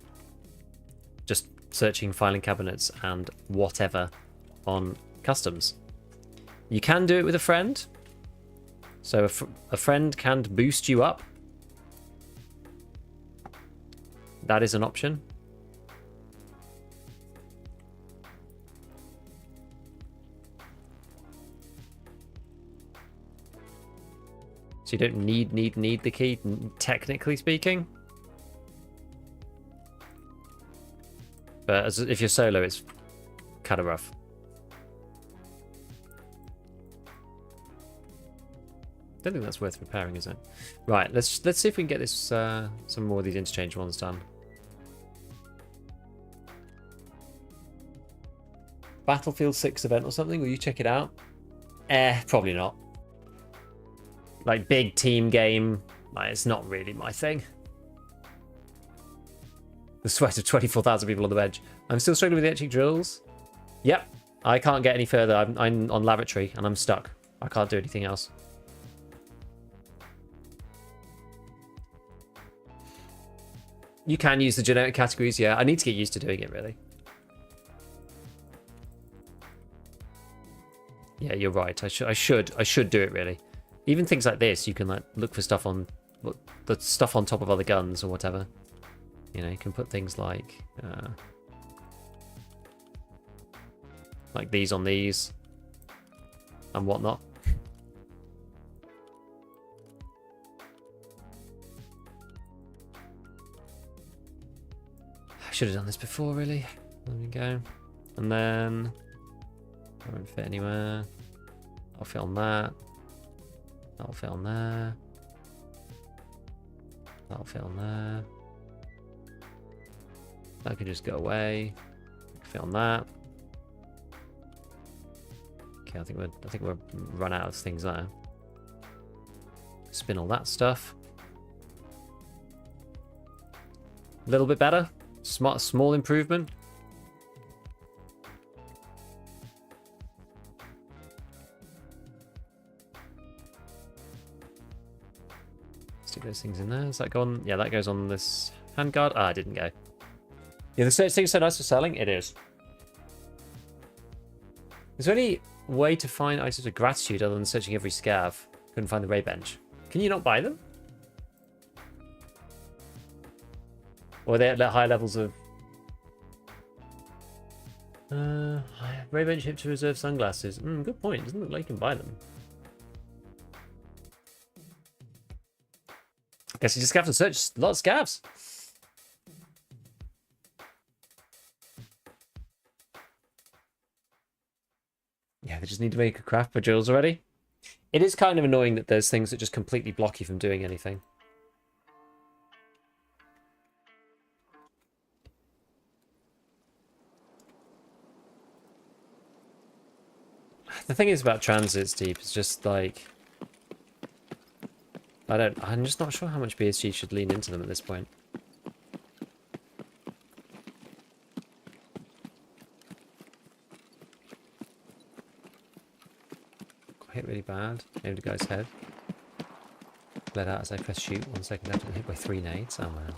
[SPEAKER 1] Just searching filing cabinets and whatever on customs. You can do it with a friend. So a friend can boost you up. That is an option. So you don't need the key, technically speaking. But if you're solo, it's kind of rough. Don't think that's worth repairing, is it? Right, let's see if we can get this some more of these interchange ones done. Battlefield 6 event or something? Will you check it out? Probably not. Like big team game, it's not really my thing. The sweat of 24,000 people on the bench. I'm still struggling with the electric drills. Yep, I can't get any further. I'm on lavatory and I'm stuck. I can't do anything else. You can use the generic categories, yeah. I need to get used to doing it, really. Yeah, you're right. I should do it, really. Even things like this, you can like look for stuff on the stuff on top of other guns or whatever. You know, you can put things like these on these and whatnot. I should have done this before, really. There we go. And then I won't fit anywhere. I'll fit on that. That'll fit on there. That'll fit on there. That could just go away. Fit on that. Okay, I think we're run out of things there. Spin all that stuff. A little bit better. Small improvement. Stick those things in there. Does that go on? Yeah, that goes on this handguard. Ah, it didn't go. Yeah, the thing's so nice for selling. It is. Is there any way to find items of gratitude other than searching every scav? Couldn't find the Ray bench. Can you not buy them? Or are they at higher levels of... Ray bench hip to reserve sunglasses. Good point. Doesn't look like you can buy them. Guess you just have to search a lot of scavs. Yeah, they just need to make a craft for drills already. It is kind of annoying that there's things that just completely block you from doing anything. The thing is about transits, Deep, it's just like... I'm just not sure how much BSG should lean into them at this point. Got hit really bad. Aimed a guy's head. Bled out as I press shoot. 1 second left and hit by 3 nades. Oh man.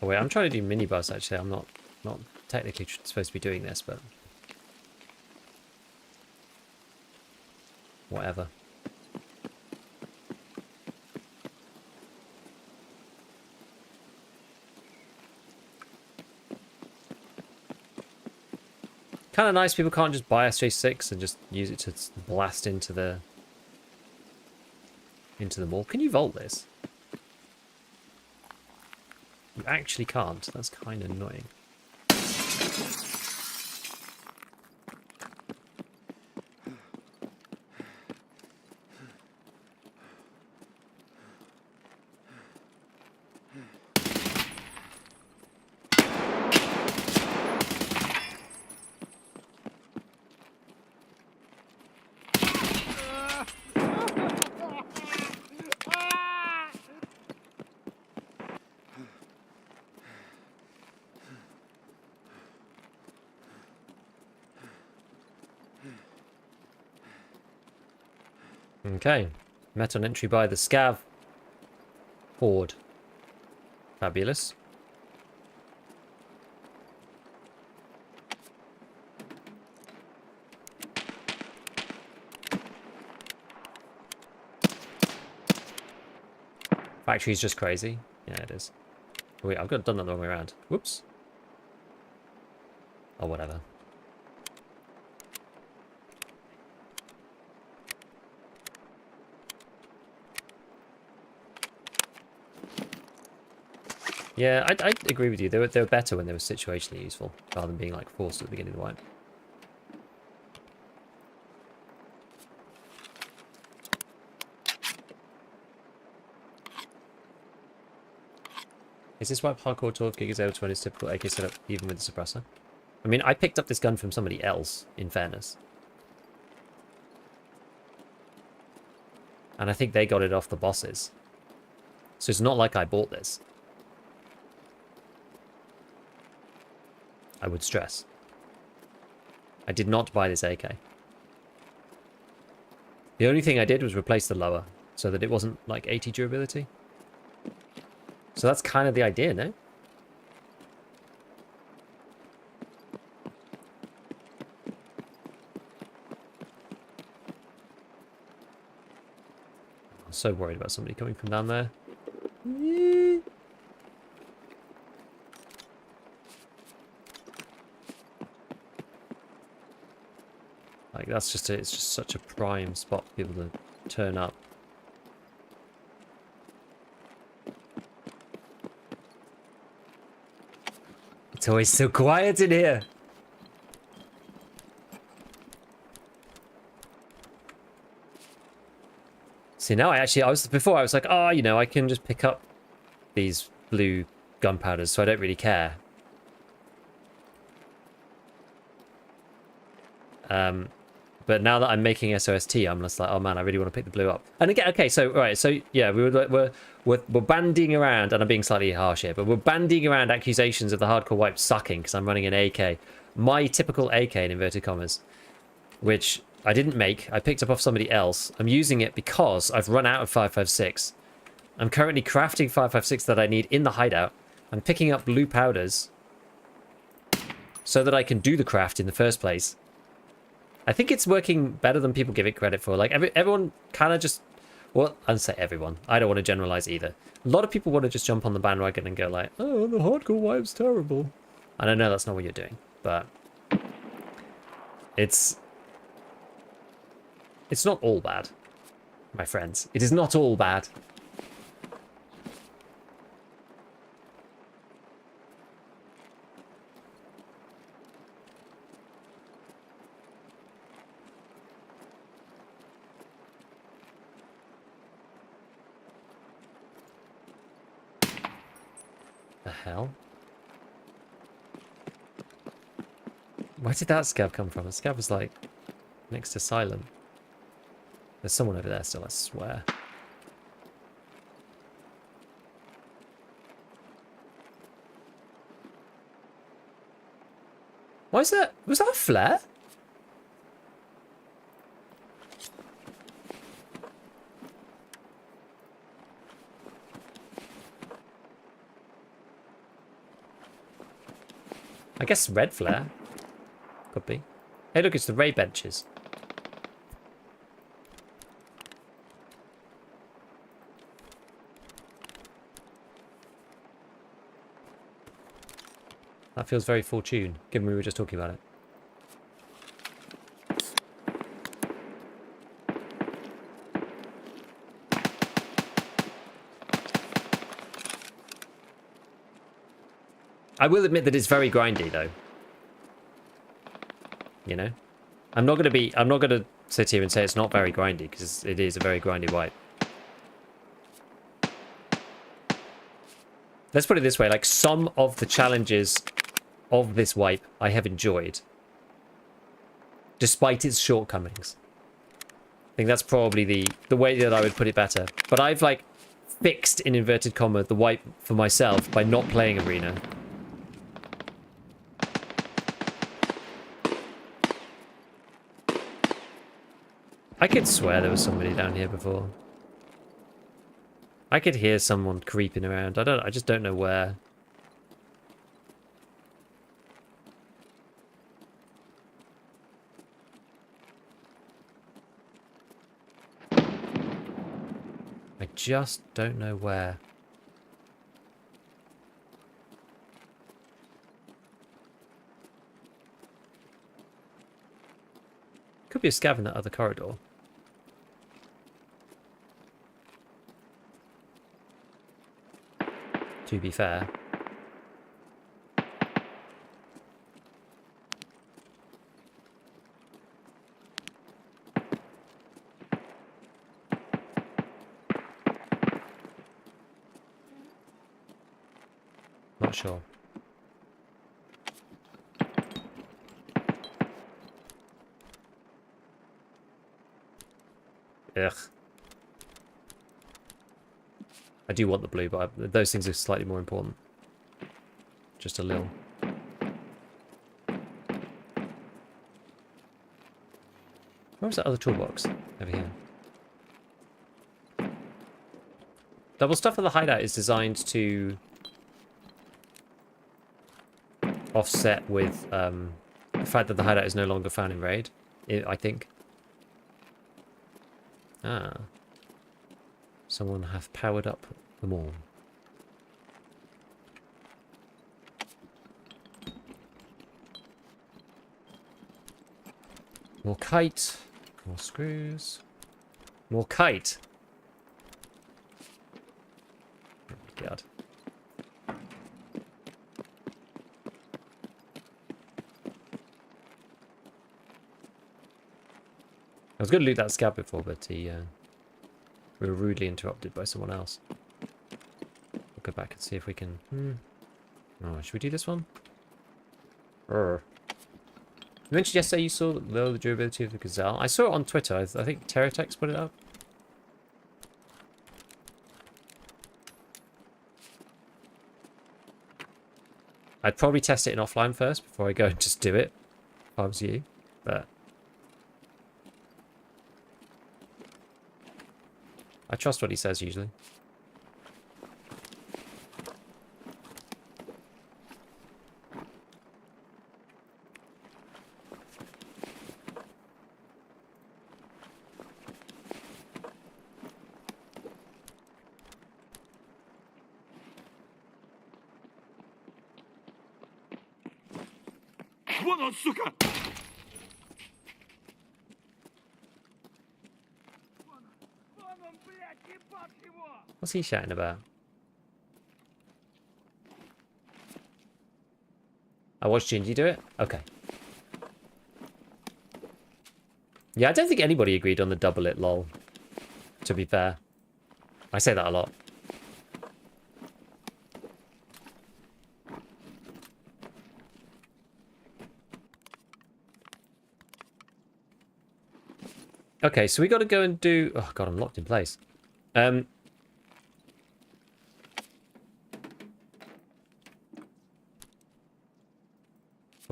[SPEAKER 1] Oh wait, I'm trying to do minibus actually. I'm not technically supposed to be doing this, but whatever. Kind of nice people can't just buy SJ6 and just use it to blast into the mall. Can you vault this? You actually can't. That's kind of annoying. Okay, met on entry by the Scav Horde. Fabulous. Factory's just crazy. Yeah, it is. Wait, I've done that the wrong way around. Whoops. Oh, whatever. Yeah, I agree with you. They were better when they were situationally useful, rather than being like forced at the beginning of the wipe. Is this why hardcore 12 gig is able to run his typical AK setup even with the suppressor? I mean, I picked up this gun from somebody else, in fairness. And I think they got it off the bosses. So it's not like I bought this. I would stress. I did not buy this AK. The only thing I did was replace the lower, so that it wasn't like 80 durability. So that's kind of the idea, no? I'm so worried about somebody coming from down there. Like that's just it's just such a prime spot for people to turn up. It's always so quiet in here. See, now before I was like, oh, you know, I can just pick up these blue gunpowders, so I don't really care. But now that I'm making SOST, I'm just like, oh man, I really want to pick the blue up. And again, okay, so right, so yeah, we're bandying around, and I'm being slightly harsh here, but we're bandying around accusations of the hardcore wipe sucking because I'm running an AK, my typical AK in inverted commas, which I didn't make. I picked up off somebody else. I'm using it because I've run out of 5.56. I'm currently crafting 5.56 that I need in the hideout. I'm picking up blue powders so that I can do the craft in the first place. I think it's working better than people give it credit for. Like, everyone kind of just... Well, I'd say everyone. I don't want to generalize either. A lot of people want to just jump on the bandwagon and go like, oh, the hardcore wipe's terrible. And I know that's not what you're doing, but... It's not all bad, my friends. It is not all bad. The hell? Where did that scav come from? The scav was like next to silent. There's someone over there still, I swear. Why is that? Was that a flare? I guess red flare. Could be. Hey, look, it's the raid benches. That feels very full tune, given we were just talking about it. I will admit that it's very grindy, though. You know? I'm not gonna sit here and say it's not very grindy, because it is a very grindy wipe. Let's put it this way, like, some of the challenges of this wipe I have enjoyed, despite its shortcomings. I think that's probably the way that I would put it better. But I've, like, fixed, in inverted comma, the wipe for myself by not playing Arena. I could swear there was somebody down here before. I could hear someone creeping around. I just don't know where. I just don't know where. Could be a scav in that other corridor. To be fair. Not sure. Ugh. I do want the blue, but those things are slightly more important. Just a little. Where was that other toolbox? Over here. Double stuff for the hideout is designed to offset with the fact that the hideout is no longer found in raid, I think. Ah. Someone hath powered up them all. More kite. More screws. More kite. Oh my god. I was going to loot that scab before, but we were rudely interrupted by someone else. We'll go back and see if we can... Oh, should we do this one? You mentioned yesterday you saw the durability of the Gazelle. I saw it on Twitter. I think Terratex put it up. I'd probably test it in offline first before I go and just do it. If I was you, but I trust what he says usually.
[SPEAKER 2] Вон он, сука! Вон он, блядь, ебать его!
[SPEAKER 1] What's he shouting about? I watched Gingy do it? Okay. Yeah, I don't think anybody agreed on the double it lol. To be fair. I say that a lot. Okay, so we got to go and do... Oh, God, I'm locked in place. We've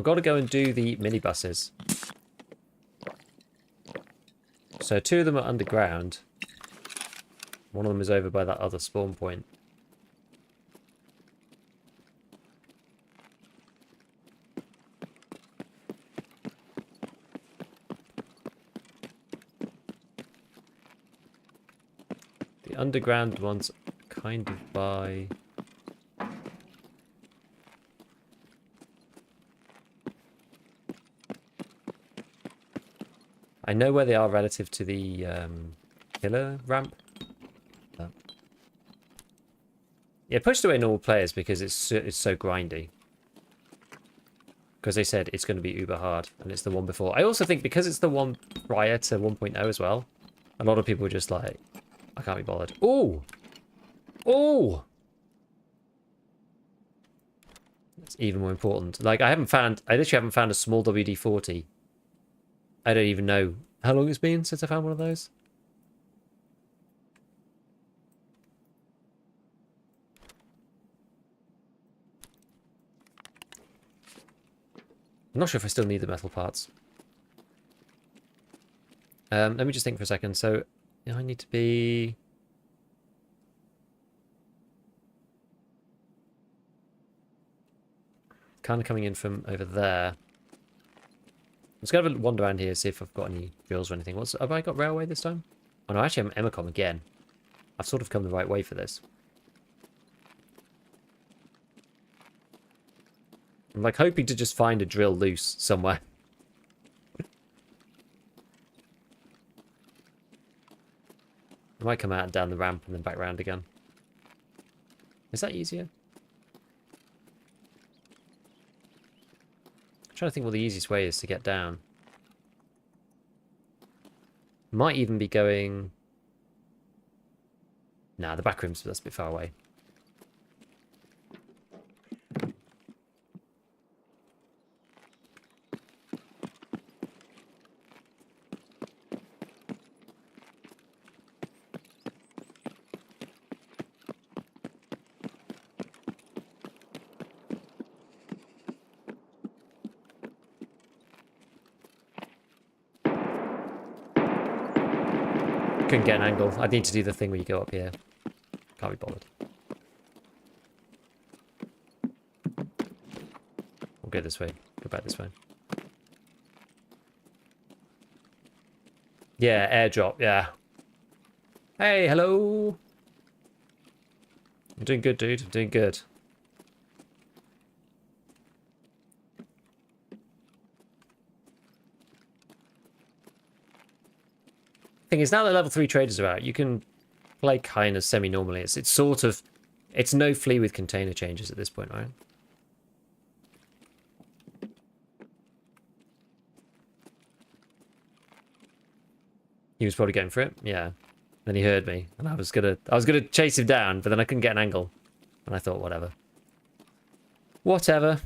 [SPEAKER 1] got to go and do the minibuses. So 2 of them are underground. One of them is over by that other spawn point. The underground one's kind of by... I know where they are relative to the killer ramp. Yeah, pushed away normal players because it's so grindy. Because they said it's going to be uber hard, and it's the one before. I also think because it's the one prior to 1.0 as well, a lot of people are just like, I can't be bothered. Oh! Oh! That's even more important. Like, I literally haven't found a small WD-40. I don't even know how long it's been since I found one of those. I'm not sure if I still need the metal parts. Let me just think for a second. So, I need to be... kind of coming in from over there. Let's go have a wander around here, see if I've got any drills or anything. Have I got railway this time? Oh no, actually I'm Emacom again. I've sort of come the right way for this. I'm like hoping to just find a drill loose somewhere. I might come out and down the ramp and then back round again. Is that easier? I'm trying to think what the easiest way is to get down. Might even be going... Nah, the back room's that's a bit far away. Couldn't get an angle. I need to do the thing where you go up here. Can't be bothered. We'll go this way. Go back this way. Yeah, airdrop. Yeah. Hey, hello. I'm doing good, dude. I'm doing good. Thing is, now that level 3 traders are out, you can play kind of semi-normally. It's sort of... It's no flea with container changes at this point, right? He was probably going for it, yeah. Then he heard me, and I was gonna chase him down, but then I couldn't get an angle. And I thought, whatever. Whatever.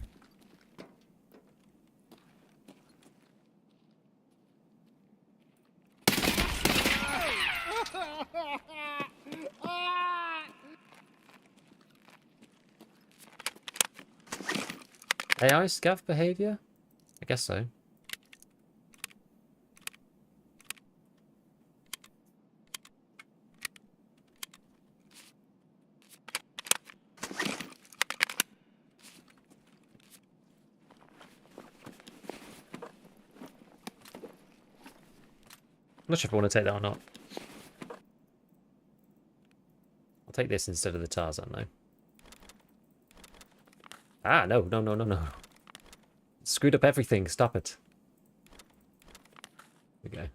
[SPEAKER 1] AI scav behavior? I guess so. I'm not sure if I want to take that or not. I'll take this instead of the Tarzan, though. Ah, no, no, no, no, no. Screwed up everything. Stop it. There we go.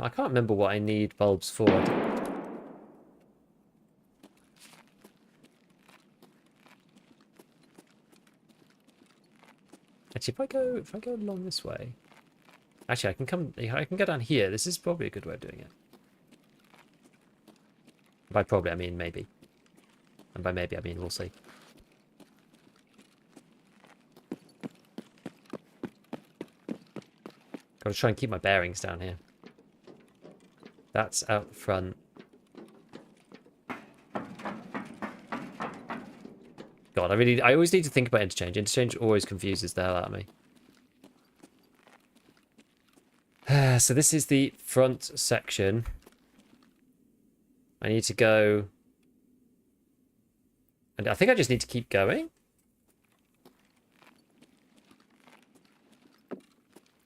[SPEAKER 1] I can't remember what I need bulbs for. Actually, if I go along this way, actually I can go down here. This is probably a good way of doing it. By probably I mean maybe, and by maybe I mean we'll see. Gotta try and keep my bearings down here. That's out front. God, I always need to think about interchange. Interchange always confuses the hell out of me. So this is the front section. I need to go... And I think I just need to keep going.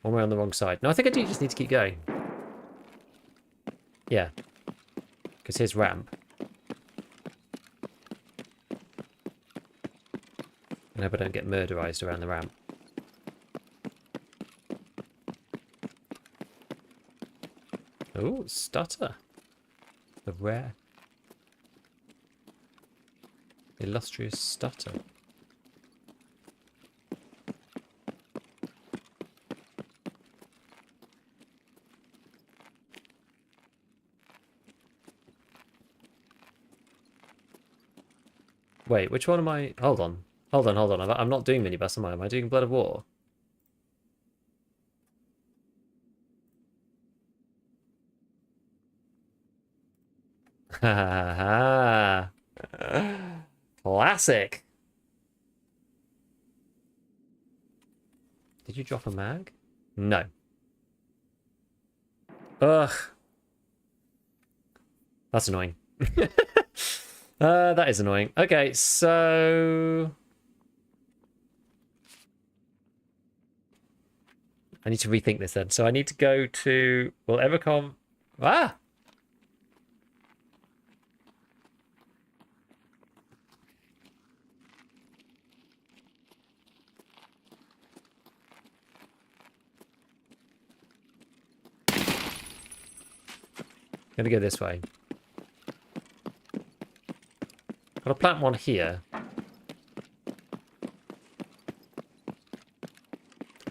[SPEAKER 1] Or am I on the wrong side? No, I think I do just need to keep going. Yeah. Because here's ramp. I hope I don't get murderized around the ramp. Oh, stutter. The rare. Illustrious stutter. Wait, which one am I? Hold on. Hold on, hold on. I'm not doing minibus, am I? Am I doing Blood of War? Ha ha ha. Classic. Did you drop a mag? No. Ugh. That's annoying. That is annoying. Okay, so... I need to rethink this then. So I need to go to... Will Evercom... Ah! Gonna go this way. Got to plant one here.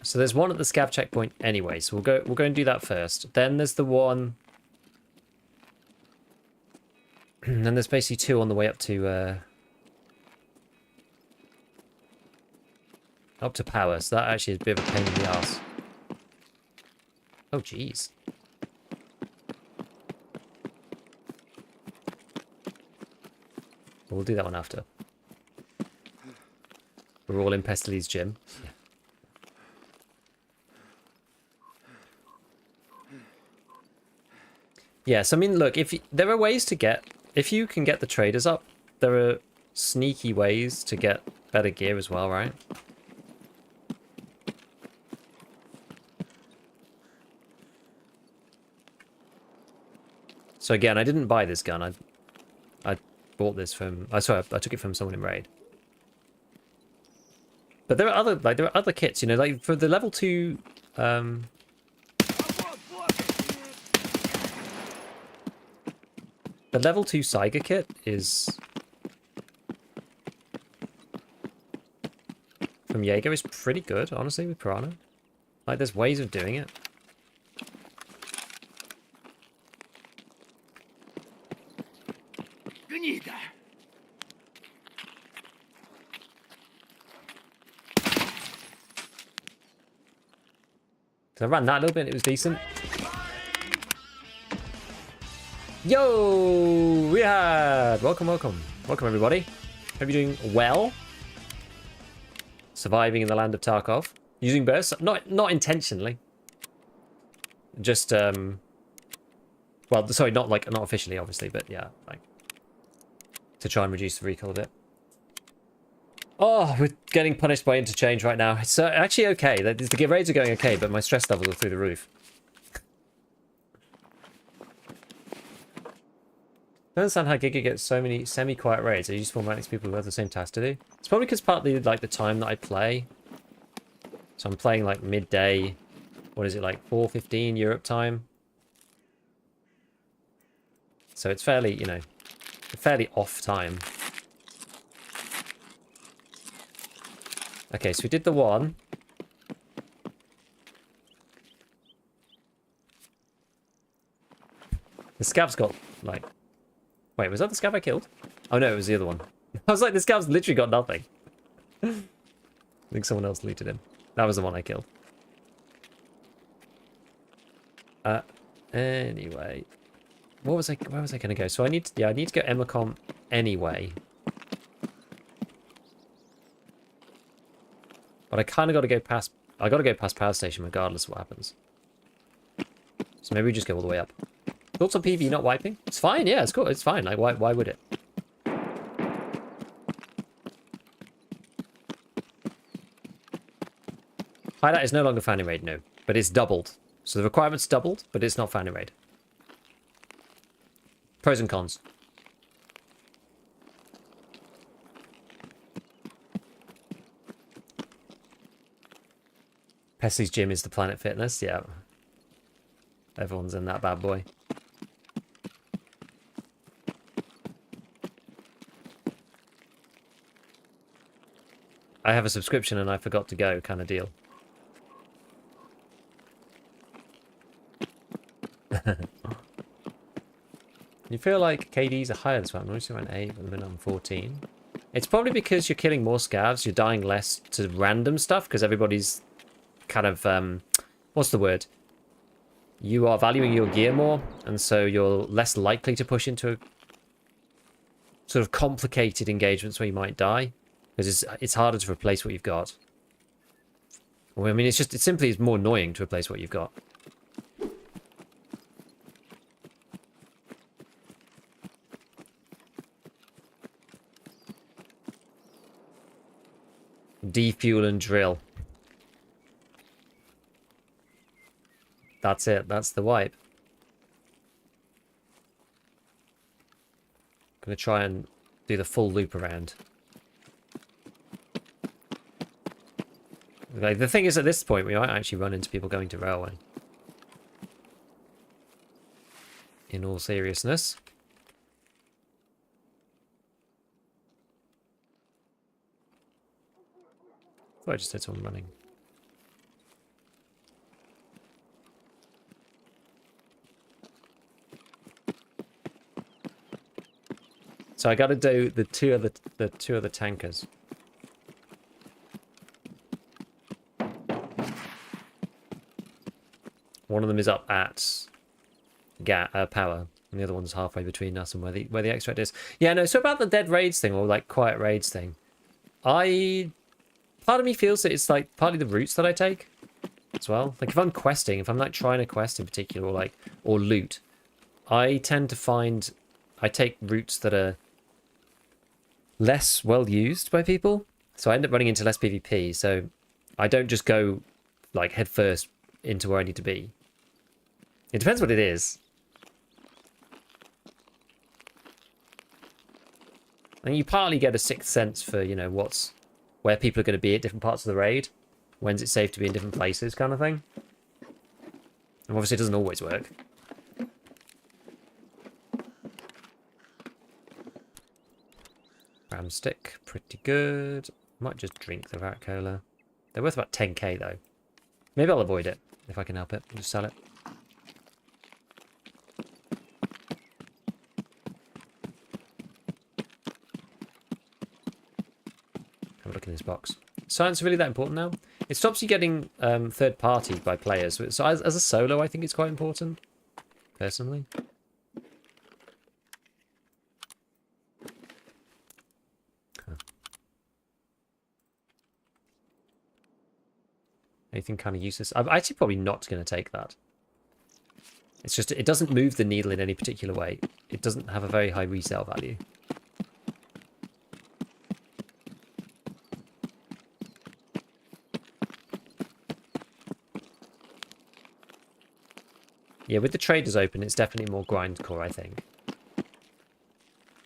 [SPEAKER 1] So there's one at the scav checkpoint anyway, so we'll go and do that first. Then there's the one. And then there's basically two on the way up to power. So that actually is a bit of a pain in the ass. Oh jeez. We'll do that one after. We're all in Pestely's gym. Yeah. Yes, I mean, look, there are ways to get... If you can get the traders up, there are sneaky ways to get better gear as well, right? So again, I didn't buy this gun. I bought this from... sorry, I took it from someone in Raid. But there are other kits, you know, like for the level 2... The level 2 Saiga kit is... From Jaeger is pretty good, honestly, with Piranha. Like, there's ways of doing it.
[SPEAKER 2] гнида!
[SPEAKER 1] So I ran that a little bit, it was decent. Yo, Riyadh! Welcome, welcome. Welcome, everybody. Hope you're doing well. Surviving in the land of Tarkov. Using bursts, not intentionally. Just, well, sorry, not officially, obviously, but yeah, like, to try and reduce the recoil a bit. Oh, we're getting punished by Interchange right now. It's actually okay. The raids are going okay, but my stress levels are through the roof. I don't understand how Giga gets so many semi-quiet raids. They just format these people who have the same task to do. It's probably because partly like the time that I play. So I'm playing like midday. What is it, like 4:15 Europe time? So it's fairly, you know, fairly off time. Okay, so we did the one. The scav's got, like... Wait, was that the scav I killed? Oh no, it was the other one. I was like, the scav's literally got nothing. I think someone else looted him. That was the one I killed. Anyway. Where was I going to go? So I need to go Emacom anyway. But I kind of got to go past... I got to go past power station regardless of what happens. So maybe we just go all the way up. Thoughts on PV not wiping? It's fine, yeah, it's cool. It's fine. Like, why would it? Hideout is no longer fan in raid, no. But it's doubled. So the requirement's doubled, but it's not fan in raid. Pros and cons. Pesley's gym is the Planet Fitness, yeah. Everyone's in that bad boy. I have a subscription and I forgot to go kind of deal. You feel like KDs are higher this one. I'm noticing around 8 with a minute on 14. It's probably because you're killing more scavs, you're dying less to random stuff because everybody's kind of what's the word? You are valuing your gear more, and so you're less likely to push into sort of complicated engagements where you might die. Because it's harder to replace what you've got. Well, I mean, it simply is more annoying to replace what you've got. Defuel and drill. That's it. That's the wipe. Gonna try and do the full loop around. Like, the thing is, at this point, we might actually run into people going to railway. In all seriousness. I thought I just had someone running. So I got to do the two other tankers. One of them is up at power, and the other one's halfway between us and where the extract is. Yeah, no. So about the dead raids thing, or like quiet raids thing, part of me feels that it's like partly the routes that I take as well. Like if I'm questing, if I'm like trying a quest in particular, or loot, I tend to find I take routes that are less well used by people, so I end up running into less PvP. So I don't just go like head first into where I need to be. It depends what it is. And you partly get a sixth sense for, you know, where people are going to be at different parts of the raid, when's it safe to be in different places, kind of thing. And obviously it doesn't always work. Ram stick, pretty good. Might just drink the Vat Cola. They're worth about 10k though. Maybe I'll avoid it if I can help it. I'll just sell it. Have a look in this box. Science really that important now? It stops you getting third party by players. So as a solo, I think it's quite important, personally. Huh. Anything kind of useless? I'm actually probably not going to take that. It's just, it doesn't move the needle in any particular way. It doesn't have a very high resale value. Yeah, with the traders open, it's definitely more grindcore, I think.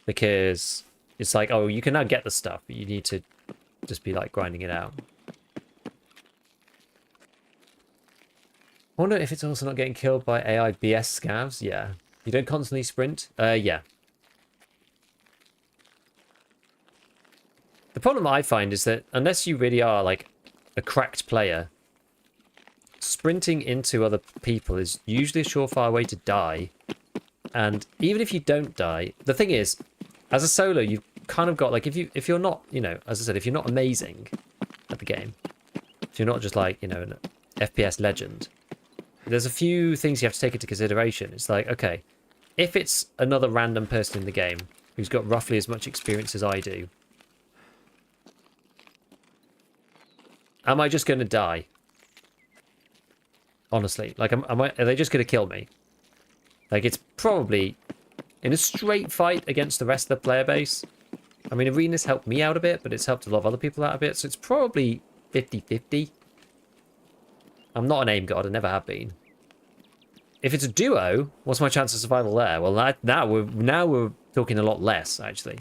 [SPEAKER 1] Because it's like, oh, you can now get the stuff, but you need to just be like grinding it out. I wonder if it's also not getting killed by AI BS scavs. Yeah. You don't constantly sprint? Yeah. The problem I find is that unless you really are like a cracked player, sprinting into other people is usually a surefire way to die. And even if you don't die, the thing is, as a solo, you've kind of got like, if you're not, you know, as I said, if you're not amazing at the game, if you're not just like, you know, an FPS legend, there's a few things you have to take into consideration. It's like, okay, if it's another random person in the game who's got roughly as much experience as I do, am I just going to die? Honestly, like, are they just going to kill me? Like, it's probably in a straight fight against the rest of the player base. I mean, Arena's helped me out a bit, but it's helped a lot of other people out a bit, so it's probably 50-50. I'm not an aim god, I never have been. If it's a duo, what's my chance of survival there? Well, now we're talking a lot less, actually.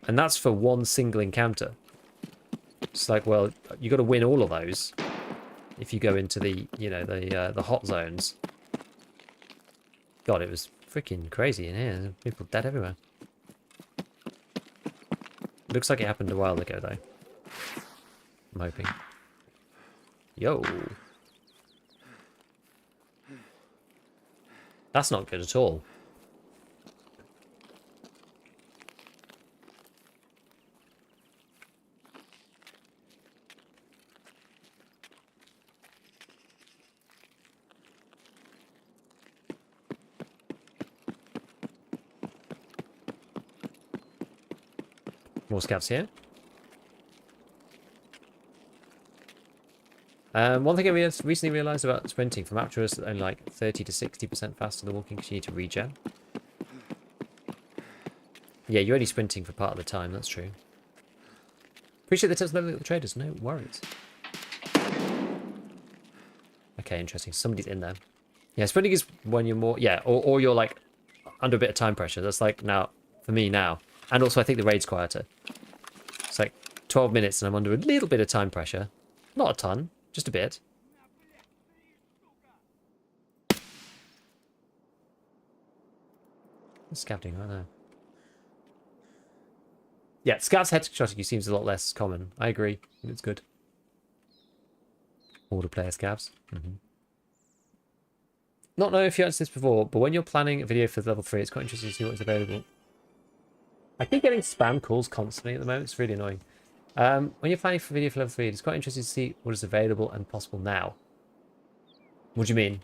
[SPEAKER 1] And that's for one single encounter. It's like, well, you got to win all of those if you go into the, you know, the hot zones. God, it was freaking crazy in here. There's people dead everywhere. Looks like it happened a while ago, though. I'm hoping. Yo. That's not good at all. More scavs here. One thing I recently realised about sprinting from Aptra is that only like 30 to 60% faster than walking because you need to regen. Yeah, you're only sprinting for part of the time, that's true. Appreciate the tips leveling up the traders, no worries. Okay, interesting. Somebody's in there. Yeah, sprinting is when you're more, yeah, or you're like under a bit of time pressure. That's like now, for me now. And also I think the raid's quieter. It's like 12 minutes and I'm under a little bit of time pressure. Not a ton. Just a bit. What's scaving right now? Yeah, scav's headshotting seems a lot less common. I agree. It's good. Order player scavs. Not know if you answered this before, but when you're planning a video for level 3, it's quite interesting to see what's available. I keep getting spam calls constantly at the moment. It's really annoying. When you're planning for video for level 3, it's quite interesting to see what is available and possible now. What do you mean?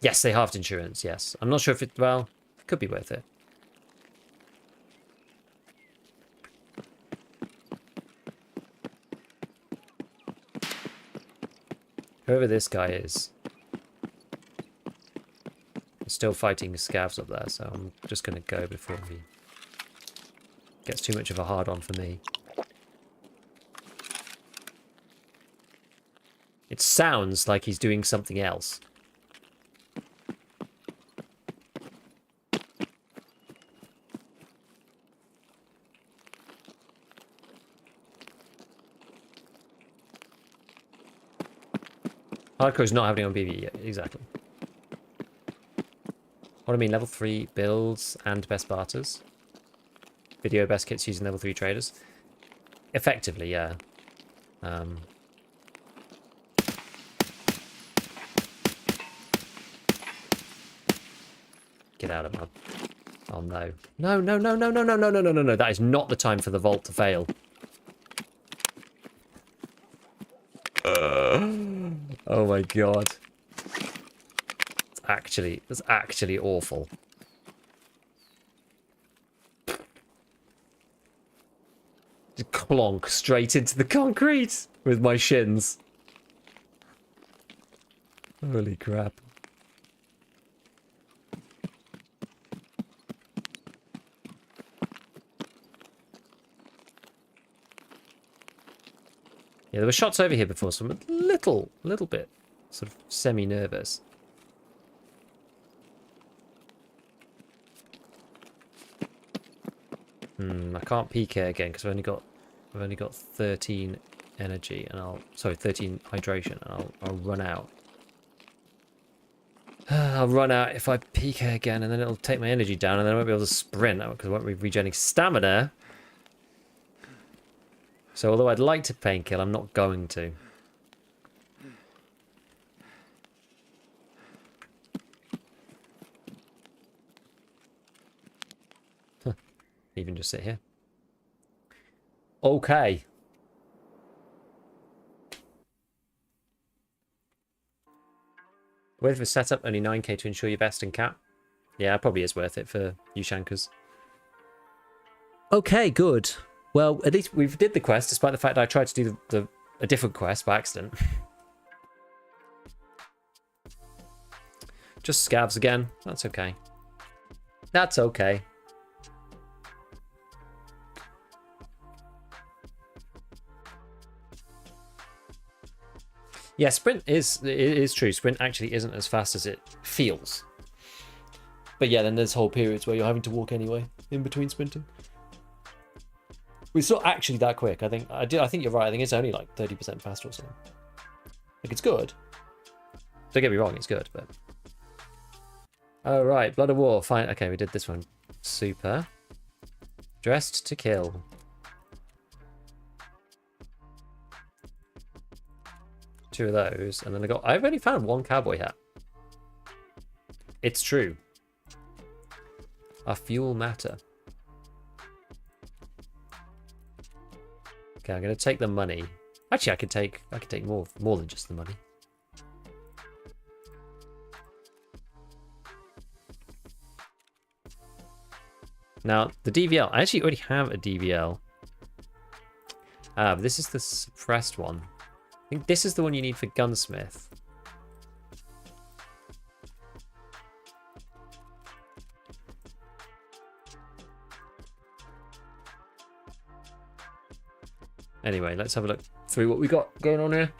[SPEAKER 1] Yes, they halved insurance, yes. I'm not sure if it, well, it could be worth it. Whoever this guy is still fighting scavs up there, so I'm just going to go before he gets too much of a hard-on for me. It sounds like he's doing something else. Hardcore is not happening on BB yet, exactly. What I mean, level 3 builds and best barters. Video best kits using level 3 traders. Effectively, yeah. Get out of my... Oh, no. No, no, no, no, no, no, no, no, no, no, no. That is not the time for the vault to fail. Oh, my God. That's actually awful. Just clonk straight into the concrete with my shins. Holy crap. Yeah, there were shots over here before, so I'm a little bit sort of semi-nervous. I can't peek here again because I've only got 13 energy, and 13 hydration, and I'll run out. I'll run out if I peek here again, and then it'll take my energy down, and then I won't be able to sprint because I won't be regenerating stamina. So although I'd like to painkill, I'm not going to. Huh. Even just sit here. Okay. Worth it for setup, only 9k to ensure your best and cap. Yeah, it probably is worth it for you shankers. Okay, good. Well, at least we've did the quest, despite the fact that I tried to do a different quest by accident. Just scavs again. That's okay. That's okay. Yeah, sprint is true. Sprint actually isn't as fast as it feels. But yeah, then there's whole periods where you're having to walk anyway in between sprinting. It's not actually that quick. I think you're right. I think it's only like 30% faster or something. Like, it's good. Don't get me wrong, it's good, but... Oh, right. Blood of War. Fine. Okay, we did this one. Super. Dressed to kill. Two of those. And then I've only found one cowboy hat. It's true. Our fuel matter. Okay, I'm going to take the money. Actually, I could take more than just the money. Now, the DVL. I actually already have a DVL. But this is the suppressed one. I think this is the one you need for Gunsmith. Anyway, let's have a look through what we got going on here.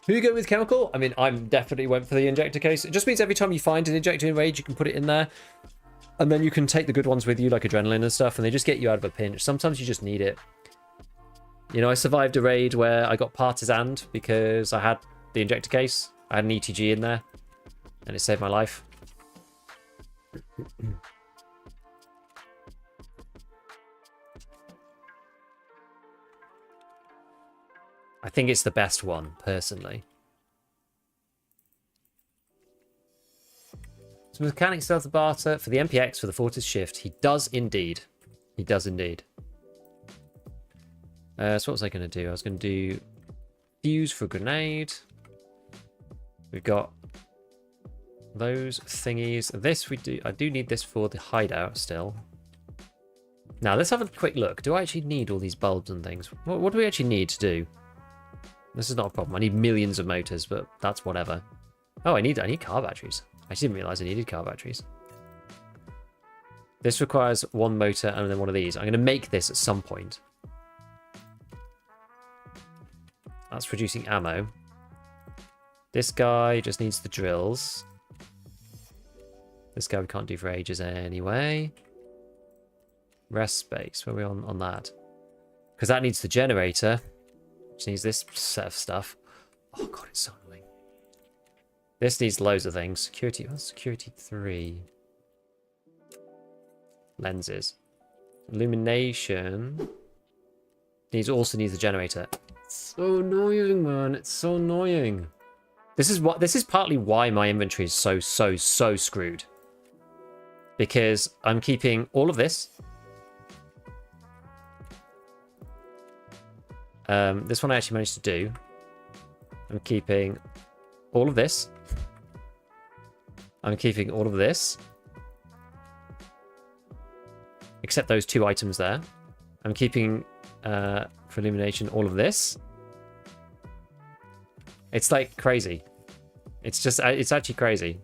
[SPEAKER 1] Who you go with chemical? I mean, I'm definitely went for the injector case. It just means every time you find an injector in Rage, you can put it in there. And then you can take the good ones with you, like adrenaline and stuff, and they just get you out of a pinch. Sometimes you just need it. You know, I survived a raid where I got partisaned because I had the injector case. I had an ETG in there, and it saved my life. I think it's the best one, personally. So mechanic stealth barter for the MPX for the Fortis shift. He does indeed. He does indeed. So what was I going to do? I was going to do fuse for grenade. We've got those thingies. This we do. I do need this for the hideout still. Now let's have a quick look. Do I actually need all these bulbs and things? What do we actually need to do? This is not a problem. I need millions of motors, but that's whatever. Oh, I need car batteries. I didn't realize I needed car batteries. This requires one motor and then one of these. I'm going to make this at some point. That's producing ammo. This guy just needs the drills. This guy we can't do for ages anyway. Rest space. Where are we on that? Because that needs the generator. Which needs this set of stuff. Oh god, it's so annoying. This needs loads of things. Security. What's security 3? Lenses. Illumination. He also needs the generator. It's so annoying, man. It's so annoying. This is partly why my inventory is so screwed. Because I'm keeping all of this. This one I actually managed to do. I'm keeping all of this. I'm keeping all of this. Except those 2 items there. I'm keeping, for illumination, all of this. It's like crazy. It's actually crazy.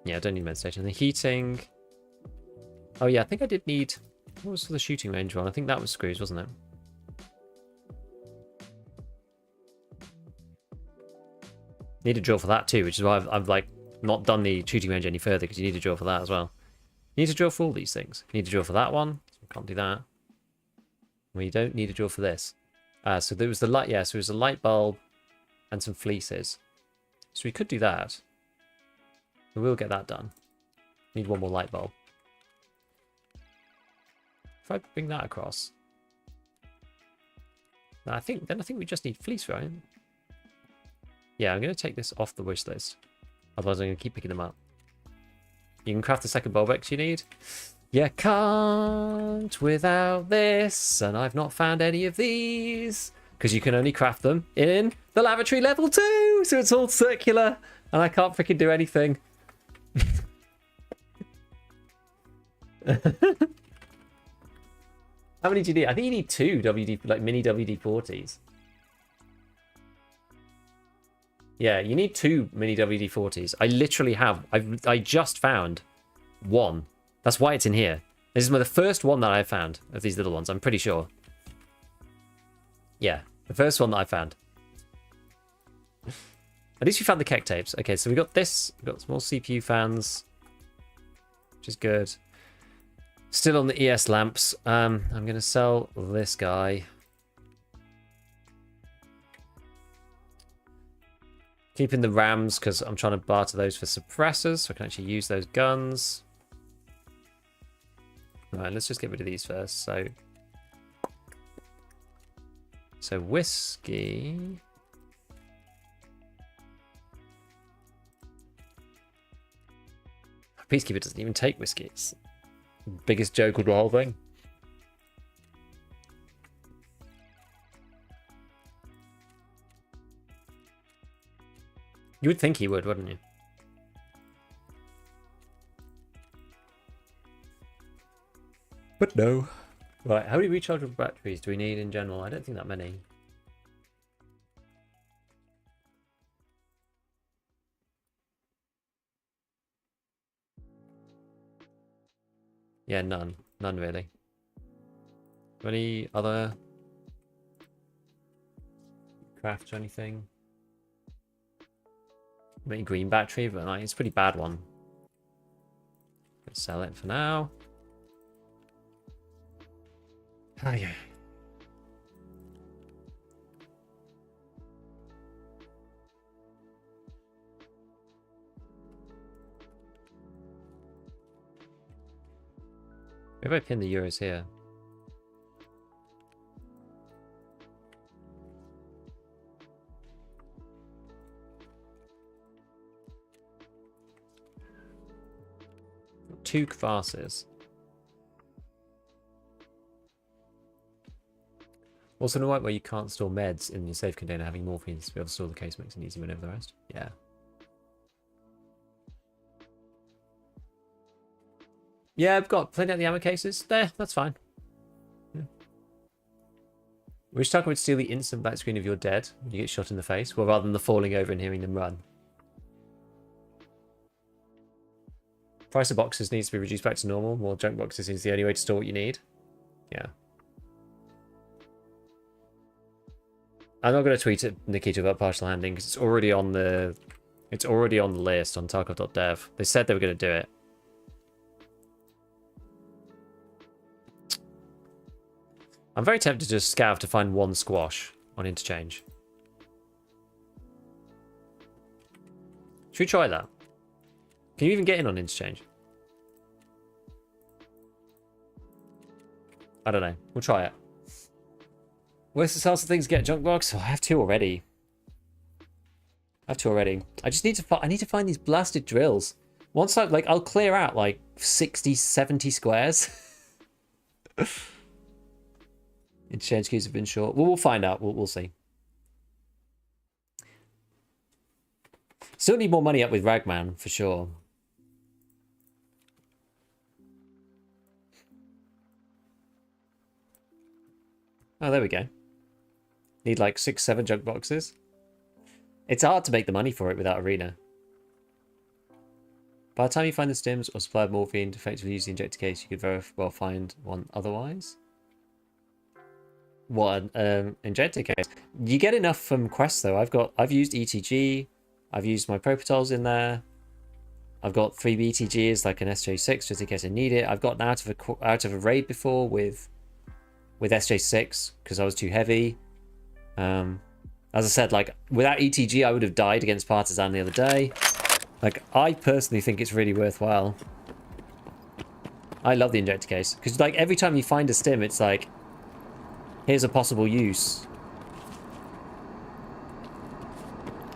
[SPEAKER 1] Yeah, I don't need med station. The heating. Oh yeah, I think I did need... What was for the shooting range one? I think that was screws, wasn't it? Need a drill for that too, which is why I've like not done the shooting range any further, because you need a drill for that as well. You need a drill for all these things. You need a drill for that one. So we can't do that. We don't need a drill for this. So there was the light. Yeah, so it was a light bulb and some fleeces. So we could do that. We will get that done. Need one more light bulb. If I bring that across, I think we just need fleece, right? Yeah, I'm going to take this off the wish list. Otherwise, I'm going to keep picking them up. You can craft the second bulb X you need. You can't without this, and I've not found any of these. Because you can only craft them in the lavatory level 2, so it's all circular, and I can't freaking do anything. How many do you need? I think you need 2 WD, like mini WD-40s. Yeah, you need 2 mini WD-40s. I literally have. I just found 1. That's why it's in here. This is the first one that I found of these little ones. I'm pretty sure. Yeah, the first one that I found. At least we found the keck tapes. Okay, so we got this. We got small CPU fans, which is good. Still on the ES lamps. I'm going to sell this guy. Keeping the rams because I'm trying to barter those for suppressors, so I can actually use those guns. Right, let's just get rid of these first. So whiskey. Peacekeeper doesn't even take whiskey. It's the biggest joke of the whole thing. You would think he would, wouldn't you? But no. Right, how many rechargeable batteries do we need in general? I don't think that many. Yeah, none. None really. Any other crafts or anything? Maybe green battery, but like, it's a pretty bad one. Let's sell it for now. Oh yeah. Maybe I pin the euros here. Two kvases. Also, in a white way, you can't store meds in your safe container. Having morphine to be able to store the case makes it easy whenever the rest. Yeah. Yeah, I've got plenty of the ammo cases. There, that's fine. Yeah. Which Tarkov would steal the instant black screen of you're dead when you get shot in the face? Well, rather than the falling over and hearing them run. Price of boxes needs to be reduced back to normal. More junk boxes is the only way to store what you need. Yeah. I'm not going to tweet at Nikita about partial handling because it's already on the list on Tarkov.dev. They said they were going to do it. I'm very tempted to just scav to find one squash on Interchange. Should we try that? Can you even get in on Interchange? I don't know. We'll try it. Where's the sales of things get junk box? Oh, I have two already. I just need to I need to find these blasted drills. Once I'll clear out like 60, 70 squares. Interchange queues have been short. Well, we'll find out. We'll see. Still need more money up with Ragman for sure. Oh, there we go. Need like 6, 7 junk boxes. It's hard to make the money for it without Arena. By the time you find the stims or supply of morphine to effectively use the injector case, you could very well find one otherwise. What, injector case? You get enough from quests though. I've used ETG. I've used my Propitols in there. I've got 3 BTGs like an SJ6 just in case I need it. I've gotten out of a raid before with SJ6 because I was too heavy. As I said, like without ETG, I would have died against Partisan the other day. Like I personally think it's really worthwhile. I love the injector case because like every time you find a stim, it's like here's a possible use.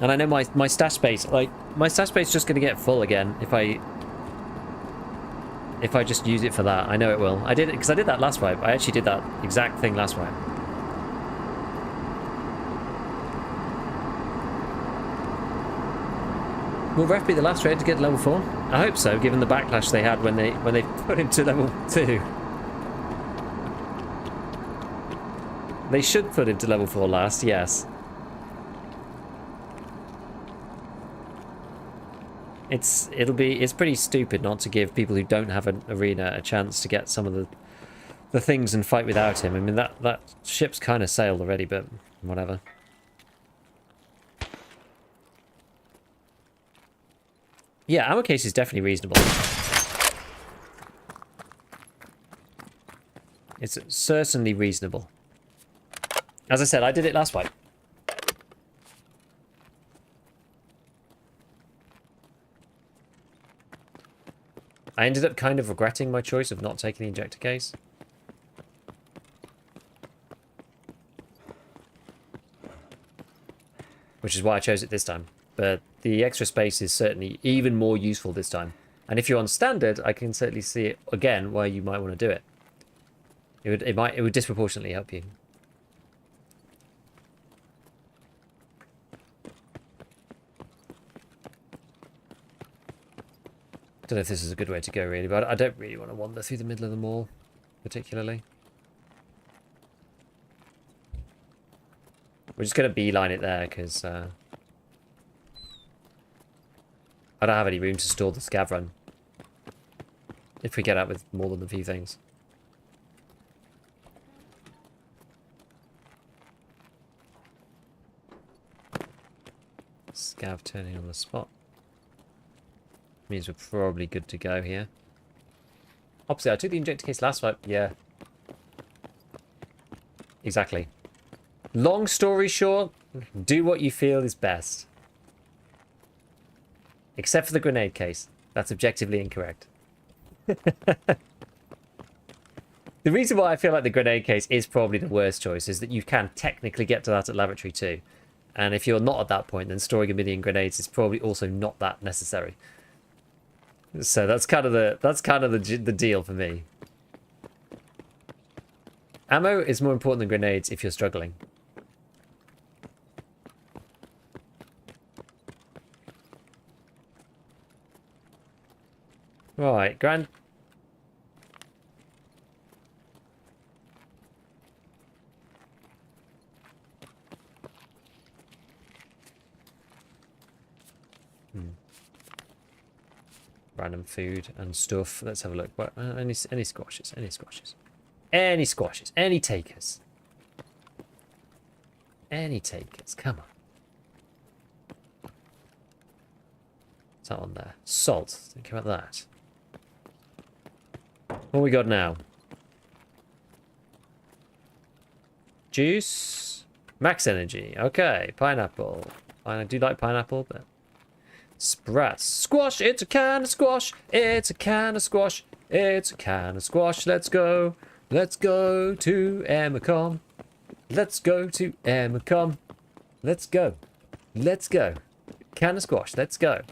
[SPEAKER 1] And I know my stash space, like my stash space is just going to get full again if I just use it for that. I know it will. I did it because I did that last wipe. I actually did that exact thing last wipe. Will Ref be the last raid to get to level 4? I hope so, given the backlash they had when they put him to level 2. They should put him to level 4 last, yes. It's pretty stupid not to give people who don't have an arena a chance to get some of the things and fight without him. I mean that ship's kind of sailed already, but whatever. Yeah, ammo case is definitely reasonable. It's certainly reasonable. As I said, I did it last wipe. I ended up kind of regretting my choice of not taking the injector case. Which is why I chose it this time. But the extra space is certainly even more useful this time. And if you're on standard, I can certainly see it again why you might want to do it. It would disproportionately help you. I don't know if this is a good way to go really, but I don't really want to wander through the middle of the mall, particularly. We're just going to beeline it there because I don't have any room to store the scav run if we get out with more than a few things. Scav turning on the spot. Means we're probably good to go here. Obviously, I took the injector case last fight. Yeah. Exactly. Long story short, do what you feel is best. Except for the grenade case. That's objectively incorrect. The reason why I feel like the grenade case is probably the worst choice is that you can technically get to that at Lavatory too. And if you're not at that point, then storing 1,000,000 grenades is probably also not that necessary. So that's kind of the deal for me. Ammo is more important than grenades if you're struggling. Right, Grand. Random food and stuff. Let's have a look. What, any squashes? Any squashes? Any squashes? Any takers? Any takers? Come on. What's that on there? Salt. Think about that. What we got now? Juice. Max energy. Okay. Pineapple. I do like pineapple, but... Sprats. Squash. It's a can of squash. It's a can of squash. It's a can of squash. Let's go. Let's go to Amacom. Let's go to Amacom. Let's go. Let's go. Can of squash. Let's go.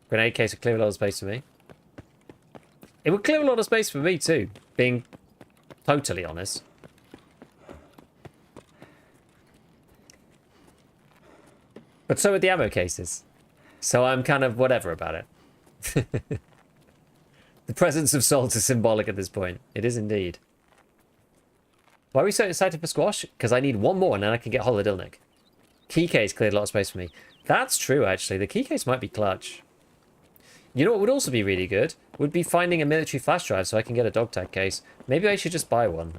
[SPEAKER 1] Grenade case would clear a lot of space for me. It would clear a lot of space for me too, being totally honest. But so would the ammo cases. So I'm kind of whatever about it. The presence of salt is symbolic at this point. It is indeed. Why are we so excited for squash? Because I need one more and then I can get Holodilnik. Key case cleared a lot of space for me. That's true, actually. The key case might be clutch. You know what would also be really good? Would be finding a military flash drive so I can get a dog tag case. Maybe I should just buy one.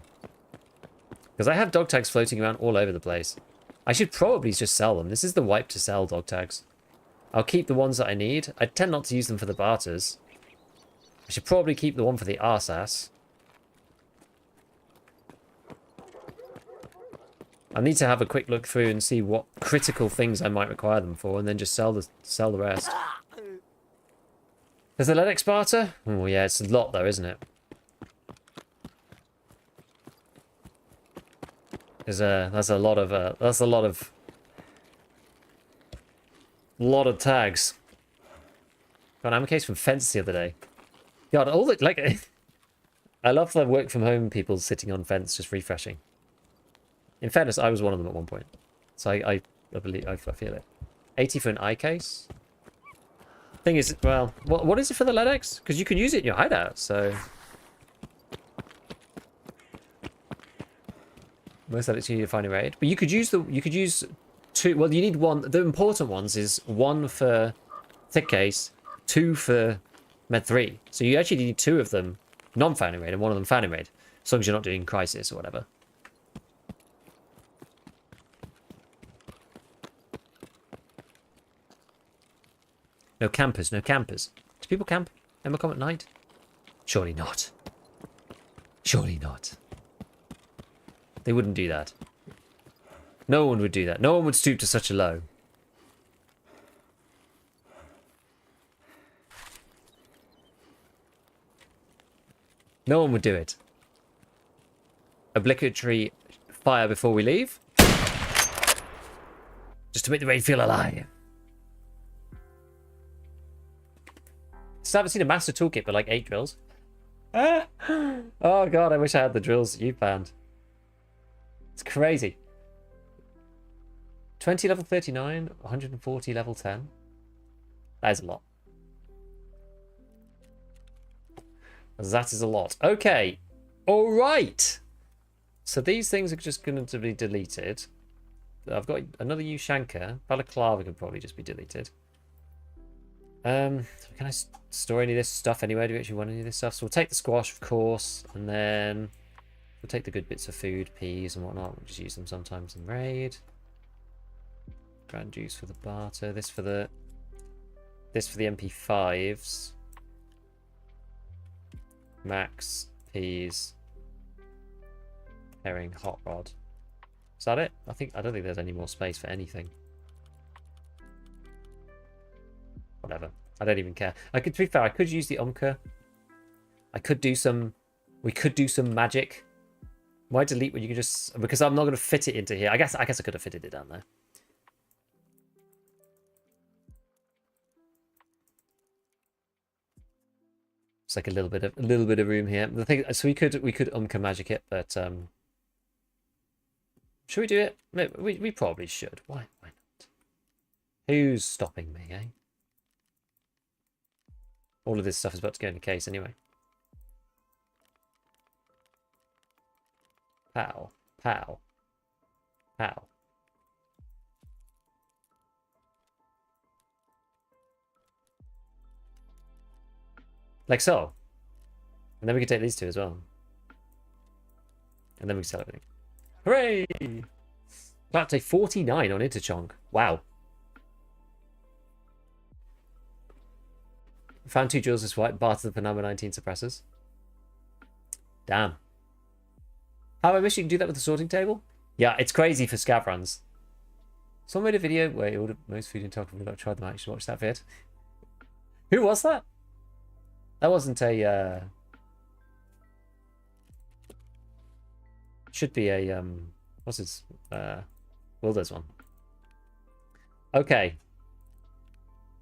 [SPEAKER 1] Because I have dog tags floating around all over the place. I should probably just sell them. This is the wipe to sell dog tags. I'll keep the ones that I need. I tend not to use them for the barters. I should probably keep the one for the arse-ass. I need to have a quick look through and see what critical things I might require them for, and then just sell the rest. There's the Ledex barter? Oh yeah, it's a lot though, isn't it? That's a lot of tags. Got an ammo case from Fence the other day. God, all the like I love the work from home people sitting on Fence just refreshing. In fairness, I was one of them at one point. So I believe I feel it. 80 for an eye case. Thing is, well, what is it for the Ledex? Because you can use it in your hideout, so most Ledex you need to find a raid. But you could use two. Well, you need one. The important ones is one for thick case, two for med 3. So you actually need two of them non-founding raid and one of them founding raid, as long as you're not doing crisis or whatever. No campers, no campers. Do people camp Emacom at night? Surely not. Surely not. They wouldn't do that. No one would do that. No one would stoop to such a low. No one would do it. Obligatory fire before we leave. Just to make the raid feel alive. Still haven't seen a master toolkit but like 8 drills. Oh god, I wish I had the drills you found. It's crazy. 20 level 39, 140 level 10. That is a lot. That is a lot. Okay. Alright. So these things are just going to be deleted. I've got another Ushanka. Balaclava can probably just be deleted. Can I store any of this stuff anywhere? Do we actually want any of this stuff? So we'll take the squash, of course, and then we'll take the good bits of food, peas and whatnot. We'll just use them sometimes in raid. Grand juice for the barter. This for the MP5s. Max, peas, herring, hot rod. Is that it? I don't think there's any more space for anything. Whatever. I don't even care. To be fair, I could use the Umka. We could do some magic. Why delete when you can just, because I'm not going to fit it into here. I guess I could have fitted it down there. It's like a little bit of room here. The thing, so we could Umka magic it, but should we do it? We probably should. Why not? Who's stopping me, eh? All of this stuff is about to go in the case anyway. Pow. Pow. Pow. Like so. And then we can take these two as well. And then we can sell everything. Hooray! About to 49 on Interchange. Wow. Found 2 jewels this white, bartered for number 19 suppressors. Damn. How I wish you could do that with the sorting table. Yeah, it's crazy for scav runs. Someone made a video where he ordered most food in Tarkov. I tried them. I actually watched that vid. Who was that? That wasn't a. Should be a What's his Wilder's one. Okay.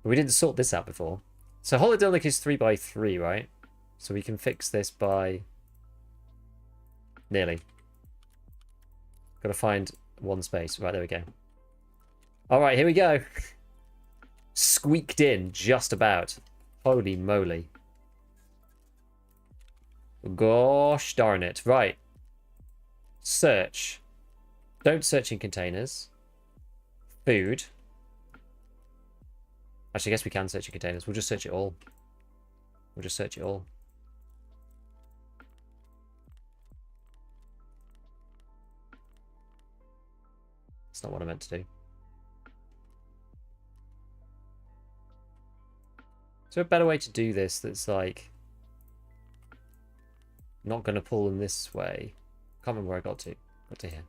[SPEAKER 1] We didn't sort this out before. So holodilnic is 3x3, right? So we can fix this by nearly. Got to find one space. Right, there we go. All right, here we go. Squeaked in just about. Holy moly. Gosh darn it. Right. Search. Don't search in containers. Food. Actually, I guess we can search in containers. We'll just search it all. We'll just search it all. That's not what I meant to do. Is there a better way to do this that's like not going to pull them this way? Can't remember where I got to. Got to here.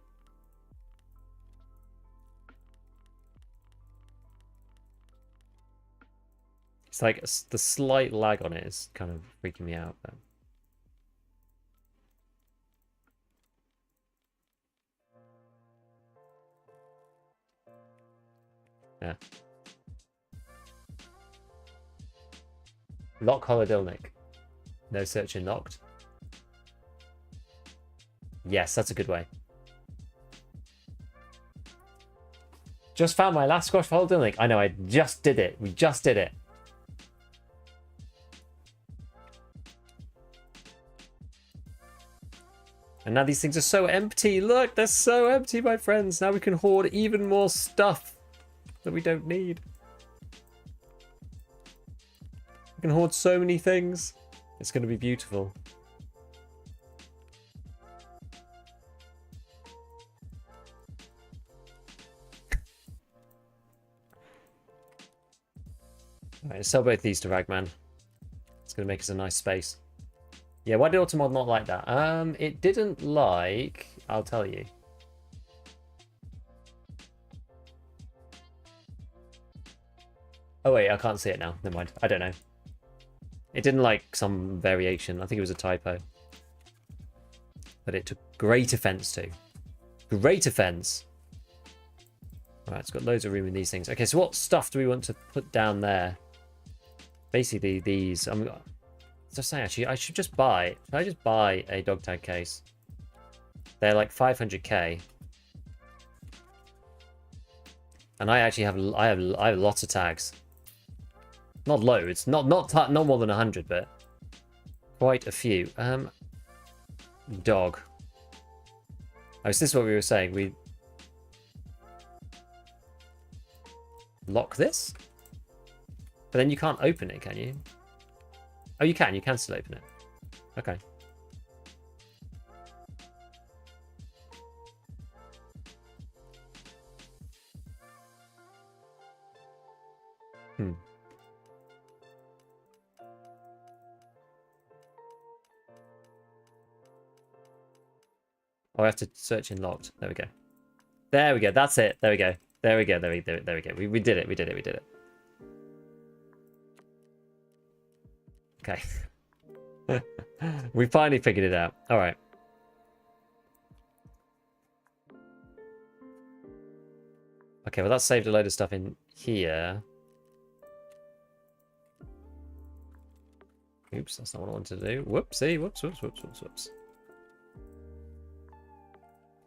[SPEAKER 1] It's like the slight lag on it is kind of freaking me out. But... yeah. Lock holodilnic. No searching locked. Yes, that's a good way. Just found my last squash for holodilnic. I know, I just did it. We just did it. And now these things are so empty. Look, they're so empty, my friends. Now we can hoard even more stuff that we don't need. We can hoard so many things. It's going to be beautiful. Alright, sell both these to Ragman. It's going to make us a nice space. Yeah, why did Automod not like that? It didn't like... I'll tell you. Oh wait, I can't see it now. Never mind. I don't know. It didn't like some variation. I think it was a typo. But it took great offense to. Great offense. Alright, it's got loads of room in these things. Okay, so what stuff do we want to put down there? Basically these... Just saying, actually, I should just buy... Should I just buy a dog tag case? They're like 500k. And I actually have... I have lots of tags. Not loads. Not more than 100, but... quite a few. Dog. Oh, is this what we were saying? We... lock this? But then you can't open it, can you? Oh, you can. You can still open it. Okay. Oh, I have to search in locked. There we go. There we go. That's it. There we go. There we go. There we go. We did it. We did it. We did it. Okay. We finally figured it out. All right. Okay, well, that saved a load of stuff in here. Oops, that's not what I wanted to do. Whoopsie. Whoops.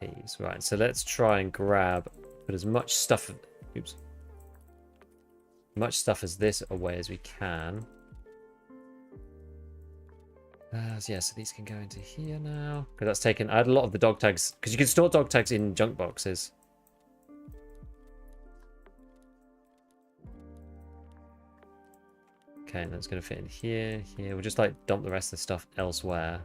[SPEAKER 1] These. Right, so let's try and put as much stuff... oops. Much stuff as this away as we can. So yeah, so these can go into here now. Because that's taken... I had a lot of the dog tags... because you can store dog tags in junk boxes. Okay, and that's going to fit in here, here. We'll just like dump the rest of the stuff elsewhere.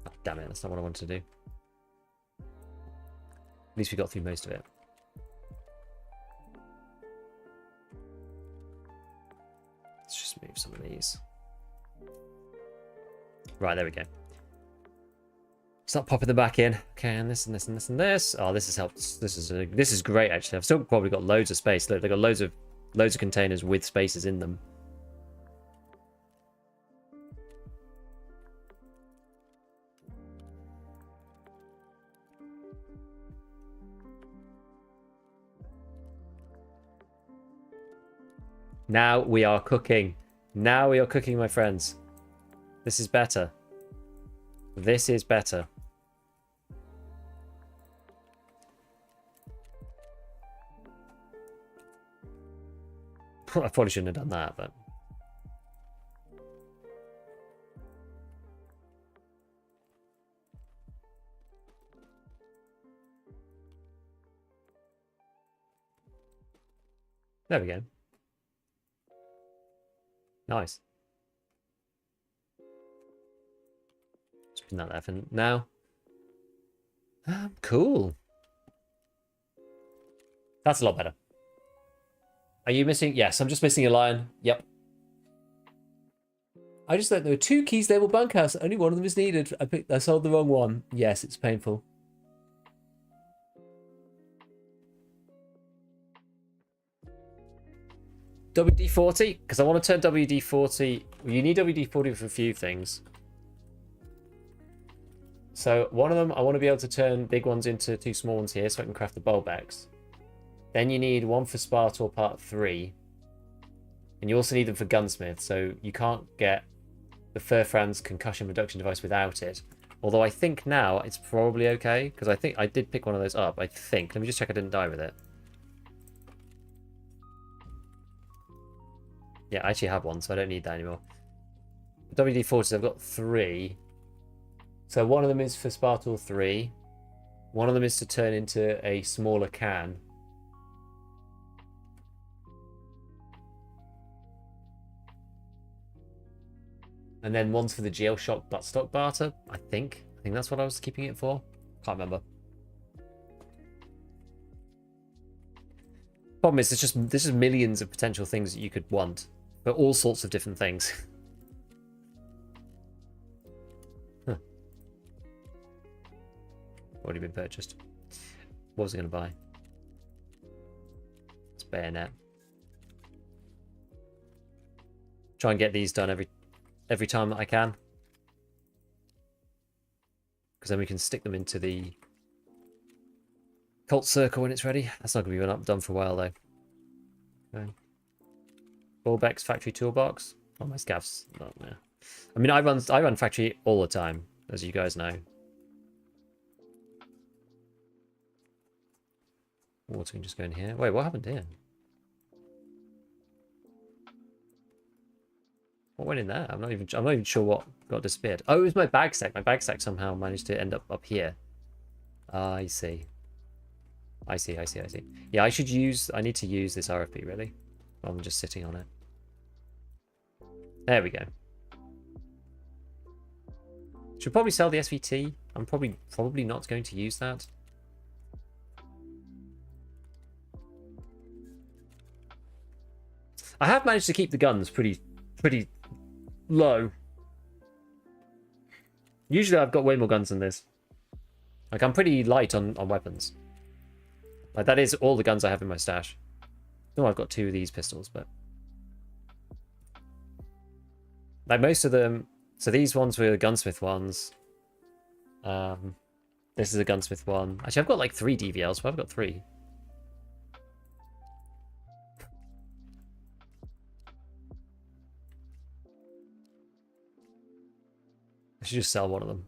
[SPEAKER 1] Oh, damn it, that's not what I wanted to do. At least we got through most of it. Let's just move some of these. Right, there we go. Start popping them back in. Okay, and this and this and this and this. Oh, this has helped. This is great actually. I've still probably got loads of space. Look, they've got loads of containers with spaces in them. Now we are cooking. Now we are cooking, my friends. This is better. This is better. I probably shouldn't have done that, but... There we go. Nice. Just putting that there for now. Cool. That's a lot better. Are you missing? Yes, I'm just missing a lion. Yep. I just thought there were 2 keys labeled bunkhouse. Only one of them is needed. I sold the wrong one. Yes, it's painful. WD-40, because I want to turn WD-40. Well, you need WD-40 for a few things. So one of them, I want to be able to turn big ones into 2 small ones here, so I can craft the Bulbex. Then you need 1 for Sparta or Part 3. And you also need them for Gunsmith, so you can't get the Furfran's concussion reduction device without it. Although I think now it's probably okay, because I think I did pick one of those up, I think. Let me just check I didn't die with it. Yeah, I actually have one, so I don't need that anymore. WD-40s, I've got 3. So one of them is for Spartal 3. One of them is to turn into a smaller can. And then one's for the Geoshock Buttstock Barter, I think. I think that's what I was keeping it for. Can't remember. Problem is, there's just millions of potential things that you could want. For all sorts of different things. Huh. Already been purchased. What was I going to buy? It's bayonet. Try and get these done every time that I can. Because then we can stick them into the cult circle when it's ready. That's not going to be done for a while though. Okay. Bulbex factory toolbox. Oh, my scavs. Oh, yeah. I mean, I run factory all the time, as you guys know. Water can just go in here. Wait, what happened here? What went in there? I'm not even sure what got disappeared. Oh, it was my bag sack. My bag sack somehow managed to end up here. I see. I see. Yeah, I need to use this RFP really. Rather than just sitting on it. There we go. Should probably sell the SVT. I'm probably not going to use that. I have managed to keep the guns pretty low. Usually I've got way more guns than this. Like, I'm pretty light on weapons. Like, that is all the guns I have in my stash. No, I've got 2 of these pistols, but... Like, most of them... So these ones were the gunsmith ones. This is a gunsmith one. Actually, I've got like 3 DVLs, so I've got 3. I should just sell one of them.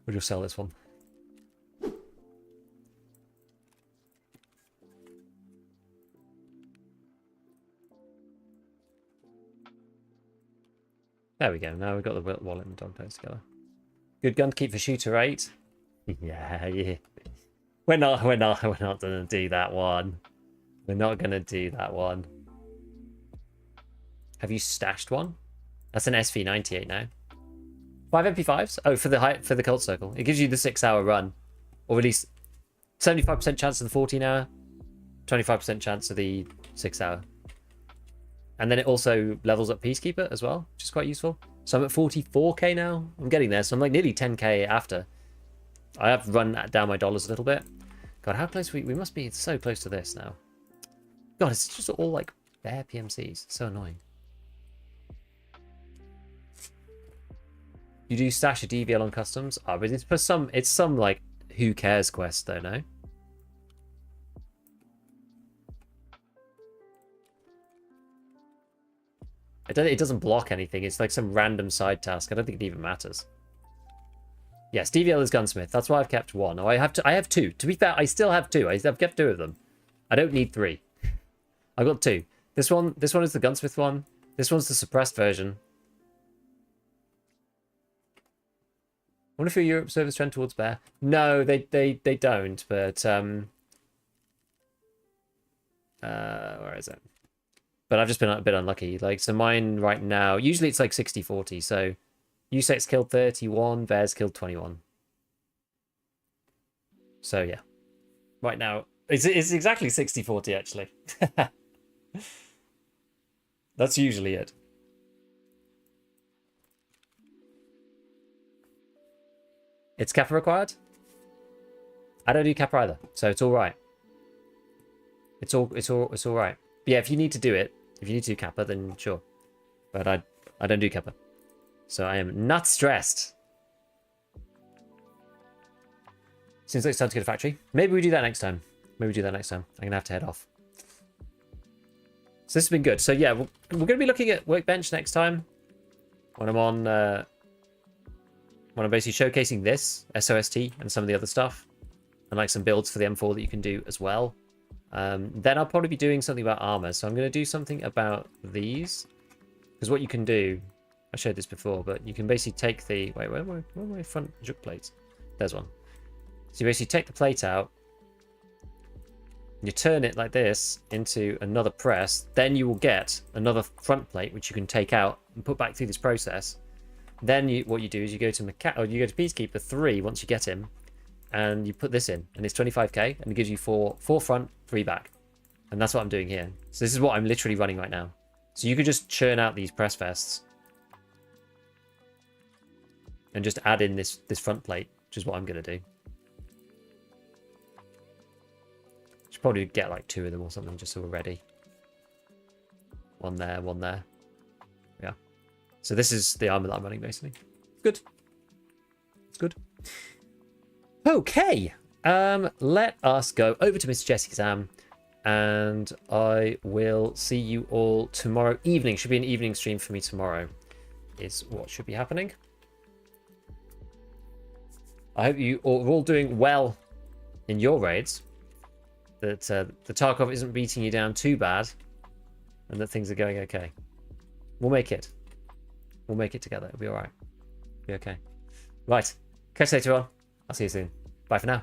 [SPEAKER 1] We'll just sell this one. There we go. Now we've got the wallet and dog toes together. Good gun to keep for shooter 8. Yeah. We're not gonna do that one. We're not gonna do that one. Have you stashed one? That's an SV98 now. 5 MP5s? Oh, for the cult circle. It gives you the 6-hour run. Or at least 75% chance of the 14-hour, 25% chance of the 6-hour. And then it also levels up Peacekeeper as well, which is quite useful. So I'm at 44k now. I'm getting there. So I'm like nearly 10k after. I have run down my dollars a little bit. God, how close we must be so close to this now. God, it's just all like bare PMCs. It's so annoying. You do stash a DVL on customs? Oh, but it's some like who cares quest though, no? It doesn't block anything. It's like some random side task. I don't think it even matters. Yes, DVL is gunsmith. That's why I've kept one. Oh, I have two. To be fair, I still have two. I've kept two of them. I don't need three. I've got two. This one is the gunsmith one. This one's the suppressed version. I wonder if your Europe servers trend towards bear. No, they don't, but where is it? But I've just been a bit unlucky. Like, so mine right now, usually it's like 60-40. So USEX killed 31, Bears killed 21. So yeah. Right now, it's exactly 60-40 actually. That's usually it. It's Kappa required? I don't do Kappa either, so it's all right. It's all right. But yeah, if you need to do it, if you need to do Kappa, then sure. But I don't do Kappa. So I am not stressed. Seems like it's time to go to factory. Maybe we do that next time. I'm gonna have to head off. So this has been good. So yeah, we're gonna be looking at Workbench next time. When I'm on when I'm basically showcasing this, SOST, and some of the other stuff. And like some builds for the M4 that you can do as well. Then I'll probably be doing something about armor. So I'm going to do something about these. Because what you can do, I showed this before, but you can basically take the... Wait, where are my front juk plates? There's one. So you basically take the plate out. You turn it like this into another press. Then you will get another front plate, which you can take out and put back through this process. Then what you do is you go to Peacekeeper 3 once you get him. And you put this in, and it's 25k, and it gives you four front, 3 back. And that's what I'm doing here. So this is what I'm literally running right now. So you could just churn out these press vests and just add in this front plate, which is what I'm going to do. Should probably get like 2 of them or something, just so we're ready. One there, one there. Yeah. So this is the armor that I'm running, basically. Good. It's good. Okay, let us go over to Mr. Jesse's exam, and I will see you all tomorrow evening. Should be an evening stream for me tomorrow, is what should be happening. I hope you are all doing well in your raids, that the Tarkov isn't beating you down too bad, and that things are going okay. We'll make it. We'll make it together. It'll be all right. Be okay. Right. Catch you later on. I'll see you soon. Bye for now.